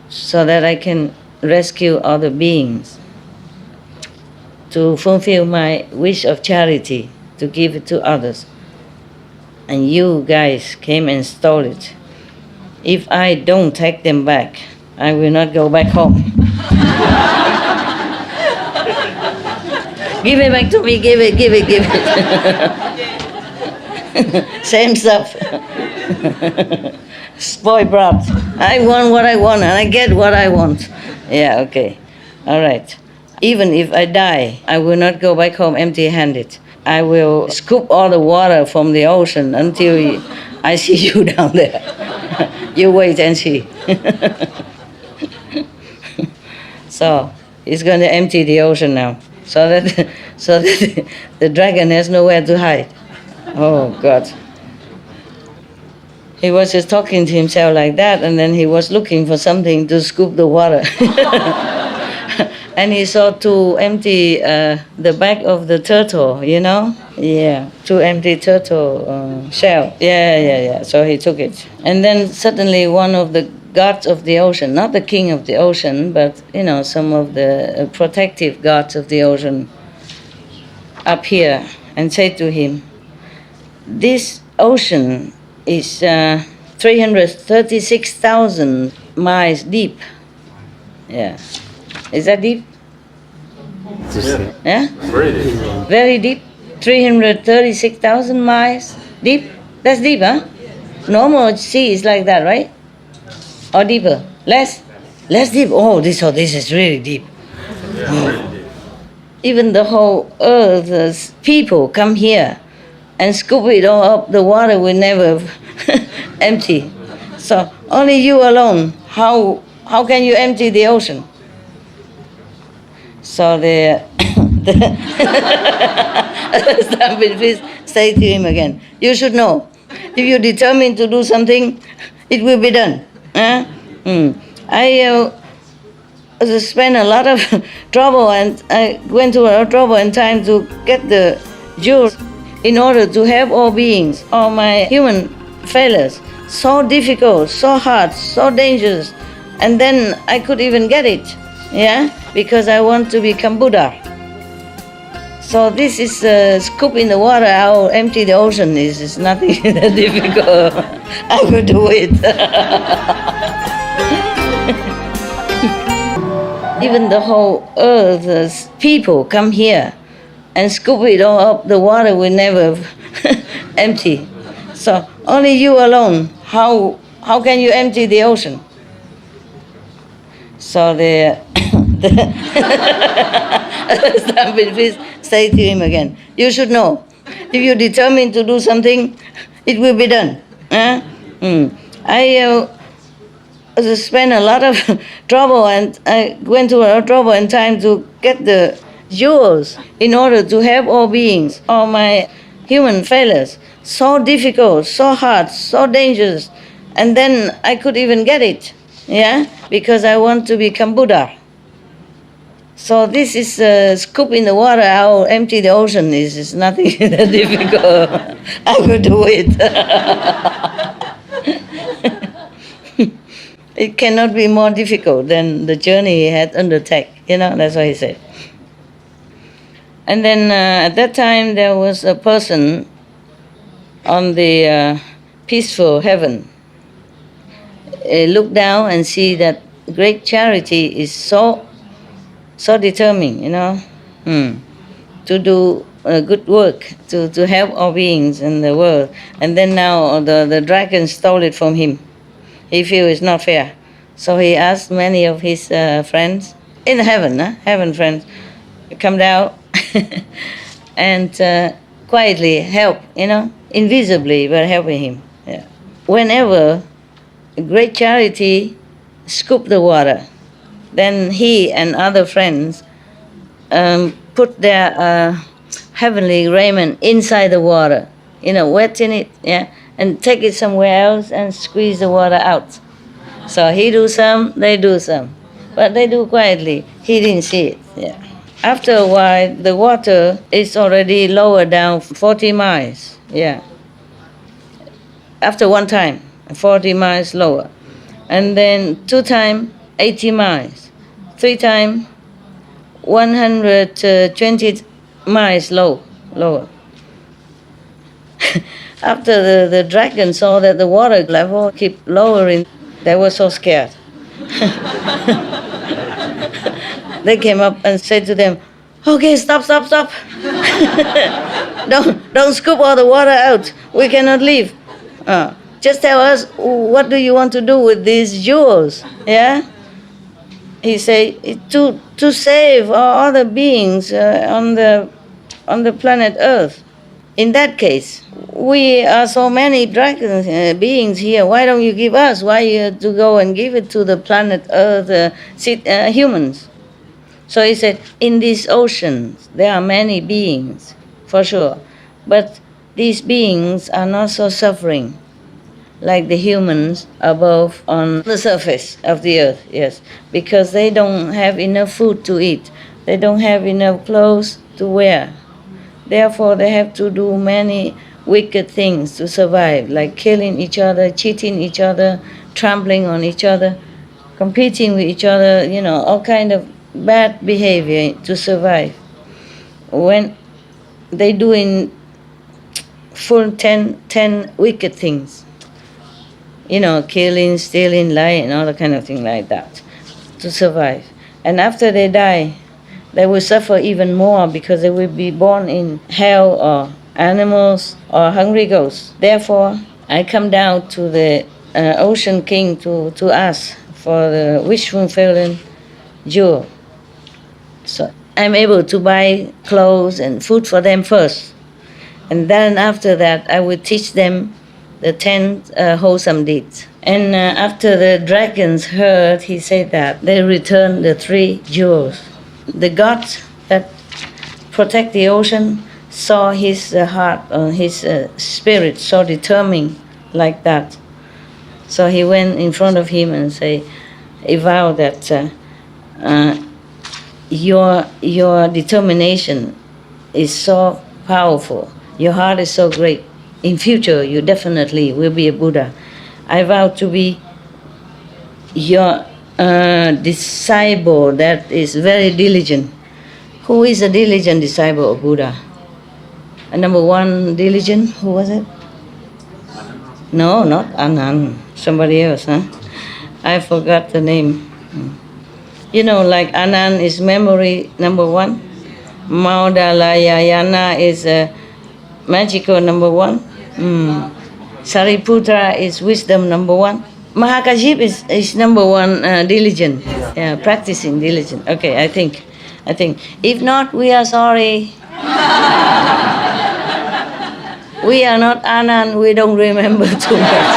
so that I can rescue other beings, to fulfill my wish of charity, to give it to others. And you guys came and stole it. If I don't take them back, I will not go back home. Give it back to me, give it. Same stuff. Spoiled brat. I want what I want and I get what I want. Yeah, okay. All right. Even if I die, I will not go back home empty-handed. I will scoop all the water from the ocean until I see you down there. You wait and see. So he's going to empty the ocean now, so that the dragon has nowhere to hide. Oh God. He was just talking to himself like that, and then he was looking for something to scoop the water. And he saw to empty the back of the turtle, you know? Yeah, to empty turtle shell. Yeah. So he took it. And then suddenly one of the gods of the ocean, not the king of the ocean, but, you know, some of the protective gods of the ocean appear and say to him, this ocean is 336,000 miles deep. Yeah. Is that deep? Yeah? Very deep. Very deep? 336,000 miles deep? That's deep, huh? Normal sea is like that, right? Or deeper? Less? Less deep? Oh, this is really deep. Even the whole earth, people come here and scoop it all up. The water will never empty. So only you alone. How can you empty the ocean? So the stampede fish say to him again, you should know, if you're determined to do something, it will be done. I spent a lot of trouble, and I went to a lot of trouble and time to get the jewels in order to help all beings, all my human fellows. So difficult, so hard, so dangerous. And then I could even get it, yeah? Because I want to become Buddha. So this is a scoop in the water, how empty the ocean is. It's nothing that difficult. I could do it. Even the whole earth, people come here and scoop it all up. The water will never empty. So only you alone. How can you empty the ocean? So the stampede fish say to him again, you should know, if you're determined to do something, it will be done. I spent a lot of trouble, and I went to a lot of trouble and time to get the jewels in order to help all beings, all my human fellows. So difficult, so hard, so dangerous. And then I could even get it, yeah? Because I want to become Buddha. So this is a scoop in the water, how empty the ocean is. It's nothing that difficult. I could do it. It cannot be more difficult than the journey he had undertaken. You know, that's what he said. And then at that time there was a person on the peaceful heaven. Look down and see that great charity is so determined, you know, to do good work, to help all beings in the world. And then now the dragon stole it from him. He feels it's not fair. So he asked many of his friends in heaven, heaven friends, come down and quietly help, you know, invisibly, but helping him. Yeah. Whenever great charity scoop the water, then he and other friends put their heavenly raiment inside the water, you know, wet in it, yeah, and take it somewhere else and squeeze the water out. So he do some, they do some, but they do quietly. He didn't see it. Yeah. After a while, the water is already lower down 40 miles. Yeah. After one time, 40 miles lower, and then 2 times 80 miles, 3 times 120 miles lower. After the dragon saw that the water level keep lowering, they were so scared. They came up and said to them, "Okay, stop. don't scoop all the water out. We cannot leave. Just tell us, what do you want to do with these jewels?" Yeah? He said, to save all other beings on the planet Earth. In that case, we are so many dragon beings here. Why don't you give us? Why you have to go and give it to the planet Earth humans? So he said, in these oceans, there are many beings, for sure. But these beings are not so suffering like the humans above on the surface of the earth, yes. Because they don't have enough food to eat. They don't have enough clothes to wear. Therefore, they have to do many wicked things to survive, like killing each other, cheating each other, trampling on each other, competing with each other, all kind of bad behavior to survive. When they doing full 10 wicked things, killing, stealing, lying, all the kind of thing like that, to survive. And after they die, they will suffer even more because they will be born in hell or animals or hungry ghosts. Therefore, I come down to the Ocean King to ask for the wish fulfilling jewel. So I'm able to buy clothes and food for them first. And then after that, I will teach them the 10 wholesome deeds. And after the dragons heard, he said that they returned the 3 jewels. The gods that protect the ocean saw his heart, his spirit so determined like that. So he went in front of him and he vowed that your determination is so powerful. Your heart is so great. In future, you definitely will be a Buddha. I vow to be your disciple that is very diligent. Who is a diligent disciple of Buddha? Number 1 diligent, who was it? No, not Anand. Somebody else, huh? I forgot the name. Like Anand is memory number 1. Maudalayayana is magical number 1. Sariputra is wisdom number 1. Mahakaship is number 1 diligent. Yeah, practicing diligent. Okay, I think. If not, we are sorry. We are not Anand, we don't remember too much.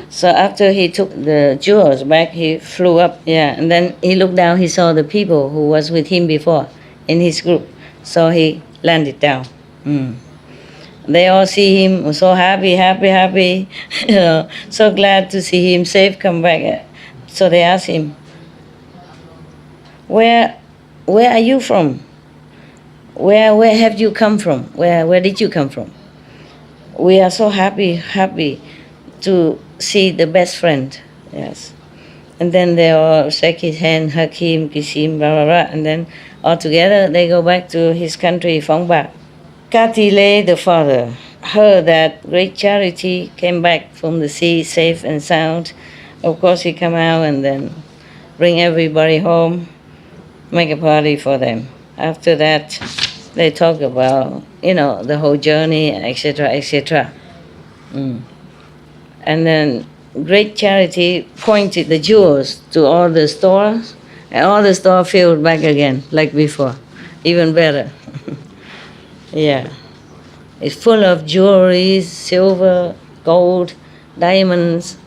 So after he took the jewels back, he flew up, and then he looked down, he saw the people who was with him before in his group. So he landed down. They all see him, so happy, so glad to see him safe, come back. So they asked him, where are you from? Where have you come from? Where did you come from? We are so happy to see the best friend. Yes. And then they all shake his hand, hug him, kiss him, blah, blah, blah. And then all together they go back to his country, Phóng Bạc. Katile, the father, heard that great charity, came back from the sea safe and sound. Of course he come out and then bring everybody home, make a party for them. After that, they talk about, the whole journey, etc., etc. And then great charity pointed the jewels to all the stores, and all the store filled back again, like before, even better. Yeah. It's full of jewelry, silver, gold, diamonds,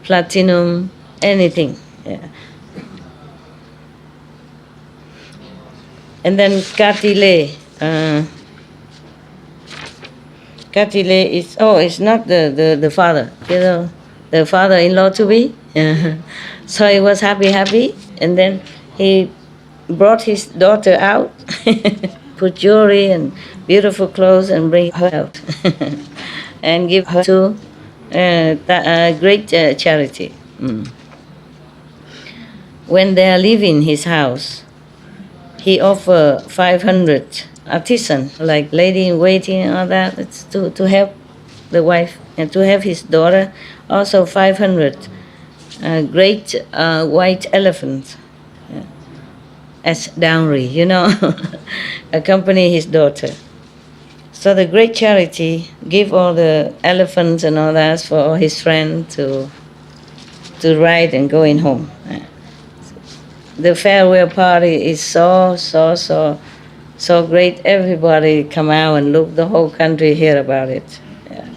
platinum, anything. Yeah. And then Katile. Katile is, it's not the father, the father-in-law to be. So he was happy, and then he brought his daughter out, put jewelry and beautiful clothes and bring her out, and give her to great charity. when they are leaving his house, he offered 500 artisans, like lady in waiting and all that, it's to help the wife, and to have his daughter, also 500 great white elephants as dowry, accompany his daughter. So the great charity give all the elephants and all that for his friend to ride and going home. The farewell party is so great. Everybody come out and look. The whole country hear about it. Yeah.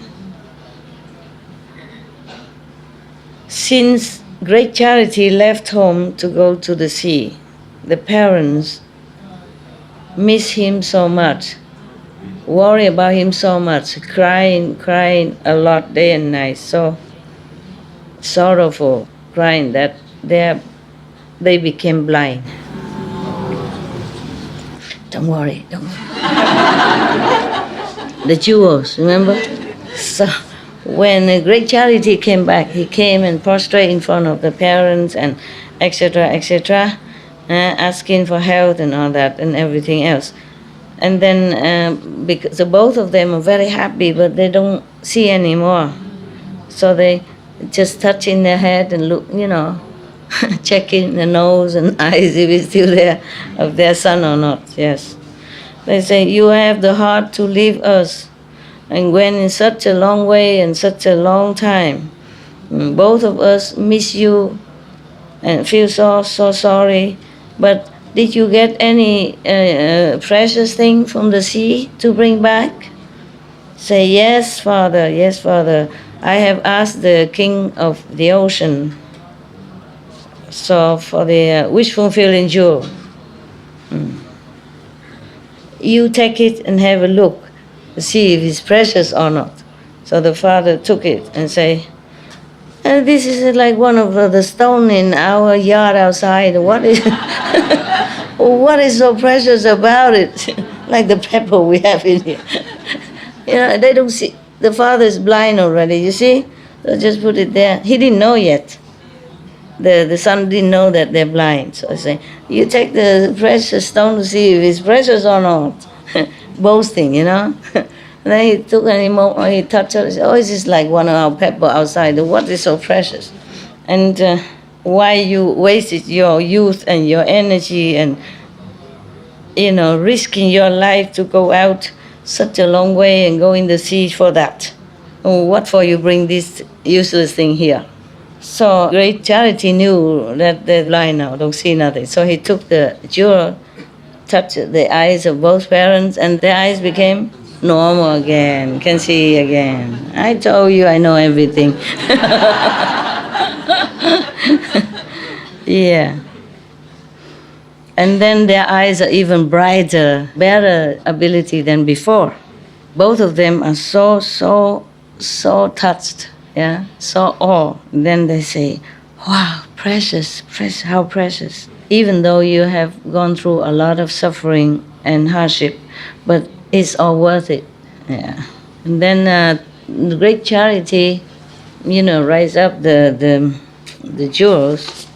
Since great charity left home to go to the sea, the parents miss him so much, worry about him so much, crying a lot day and night, so sorrowful, crying that they became blind. Don't worry. The jewels, remember? So when a great charity came back, he came and prostrate in front of the parents and etc., asking for health and all that and everything else. And then because both of them are very happy, but they don't see anymore. So they just touching their head and look, checking the nose and eyes if it's still there, of their son or not. Yes. They say, you have the heart to leave us and went in such a long way and such a long time. Both of us miss you and feel so sorry. But did you get any precious thing from the sea to bring back? Say, yes, Father, yes, Father. I have asked the king of the ocean, so for the wish-fulfilling jewel. You take it and have a look, see if it's precious or not. So the father took it and say, this is like one of the stone in our yard outside. What is so precious about it? Like the pepper we have in here. They don't see. The father is blind already, you see? So just put it there. He didn't know yet. The son didn't know that they're blind. So I say, you take the precious stone to see if it's precious or not. Boasting, And then he took and he touched it. He said, this is like one of our pepper outside. What is so precious? And why you wasted your youth and your energy and, risking your life to go out such a long way and go in the sea for that? What for you bring this useless thing here? So great charity knew that they're blind now, don't see nothing. So he took the jewel, touched the eyes of both parents, and their eyes became normal again, can see again. I told you I know everything. Yeah. And then their eyes are even brighter, better ability than before. Both of them are so touched, so awe. Then they say, wow, precious, how precious. Even though you have gone through a lot of suffering and hardship, but it's all worth it. Yeah. And then the great charity, rise up the jewels,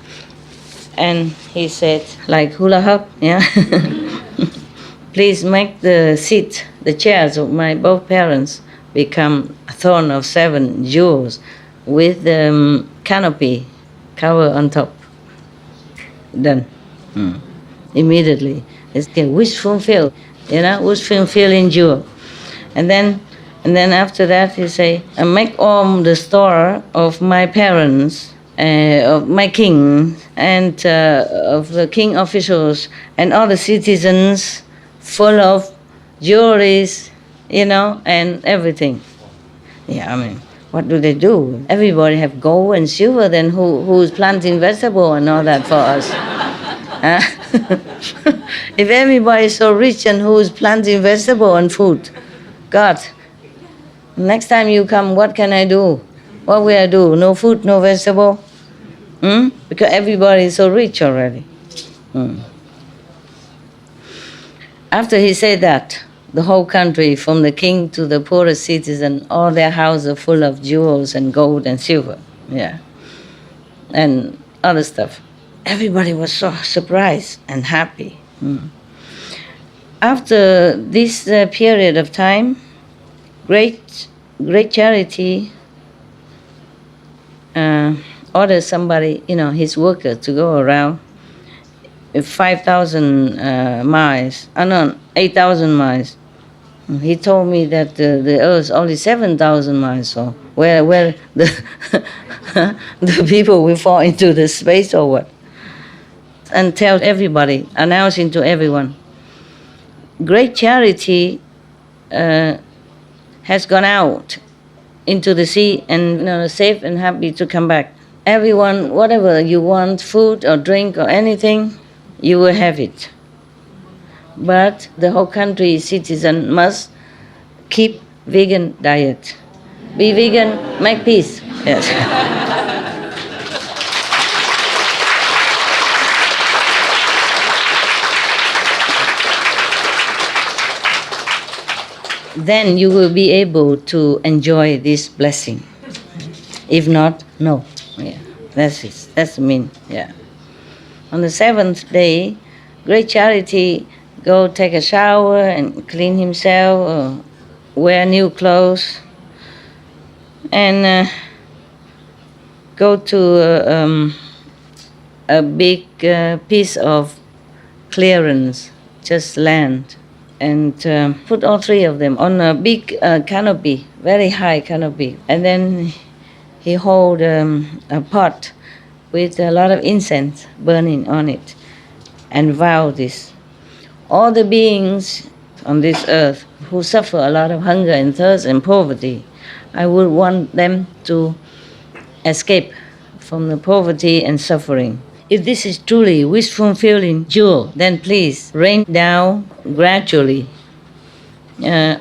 and he said, like hula hoop, please make the seat, the chairs of my both parents become a throne of 7 jewels with the canopy cover on top. Done. Immediately. It's a wish fulfilled, wish fulfilling jewel. And then after that he say, make all the store of my parents, of my king, and of the king officials, and all the citizens full of jewelries, and everything. Yeah, what do? Everybody have gold and silver, then who's planting vegetable and all that for us? If everybody is so rich, and who's planting vegetable and food? God, next time you come, what can I do? What will I do? No food, no vegetable? Because everybody is so rich already. After he said that, the whole country, from the king to the poorest citizen, all their houses are full of jewels and gold and silver, and other stuff. everybody was so surprised and happy. After this period of time, great charity ordered somebody, his worker, to go around 5,000 miles, 8,000 miles. He told me that the Earth only 7,000 miles, so where the the people will fall into the space or what? And tell everybody, announcing to everyone, great charity has gone out into the sea and safe and happy to come back. Everyone, whatever you want, food or drink or anything, you will have it. But the whole country citizen must keep vegan diet. Be vegan, make peace. Yes. Then you will be able to enjoy this blessing. If not, no. Yeah, that's it. That's the mean. Yeah. On the 7th day, great charity go take a shower and clean himself, or wear new clothes, and go to a big piece of clearance, just land, and put all three of them on a big canopy, very high canopy. And then he hold a pot with a lot of incense burning on it and vow this. All the beings on this earth who suffer a lot of hunger and thirst and poverty, I would want them to escape from the poverty and suffering. If this is truly wish-fulfilling jewel, then please rain down gradually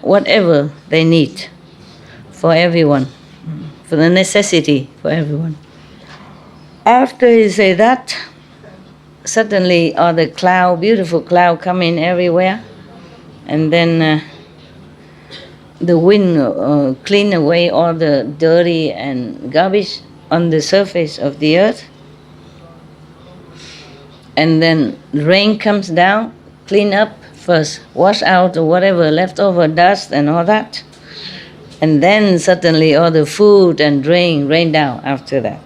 whatever they need for everyone, for the necessity for everyone. After he say that, suddenly all the cloud, beautiful cloud, come in everywhere, and then the wind clean away all the dirty and garbage on the surface of the earth. And then rain comes down, clean up first, wash out whatever leftover dust and all that. And then suddenly all the food and drink rain down after that.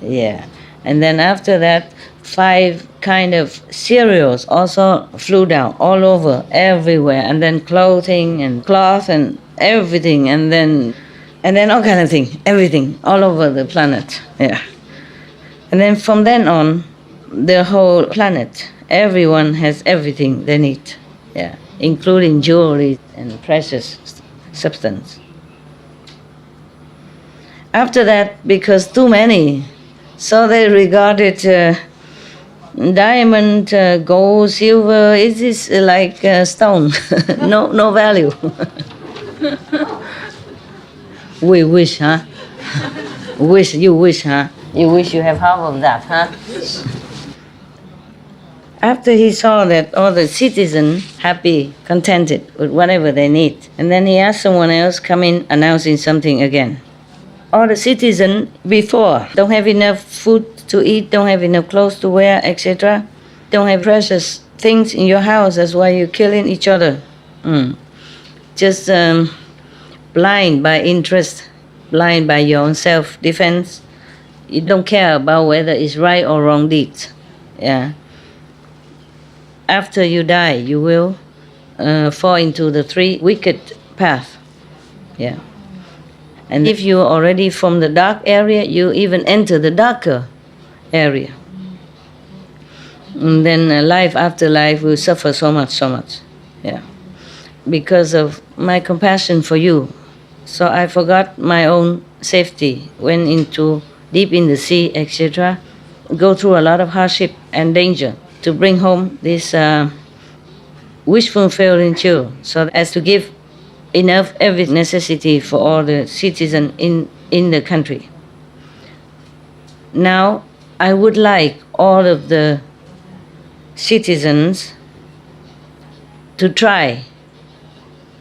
Yeah. And then after that, 5 kind of cereals also flew down all over, everywhere. And then clothing and cloth and everything. And then all kind of thing, everything, all over the planet. Yeah. And then from then on, the whole planet, everyone has everything they need. Yeah. Including jewelry and precious substance. After that, because too many, so they regarded diamond, gold, silver, it is like stone, no value. We wish, huh? You wish, huh? You wish you have half of that, huh? After he saw that all the citizens happy, contented with whatever they need, and then he asked someone else come in announcing something again. All the citizens before don't have enough food to eat, don't have enough clothes to wear, etc. Don't have precious things in your house, that's why you're killing each other. Just blind by interest, blind by your own self-defense. You don't care about whether it's right or wrong deeds. Yeah. After you die, you will fall into the 3 wicked paths. Yeah. And if you are already from the dark area, you even enter the darker area. And then life after life will suffer so much. Yeah. Because of my compassion for you. So I forgot my own safety, went into deep in the sea, etc. Go through a lot of hardship and danger to bring home this wish-fulfilling jewel, so as to give enough every necessity for all the citizens in the country. Now, I would like all of the citizens to try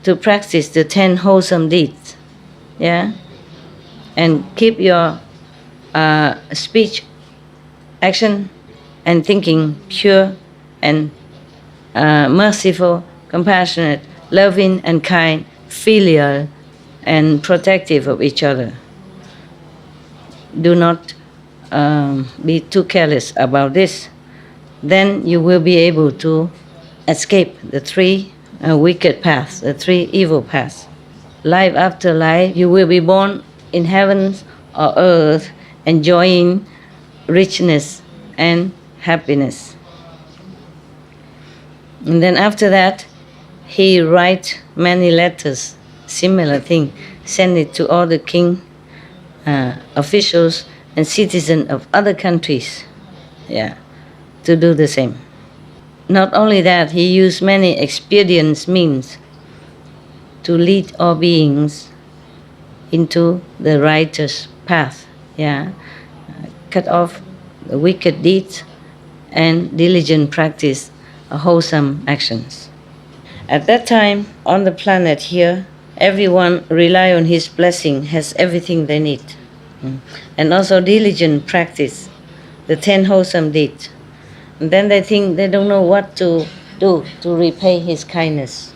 to practice the 10 wholesome deeds, yeah? And keep your speech, action, and thinking pure and merciful, compassionate, loving and kind, filial and protective of each other. Do not be too careless about this. Then you will be able to escape the three wicked paths, the three evil paths. Life after life, you will be born in heavens or earth, enjoying richness and happiness. And then after that, he write many letters, similar thing, send it to all the king, officials and citizens of other countries, to do the same. Not only that, he used many expedient means to lead all beings into the righteous path, cut off the wicked deeds and diligent practice wholesome actions. At that time, on the planet here, everyone rely on his blessing, has everything they need. And also diligent practice, the 10 wholesome deeds. And then they think they don't know what to do to repay his kindness.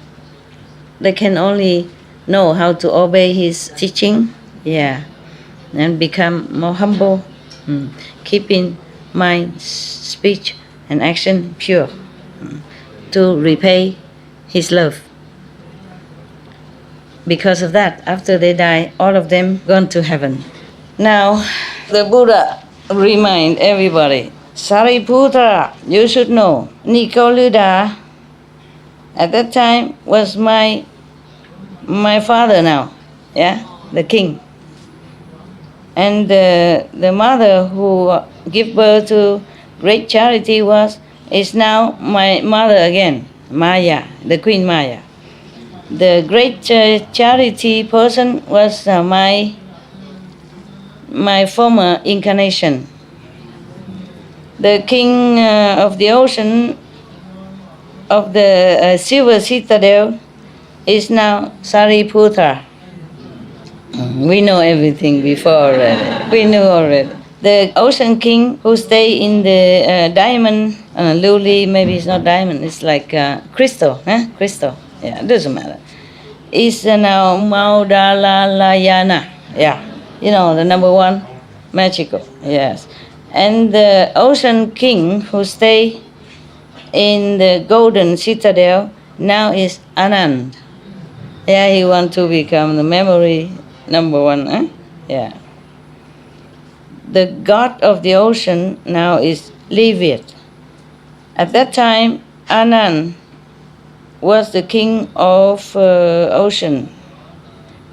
They can only know how to obey his teaching, and become more humble, keeping mind, speech, and action pure, to repay his love. Because of that, after they die, all of them gone to heaven. Now, the Buddha remind everybody, Sariputra, you should know, Nikoluda, at that time was my father now, the king. And the mother who gave birth to great charity is now my mother again, Maya, the Queen Maya. The great charity person was my former incarnation. The king of the ocean of the silver citadel is now Sariputra. We know everything before already. We knew already. The ocean king who stay in the diamond, lily, maybe it's not diamond, it's like crystal, crystal. It doesn't matter. Is now Maudalalayana. The number one, magical. Yes. And the ocean king who stay in the golden citadel now is Anand. He want to become the memory number one. The god of the ocean now is Leviat. At that time, Anand was the king of ocean,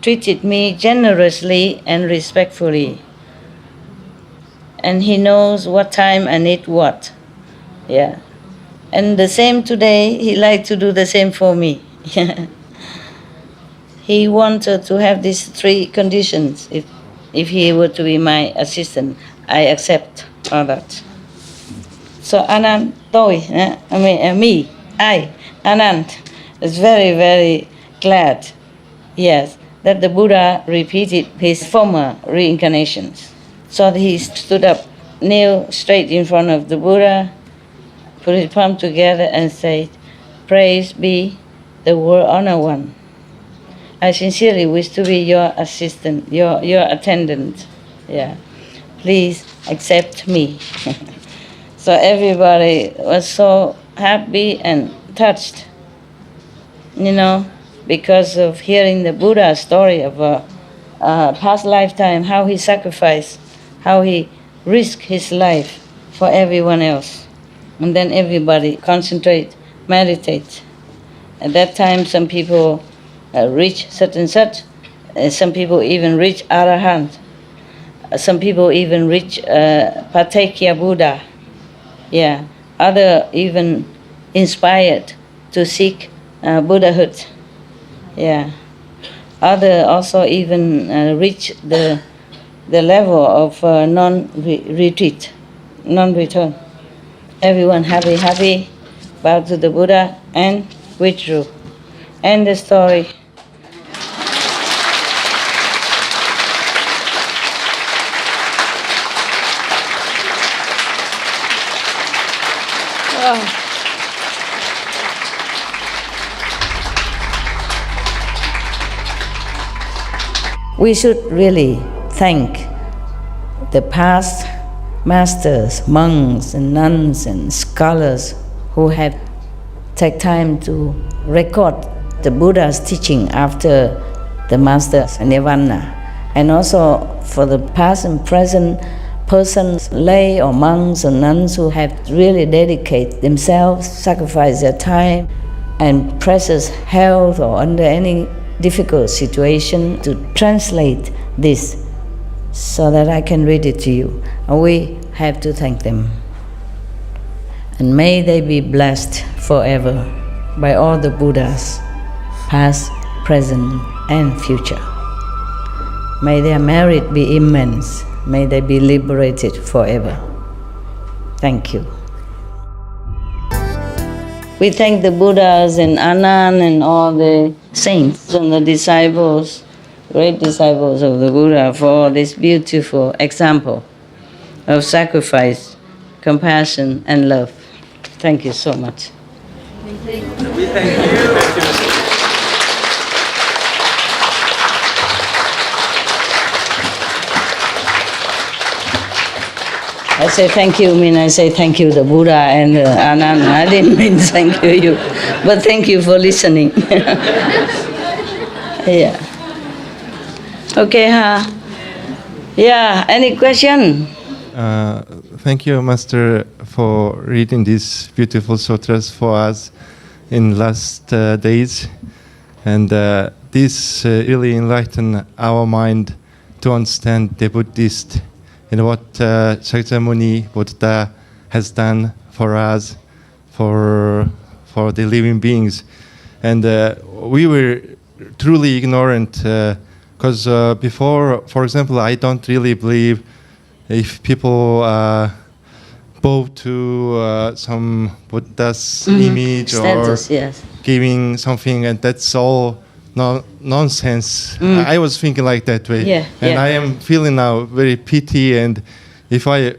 treated me generously and respectfully. And he knows what time I need what. And the same today, he like to do the same for me. He wanted to have these three conditions. If he were to be my assistant, I accept all that. So Anand, Anand, is very, very glad, that the Buddha repeated his former reincarnations. So he stood up, kneel straight in front of the Buddha, put his palm together and said, "Praise be the World Honor One. I sincerely wish to be your assistant, your attendant. Please accept me." So everybody was so happy and touched, because of hearing the Buddha's story of a past lifetime, how he sacrificed, how he risked his life for everyone else. And then everybody concentrate, meditate. At that time, some people reach such and such. Some people even reach Arahant. Some people even reach Patekya Buddha. Other even inspired to seek Buddhahood. Other also even reach the level of non-retreat, non-return. Everyone happy, bowed to the Buddha and withdrew. End the story. We should really thank the past masters, monks and nuns and scholars who have taken time to record the Buddha's teaching after the master's nirvana, and also for the past and present persons, lay or monks or nuns who have really dedicated themselves, sacrificed their time and precious health or under any difficult situation to translate this so that I can read it to you. And we have to thank them. And may they be blessed forever by all the Buddhas, past, present, and future. May their merit be immense. May they be liberated forever. Thank you. We thank the Buddhas and Anand and all the saints and the disciples, great disciples of the Buddha, for this beautiful example of sacrifice, compassion, and love. Thank you so much. We thank you. I say thank you, I say thank you the Buddha and Anand. I didn't mean thank you, but thank you for listening. Yeah. Okay, yeah, any question? Thank you, Master, for reading these beautiful sutras for us in last days. And this really enlightened our mind to understand the Buddhist and what Shakyamuni Buddha has done for us, for the living beings. And we were truly ignorant because before, for example, I don't really believe if people bow to some Buddha's image Status, or yes. giving something, and that's all nonsense. I was thinking like that way, and I am feeling now very pity. And if I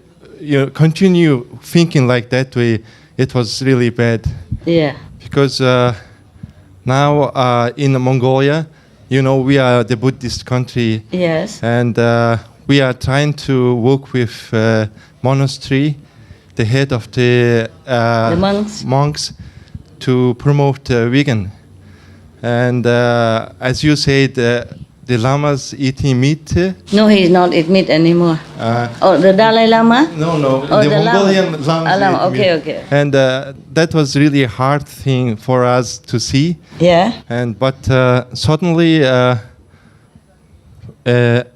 continue thinking like that way, it was really bad. Yeah. Because now in Mongolia, we are the Buddhist country. Yes. And we are trying to work with monastery, the head of the monks, to promote vegan. And as you said, the lamas eating meat. No, he's not eat meat anymore. The Dalai Lama? No. Oh, the Mongolian lamas. Okay. And that was really a hard thing for us to see. Yeah. But suddenly,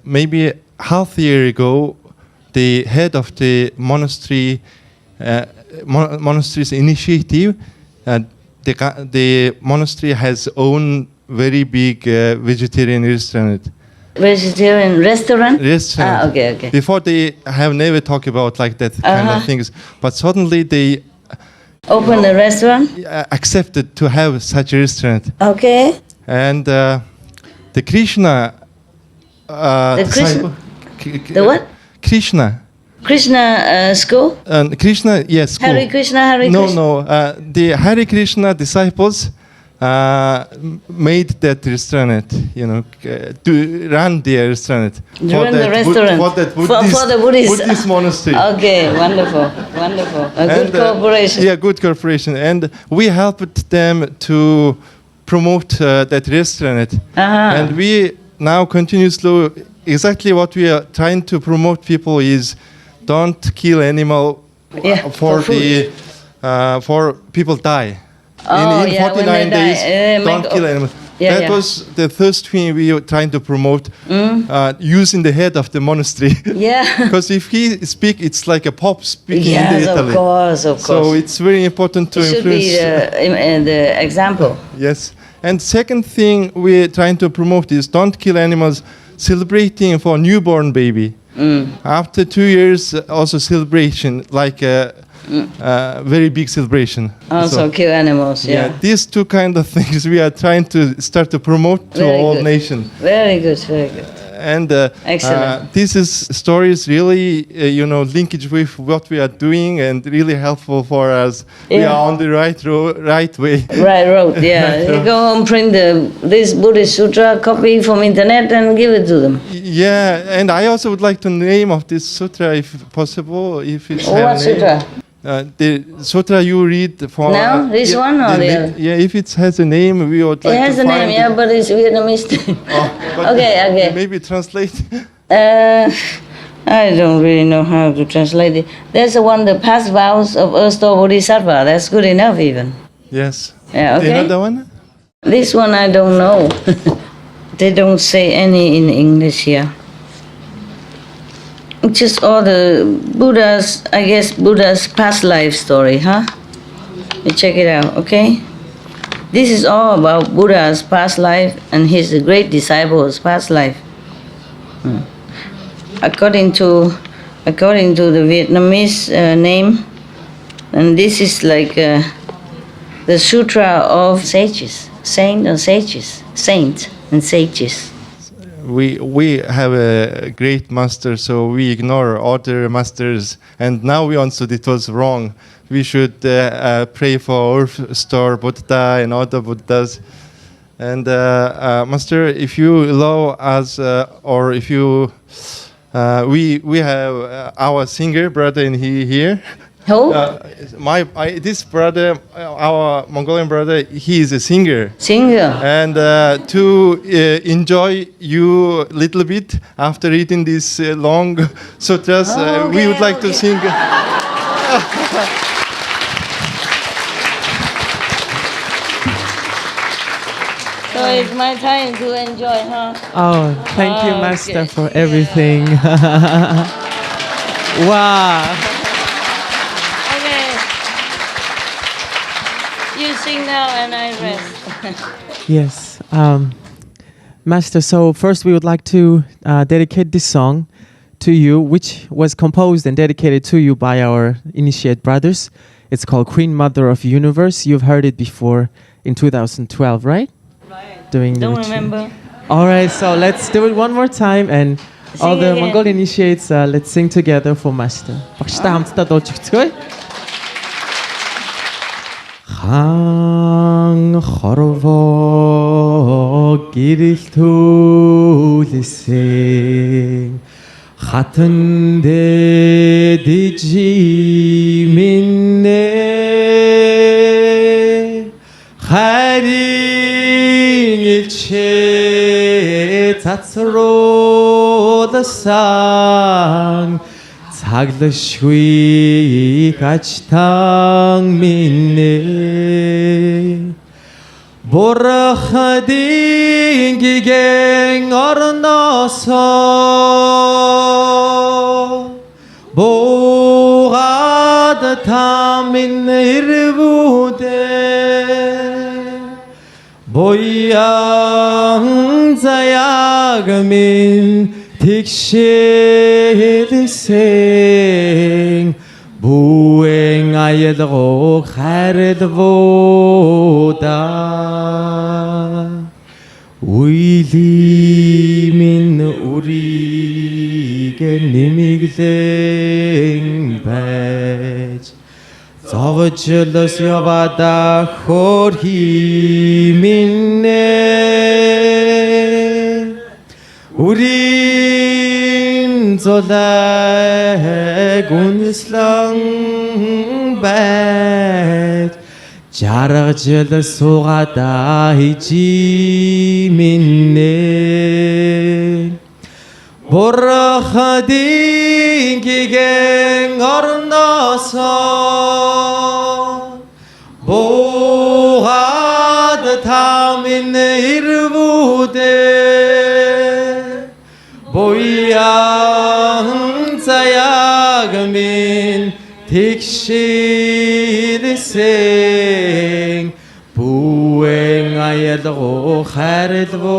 maybe half a year ago, the head of the monastery's initiative, the monastery has own very big vegetarian restaurant. Vegetarian restaurant? Restaurant. Okay. Before they have never talked about like that kind of things, but suddenly they open a restaurant? Accepted to have such a restaurant. Okay. And the Krishna. The what? Krishna. Krishna school? Krishna, yes. School. Hare Krishna. No. The Hare Krishna disciples made that restaurant, to run their restaurant. For the Buddhist monastery. Okay, wonderful. A good cooperation. Yeah, good cooperation. And we helped them to promote that restaurant. And we now continuously, exactly what we are trying to promote people is don't kill animal for people die. In 49 days, don't kill animals. That was the first thing we were trying to promote, using the head of the monastery. Yeah. Because if he speak, it's like a pop speaking in Italy. Of course. So it's very important to influence. Should be the example. Yes. And second thing we're trying to promote is don't kill animals, celebrating for newborn baby. After 2 years, also celebration, like a very big celebration. Also kill animals, yeah. These two kind of things we are trying to start to promote to all nations. Very good. And Excellent. this is stories really, linkage with what we are doing and really helpful for us. We Yeah. are on the right way. Right road, yeah. You go home, print this Buddhist Sutra, copy from internet and give it to them. Yeah, and I also would like to name of this sutra, if possible, if it's have a What name. sutra? The sutra you read for Now? This one or the other? yeah, if it has a name, we would like It has to a find name, it. yeah, but it's Vietnamese. But Okay. Maybe translate. I don't really know how to translate it. There's the one, the past vows of Erstwhile Bodhisattva. That's good enough, even. Yes. Yeah, okay. Another one? This one I don't know. They don't say any in English here. Just all the Buddha's, I guess, Buddha's past life story, huh? You check it out, okay? This is all about Buddha's past life and his great disciples' past life. According to the Vietnamese name, and this is like the Sutra of Sages, saints and sages. We have a great master, so we ignore other masters, and now we understood it was wrong. We should pray for Earth Star Buddha and other Buddhas. And Master, if you allow us, or if you, we have our singer brother in here. Who? This brother, our Mongolian brother, he is a singer. Singer. And to enjoy you a little bit after reading these long sutras, we would like to sing. So it's my time to enjoy, huh? Oh, thank you, Okay. Master, for everything. Wow. Okay. You sing now and I rest. Yes. Master, so first we would like to dedicate this song to you, which was composed and dedicated to you by our initiate brothers. It's called Queen Mother of Universe. You've heard it before in 2012, right? Right. During the Don't retreat. remember. All right, so let's do it one more time, and all Sing the again. Mongol initiates, let's sing together for Master. Багштай хамтдаа дуулж өгцгөөе. Хаан хорвоо гэрэл төлөсөн хатан дээд жимнэ харин илчээ цацруулсан цаглашгүй хачтан минь Бурхадын гигэн орносоо буугаад тамин ирвүүдээ боян заяаг минь тэгшэлсэн буэн аялгоо харилвуда уйли минь үрийг нэмиглэн байж зовжлос явада хөрхи минь Urin zolai gunislang bait Jarajil sugada hiji minne Borkhadin gigeng ornoso Bohad tamin irvude Boyan zayagmin tikşilsen Bueng ayadgo kharidvoda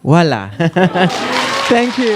Voila. Thank you.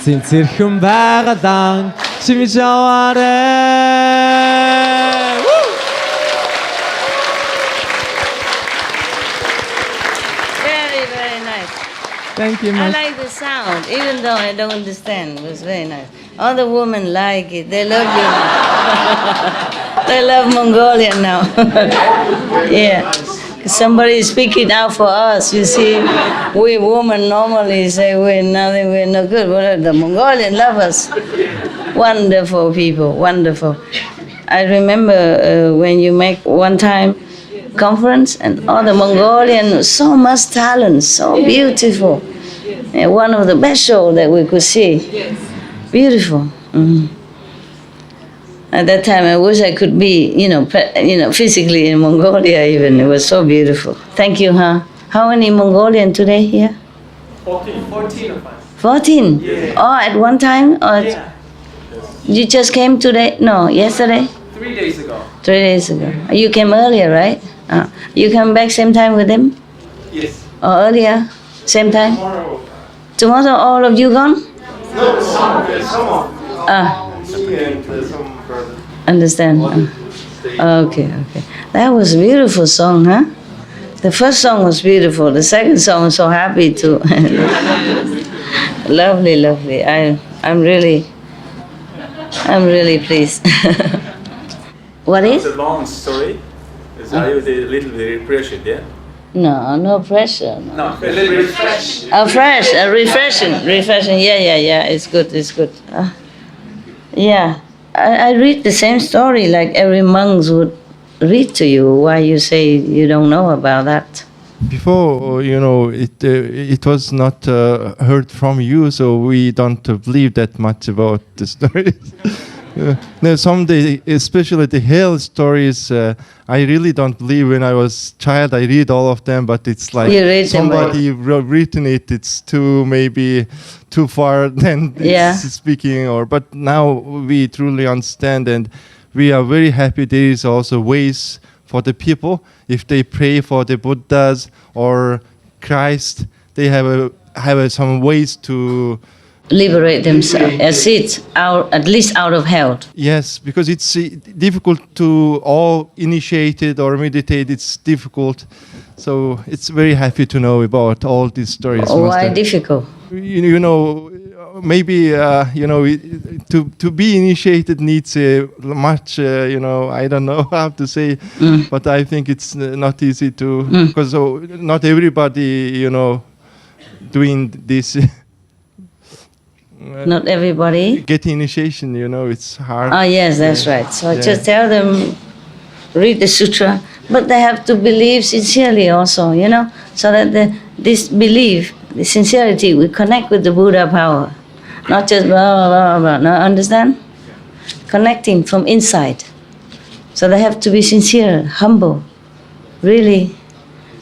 진실흠바가당 심자와래. Very, very nice. Thank you, I Master. like the sound, even though I don't understand. It was very nice. All the women like it. They love you now. They love Mongolian now. Yeah. Somebody is speaking out for us. You see, we women normally say we're nothing, we're no good. But the Mongolian love us. Wonderful people, wonderful. I remember when you make one time conference and all the Mongolian, so much talent, so beautiful. And one of the best shows that we could see. Beautiful. At that time, I wish I could be, physically in Mongolia even. It was so beautiful. Thank you, huh? How many Mongolian today here? 14 of us. 14? Yeah. Oh, at one time? Or Yeah. you just came today? No, yesterday? 3 days ago. 3 days ago. You came earlier, right? You come back same time with them? Yes. Or earlier? Same time? Tomorrow. Tomorrow all of you gone? No, some of Ah, Me and some brothers. understand. Okay. That was a beautiful song, huh? The first song was beautiful. The second song was so happy too. Lovely. I'm really pleased. What It's is? a long story. Are you a little bit pressured, yeah? No pressure. No. No, a little bit fresh. Refreshing. Yeah. It's good. Yeah, I read the same story like every monk would read to you. Why you say you don't know about that? Before, it was not heard from you, so we don't believe that much about the stories. No, someday, especially the hell stories, I really don't believe. When I was child, I read all of them, but it's like You read them, somebody written it. It's maybe too far than Yeah. it's speaking. But now we truly understand, and we are very happy. There is also ways for the people if they pray for the Buddhas or Christ. They have some ways to. Liberate themselves, at least out of hell. Yes, because it's difficult to all initiated or meditate. It's difficult, so it's very happy to know about all these stories. Why Master. difficult? Maybe to be initiated needs much. I don't know how to say, but I think it's not easy to because not everybody doing this. Not everybody. Get initiation, it's hard. Oh yes, that's right. So just tell them, read the sutra, but they have to believe sincerely also, so that this belief, the sincerity, will connect with the Buddha power, not just blah blah blah. No, understand? Connecting from inside. So they have to be sincere, humble, really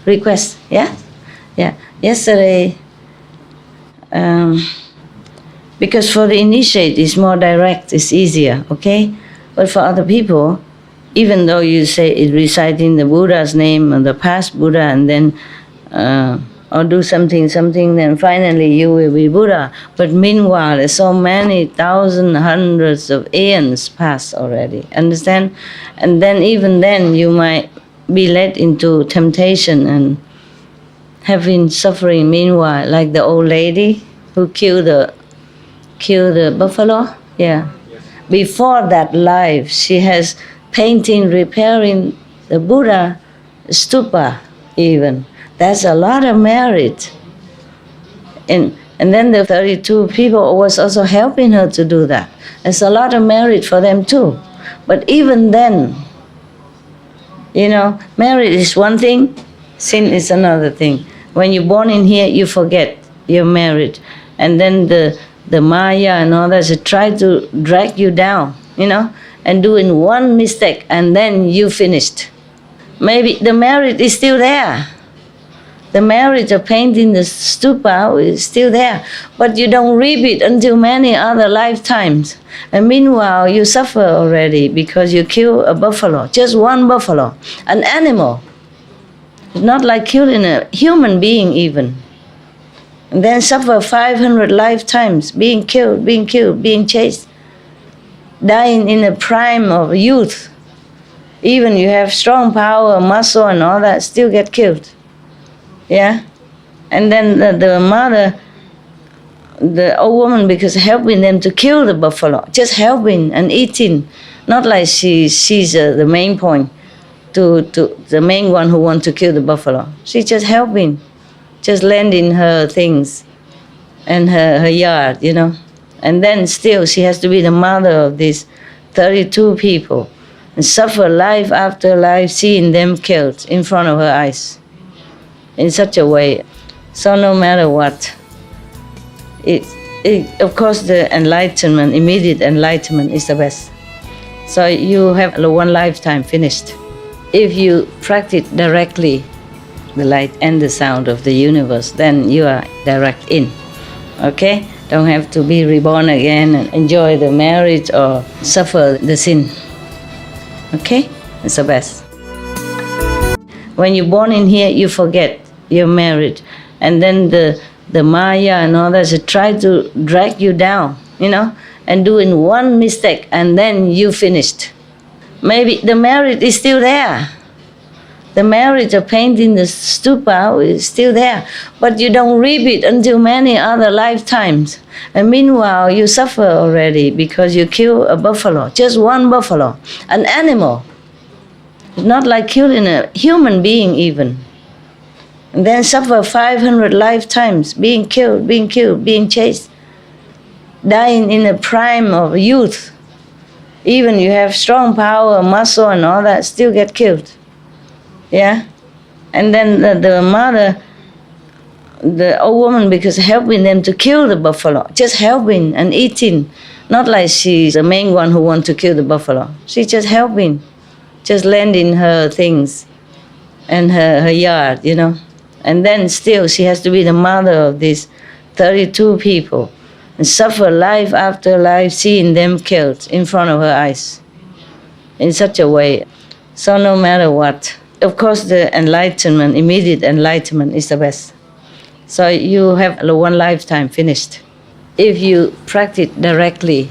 request. Yeah. Yesterday. Because for the initiate, it's more direct, it's easier, okay? But for other people, even though you say it reciting the Buddha's name or the past Buddha and then, or do something, then finally you will be Buddha. But meanwhile, there's so many thousands, hundreds of aeons passed already, understand? And then even then you might be led into temptation and having suffering meanwhile, like the old lady who killed the buffalo. Yeah. Before that life, she has painting, repairing the Buddha stupa even. That's a lot of merit. And then the 32 people was also helping her to do that. There's a lot of merit for them too. But even then, merit is one thing, sin is another thing. When you're born in here, you forget your merit. And then the Maya and all that try to drag you down, and doing one mistake and then you finished. Maybe the merit is still there. The merit of painting the stupa is still there, but you don't reap it until many other lifetimes. And meanwhile, you suffer already because you kill a buffalo, just one buffalo, an animal. It's not like killing a human being even. and then suffer 500 lifetimes, being killed, being chased, dying in the prime of youth. Even you have strong power, muscle and all that, still get killed. Yeah? And then the mother, the old woman, because helping them to kill the buffalo, just helping and eating, not like she's the main point, to the main one who wants to kill the buffalo. She's just helping, just lending her things and her yard, you know. And then still she has to be the mother of these 32 people and suffer life after life, seeing them killed in front of her eyes in such a way. So no matter what, of course the enlightenment, immediate enlightenment is the best. So you have one lifetime finished. If you practice directly the light and the sound of the universe, then you are direct in. Okay? Don't have to be reborn again and enjoy the marriage or suffer the sin. Okay? It's the best. When you're born in here, you forget you're married. And then the Maya and all that try to drag you down, you know, and doing one mistake and then you finished. Maybe the marriage is still there. The marriage of painting the stupa is still there, but you don't repeat until many other lifetimes. And meanwhile, you suffer already because you kill a buffalo, just one buffalo, an animal. It's not like killing a human being even. And then suffer 500 lifetimes, being killed, being chased, dying in the prime of youth. Even you have strong power, muscle and all that, still get killed. Yeah? And then the mother, the old woman, because helping them to kill the buffalo, just helping and eating, not like she's the main one who wants to kill the buffalo. She's just helping, just lending her things and her yard, you know. And then still she has to be the mother of these 32 people and suffer life after life, seeing them killed in front of her eyes in such a way. So no matter what, of course the enlightenment, immediate enlightenment is the best. So you have one lifetime finished. If you practice directly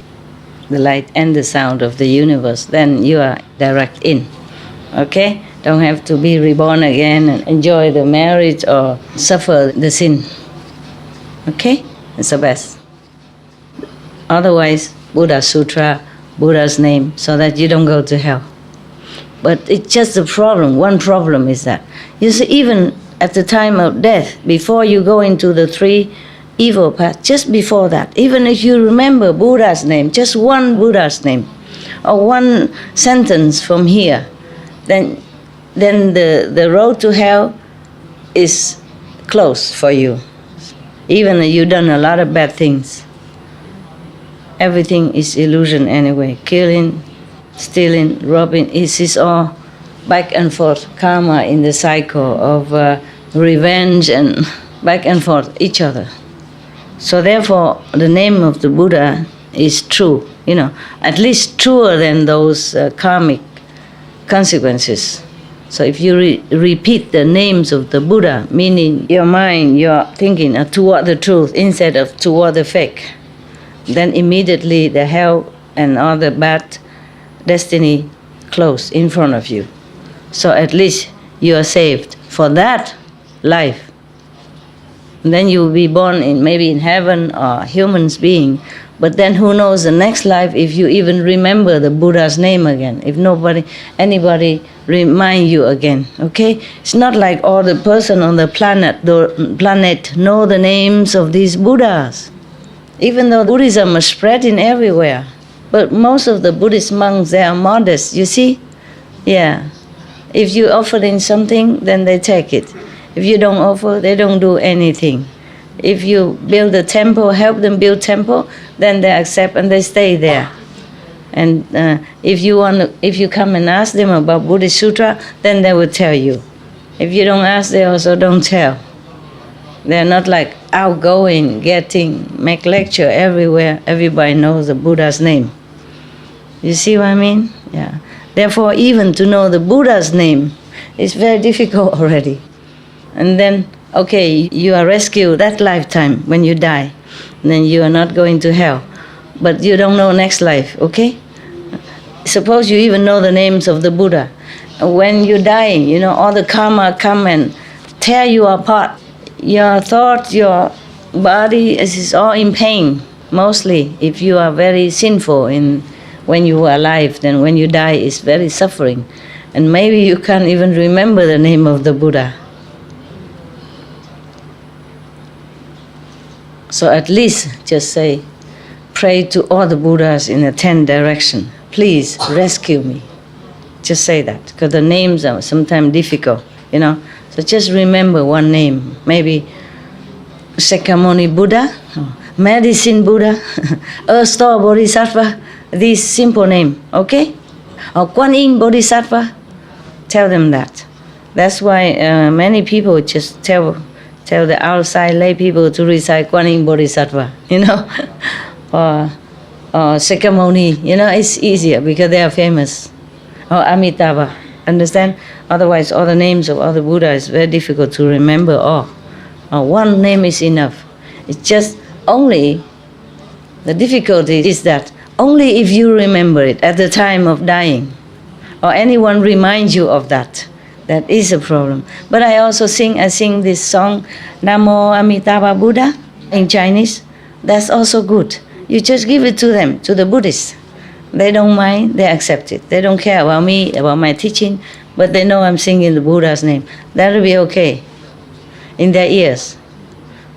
the light and the sound of the universe, then you are direct in. Okay? Don't have to be reborn again and enjoy the marriage or suffer the sin. Okay? It's the best. Otherwise, Buddha Sutra, Buddha's name, so that you don't go to hell. But it's just a problem. One problem is that, you see, even at the time of death, before you go into the three evil paths, just before that, even if you remember Buddha's name, just one Buddha's name, or one sentence from here, then the road to hell is closed for you. Even though you've done a lot of bad things. Everything is illusion anyway. Killing, stealing, robbing, it's all back and forth karma in the cycle of revenge and back and forth each other. So therefore, the name of the Buddha is true, you know, at least truer than those karmic consequences. So if you repeat the names of the Buddha, meaning your mind, your thinking are toward the truth instead of toward the fake, then immediately the hell and all the bad destiny close in front of you. So at least you are saved for that life. And then you will be born in maybe in heaven or human being. But then who knows the next life if you even remember the Buddha's name again, if anybody remind you again, okay? It's not like all the person on the planet know the names of these Buddhas. Even though Buddhism is spreading everywhere. But most of the Buddhist monks, they are modest, you see? Yeah. If you offer them something, then they take it. If you don't offer, they don't do anything. If you build a temple, help them build temple, then they accept and they stay there. And if you come and ask them about Buddhist Sutra, then they will tell you. If you don't ask, they also don't tell. They're not like outgoing, make lecture everywhere. Everybody knows the Buddha's name. You see what I mean? Yeah. Therefore, even to know the Buddha's name is very difficult already. And then Okay, you are rescued that lifetime when you die, then you are not going to hell. But you don't know next life, okay? Suppose you even know the names of the Buddha. When you die, you know, all the karma come and tear you apart. Your thought, your body is all in pain, mostly. If you are very sinful when you were alive, then when you die, it's very suffering. And maybe you can't even remember the name of the Buddha. So at least just say, pray to all the Buddhas in the 10 directions. Please rescue me. Just say that, because the names are sometimes difficult, you know. So just remember one name. Maybe Sakyamuni Buddha, Medicine Buddha, Earth Store Bodhisattva, these simple name, okay? Or Kuan Yin Bodhisattva, tell them that. That's why many people just tell the outside lay people to recite Kuan Yin Bodhisattva, you know, or Sakyamuni, you know, it's easier because they are famous. Or Amitabha, understand? Otherwise, all the names of all the Buddhas is very difficult to remember all. One name is enough. It's just only, the difficulty is that only if you remember it at the time of dying, or anyone reminds you of that, that is a problem. But I sing this song, Namo Amitabha Buddha, in Chinese. That's also good. You just give it to them, to the Buddhists. They don't mind, they accept it. They don't care about me, about my teaching, but they know I'm singing the Buddha's name. That'll be okay in their ears.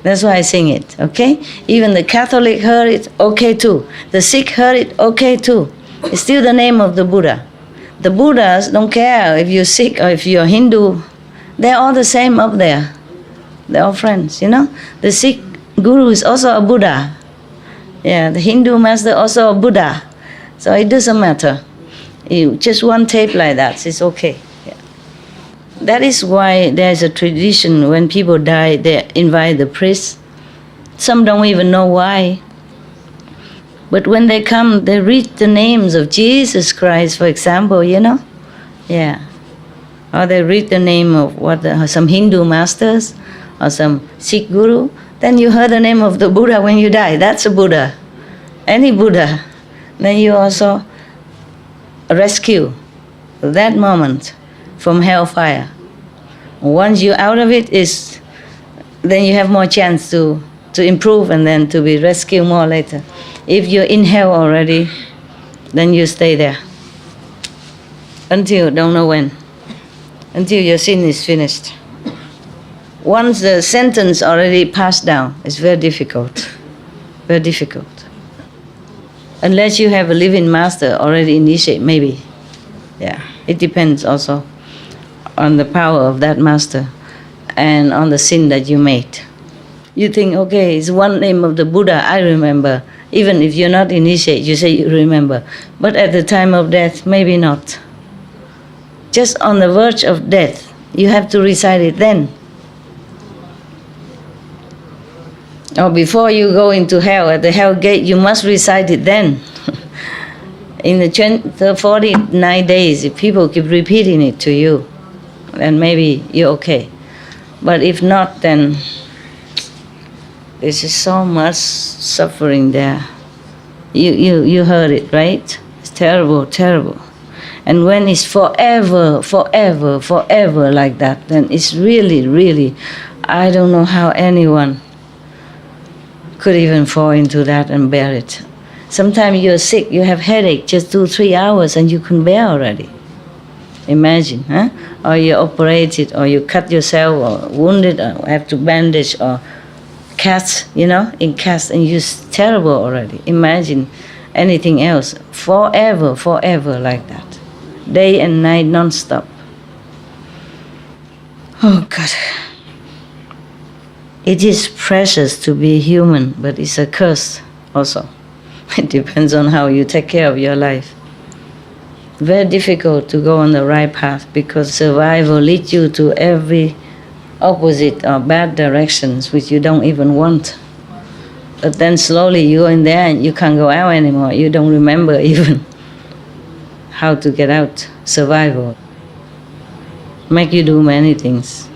That's why I sing it, okay? Even the Catholic heard it, okay too. The Sikh heard it, okay too. It's still the name of the Buddha. The Buddhas don't care if you're Sikh or if you're Hindu. They're all the same up there. They're all friends, you know? The Sikh guru is also a Buddha. Yeah, the Hindu master also a Buddha. So it doesn't matter. Just one tape like that, it's okay. Yeah. That is why there's a tradition when people die, they invite the priest. Some don't even know why. But when they come, they read the names of Jesus Christ, for example, you know? Yeah. Or they read the name of some Hindu masters or some Sikh guru. Then you heard the name of the Buddha when you die. That's a Buddha. Any Buddha. Then you also rescue that moment from hellfire. Once you're out of it, then you have more chance to improve and then to be rescued more later. If you're in hell already, then you stay there until don't know when, until your sin is finished. Once the sentence already passed down, it's very difficult, very difficult. Unless you have a living master already initiate, maybe. Yeah, it depends also on the power of that master and on the sin that you made. You think, okay, it's one name of the Buddha, I remember. Even if you're not initiate, you say you remember. But at the time of death, maybe not. Just on the verge of death, you have to recite it then. Or before you go into hell, at the hell gate, you must recite it then. In the 49 days, if people keep repeating it to you, then maybe you're okay. But if not, then there's just so much suffering there. You heard it, right? It's terrible, terrible. And when it's forever, forever, forever like that, then it's really, really, I don't know how anyone could even fall into that and bear it. Sometimes you're sick, you have headache, just 2-3 hours and you can bear already. Imagine, huh? Or you're operated, or you cut yourself, or wounded, or have to bandage, or cast, you know, in cast, and you're terrible already. Imagine anything else, forever, forever like that. Day and night, non-stop. Oh God. It is precious to be human, but it's a curse also. It depends on how you take care of your life. Very difficult to go on the right path because survival leads you to every opposite or bad directions which you don't even want. But then slowly you go in there and you can't go out anymore. You don't remember even how to get out. Survival make you do many things.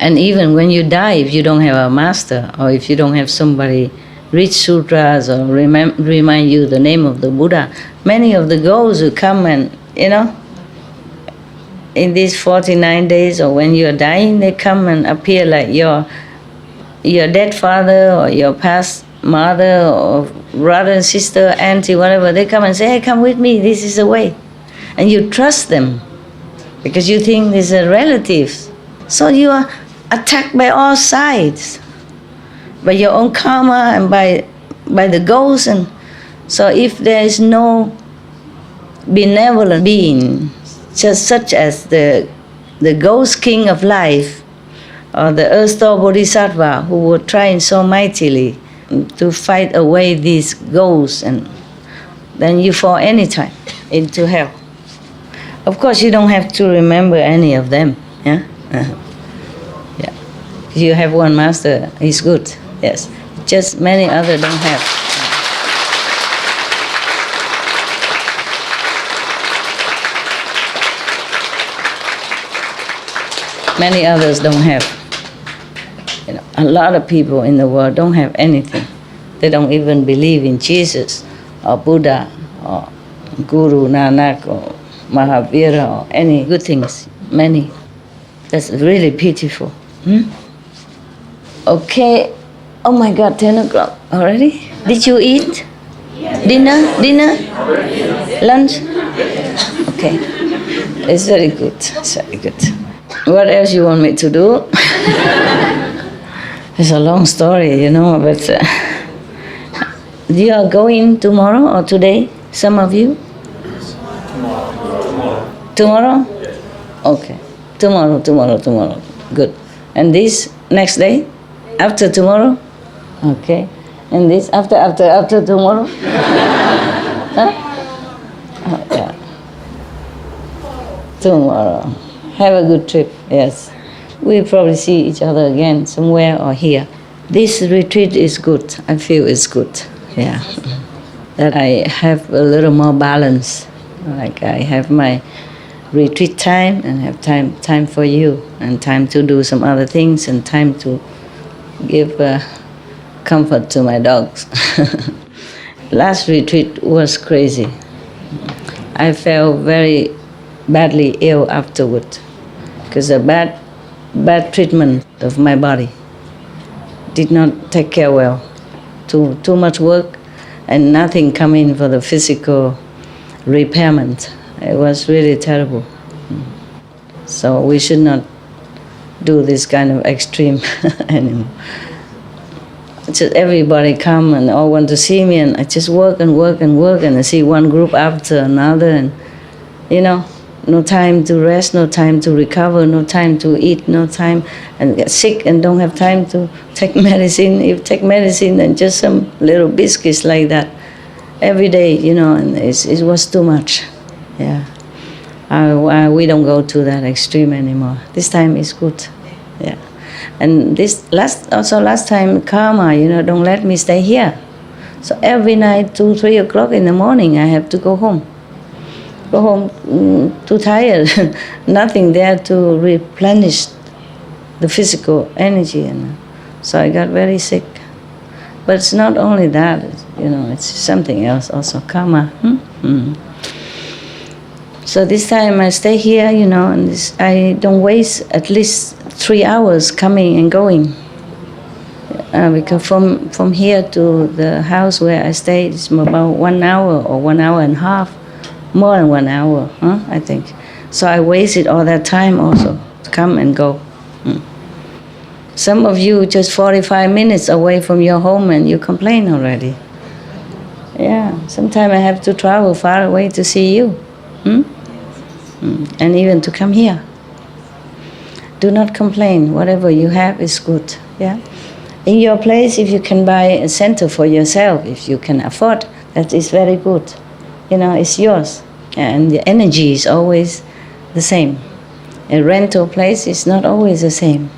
And even when you die, if you don't have a master, or if you don't have somebody read sutras or remind you the name of the Buddha, many of the ghosts who come and, in these 49 days or when you're dying, they come and appear like your dead father or your past mother or brother, sister, auntie, whatever. They come and say, hey, come with me, this is the way. And you trust them because you think these are relatives. So you are attacked by all sides, by your own karma and by the ghosts. And so if there is no benevolent being, just such as the ghost king of life, or the earth-store bodhisattva who were trying so mightily to fight away these ghosts, and then you fall anytime into hell. Of course, you don't have to remember any of them. Yeah, yeah. You have one master. He's good. Yes, just many others don't have. Many others don't have. A lot of people in the world don't have anything. They don't even believe in Jesus or Buddha or Guru Nanak or Mahavira or any good things. Many. That's really pitiful. Okay. Oh my God, 10 o'clock already? Did you eat? Dinner? Lunch? Okay. It's very good. It's very good. What else you want me to do? It's a long story, but you are going tomorrow or today? Some of you? Tomorrow? Okay. Tomorrow. Good. And this next day? After tomorrow? Okay. And this after tomorrow? Huh? Oh, yeah. Tomorrow. Have a good trip, yes. We'll probably see each other again somewhere or here. This retreat is good. I feel it's good, yeah. That I have a little more balance. Like I have my retreat time and have time for you, and time to do some other things, and time to give comfort to my dogs. Last retreat was crazy. I felt very badly ill afterward because the bad treatment of my body did not take care well. Too much work and nothing come in for the physical repairment. It was really terrible. So we should not do this kind of extreme anymore. Just everybody come and all want to see me, and I just work, and I see one group after another, and no time to rest, no time to recover, no time to eat, no time, and get sick and don't have time to take medicine. If take medicine, then just some little biscuits like that every day, and it was too much. Yeah, we don't go to that extreme anymore. This time is good. Yeah, and last time karma, don't let me stay here. So every night, 2-3 o'clock in the morning, I have to go home. Too tired, nothing there to replenish the physical energy, so I got very sick. But it's not only that, it's something else also, karma. So this time I stay here, and I don't waste at least 3 hours coming and going. Because from here to the house where I stay, it's about 1 hour or 1 hour and a half. More than 1 hour, I think. So I wasted all that time also to come and go. Some of you just 45 minutes away from your home and you complain already. Yeah, sometimes I have to travel far away to see you. And even to come here. Do not complain. Whatever you have is good. Yeah. In your place, if you can buy a center for yourself, if you can afford, that is very good. It's yours, and the energy is always the same. A rental place is not always the same.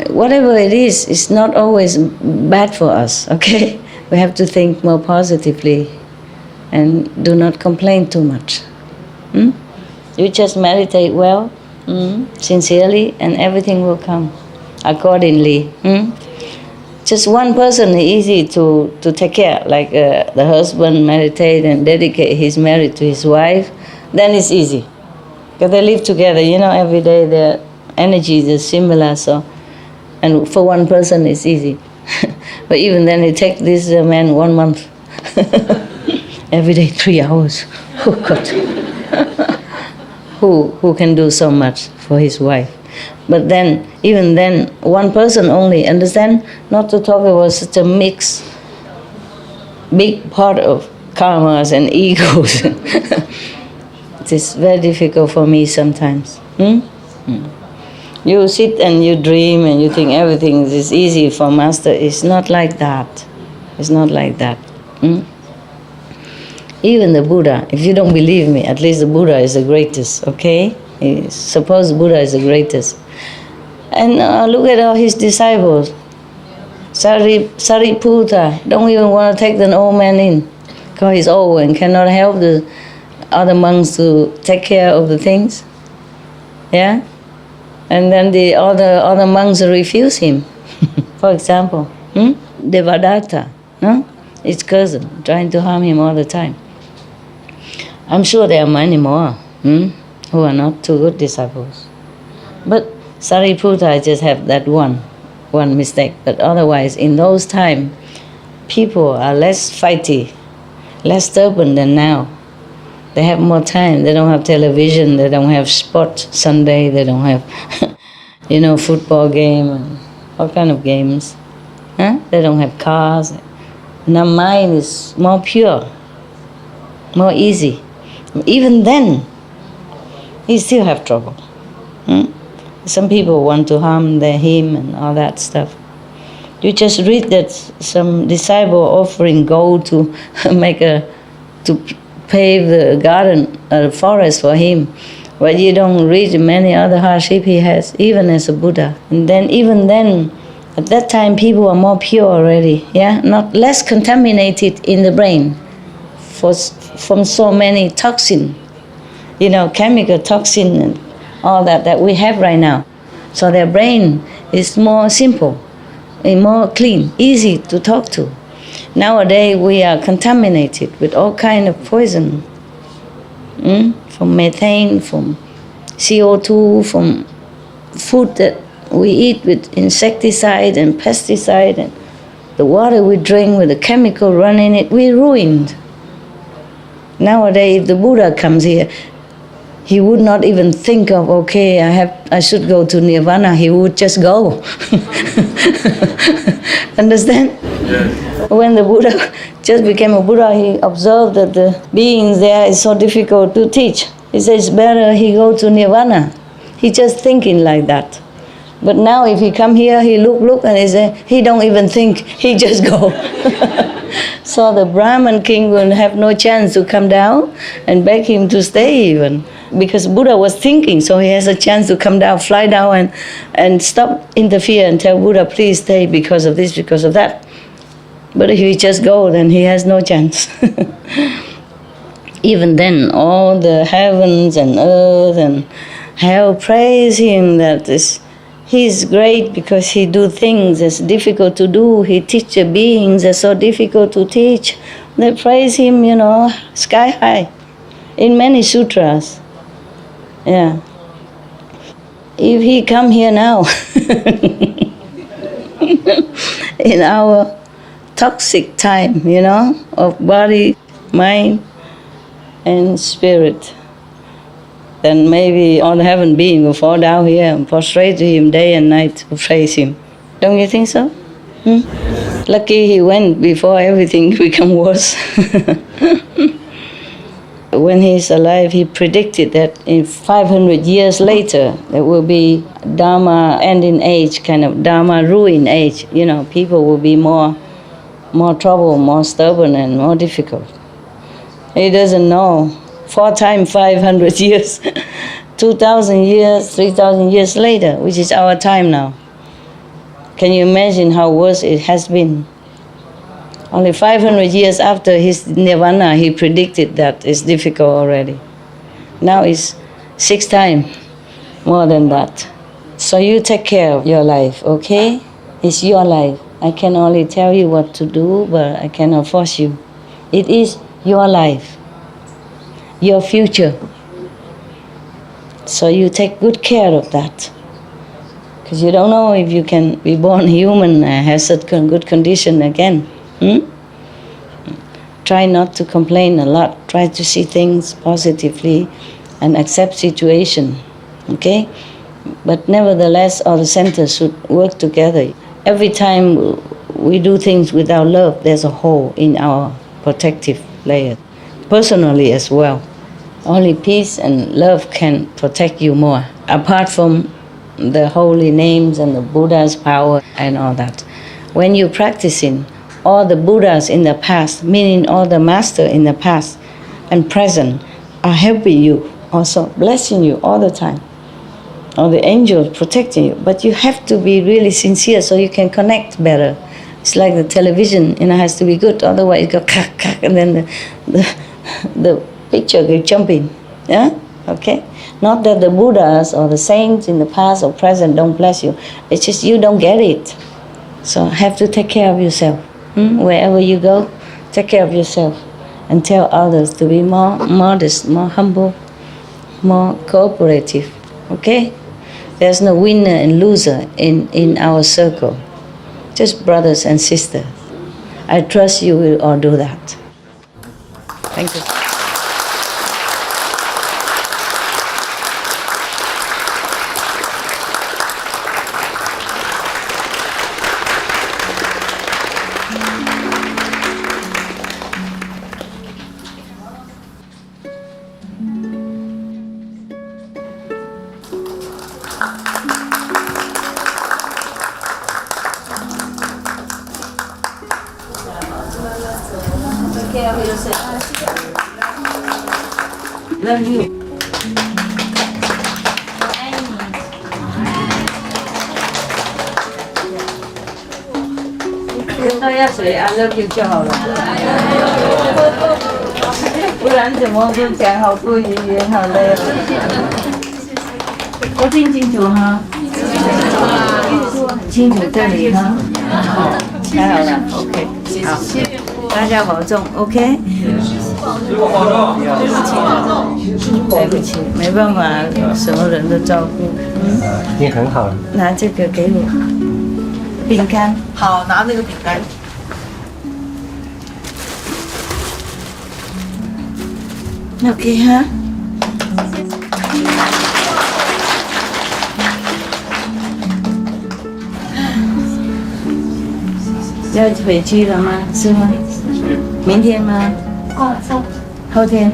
Whatever it is, it's not always bad for us, okay? We have to think more positively and do not complain too much. You just meditate well, sincerely, and everything will come accordingly. Just one person is easy to take care, like the husband meditate and dedicate his marriage to his wife, then it's easy. Because they live together, every day their energies are similar, so, and for one person it's easy. But even then it takes this man 1 month. Every day 3 hours. Oh God. Who can do so much for his wife? But then, even then, one person only, understand? Not to talk about such a mix, big part of karmas and egos. It is very difficult for me sometimes. You sit and you dream and you think everything is easy for Master. It's not like that. It's not like that. Even the Buddha, if you don't believe me, at least the Buddha is the greatest, okay? Suppose Buddha is the greatest. And look at all his disciples. Sariputta don't even want to take the old man in because he's old and cannot help the other monks to take care of the things. Yeah? And then the other monks refuse him. For example, Devadatta, no? His cousin, trying to harm him all the time. I'm sure there are many more who are not too good disciples. But Sariputta just have that one mistake. But otherwise, in those times, people are less fighty, less stubborn than now. They have more time. They don't have television. They don't have sport Sunday. They don't have, football game and all kind of games. They don't have cars. And our mind is more pure, more easy. Even then, he still have trouble. Some people want to harm him and all that stuff. You just read that some disciple offering gold to to pave the garden or the forest for him, but you don't read many other hardship he has, even as a Buddha. And then even then, at that time, people are more pure already, not less contaminated in the brain from so many toxin, chemical toxin and all that we have right now. So their brain is more simple, and more clean, easy to talk to. Nowadays we are contaminated with all kind of poison, from methane, from CO2, from food that we eat with insecticide and pesticide, and the water we drink with the chemical running it, we ruined. Nowadays, if the Buddha comes here, he would not even think of, okay, I should go to Nirvana. He would just go. Understand? Yes. When the Buddha just became a Buddha, he observed that the beings there is so difficult to teach. He says, better he go to Nirvana. He just thinking like that. But now if he come here, he look, and he don't even think, he just go. So the Brahmin king will have no chance to come down and beg him to stay even. Because Buddha was thinking, so he has a chance to come down, fly down and stop, interfere and tell Buddha, please stay because of this, because of that. But if he just go, then he has no chance. Even then, all the heavens and earth and hell praise him that he's great because he do things that's difficult to do. He teach the beings that's so difficult to teach. They praise him, sky high, in many sutras. Yeah. If he come here now, in our toxic time, of body, mind, and spirit, then maybe all the heaven being will fall down here and prostrate to him day and night to praise him. Don't you think so? Lucky he went before everything become worse. When he's alive, he predicted that in 500 years later, there will be Dharma ending age, kind of Dharma ruin age. People will be more trouble, more stubborn and more difficult. He doesn't know. 4 times 500 years, 2,000 years, 3,000 years later, which is our time now. Can you imagine how worse it has been? Only 500 years after his nirvana, he predicted that it's difficult already. Now it's 6 times more than that. So you take care of your life, okay? It's your life. I can only tell you what to do, but I cannot force you. It is your life, your future. So you take good care of that. Because you don't know if you can be born human and have such good condition again. Try not to complain a lot. Try to see things positively and accept situation, okay? But nevertheless, all the centers should work together. Every time we do things without love, there's a hole in our protective layer, personally as well. Only peace and love can protect you more, apart from the holy names and the Buddha's power and all that. When you're practicing, all the Buddhas in the past, meaning all the masters in the past and present, are helping you, also blessing you all the time. All the angels protecting you. But you have to be really sincere so you can connect better. It's like the television, has to be good, otherwise it go kak, kak, and then the picture goes jumping. Yeah? Okay? Not that the Buddhas or the saints in the past or present don't bless you. It's just you don't get it. So have to take care of yourself. Wherever you go, take care of yourself and tell others to be more modest, more humble, more cooperative. Okay? There's no winner and loser in our circle. Just brothers and sisters. I trust you will all do that. Thank you. Love you. Tôi要写 I love you 就好了，不然怎么会讲好多语言好累。我听清楚哈，很清楚这里哈，太好了 ，OK， 好，大家保重 ，OK。对不起，没办法，什么人都照顾。你很好。拿这个给我，饼干。好，拿那个饼干。OK 哈。要回去了吗？是吗？明天吗？后天。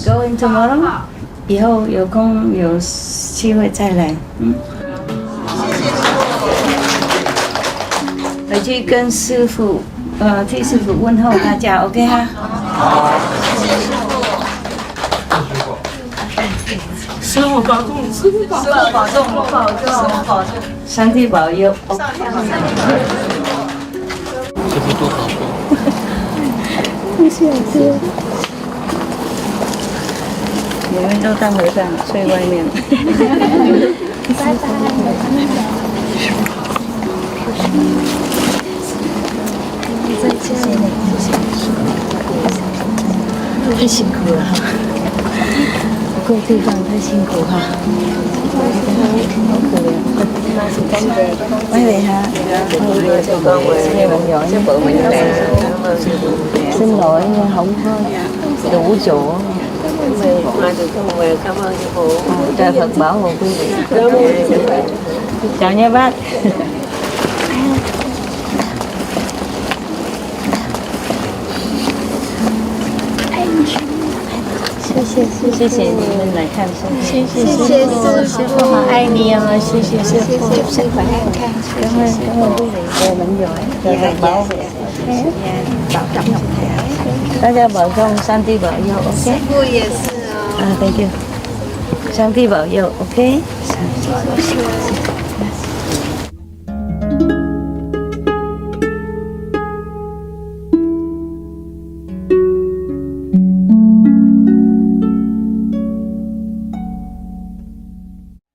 Going tomorrow？ 以后有空有机会再来。回去跟师父，替师父问候大家 ，OK 哈？师傅保重，师傅保重，保重，保重，师傅保重，上帝保佑。师傅多保重。谢谢师。你们都当和尚，睡外面。拜拜。再见，谢谢。太辛苦了哈，不够地方太辛苦哈，好可怜。mấy vị hả? Xin lỗi không có đủ chỗ. Cảm ơn sư phụ. Trời Phật bảo hộ quý vị. Chào nha bác.谢谢你们来看书，谢谢师傅，好爱你哦，谢谢师傅，身体安康，感恩quý vị về mình giỏi, trời Phật bảo vệ, bảo trọng học thể, 大家保重，上帝保佑 ，OK？ 师傅也是哦。Thank you， 上帝保佑 ，OK？ 谢谢。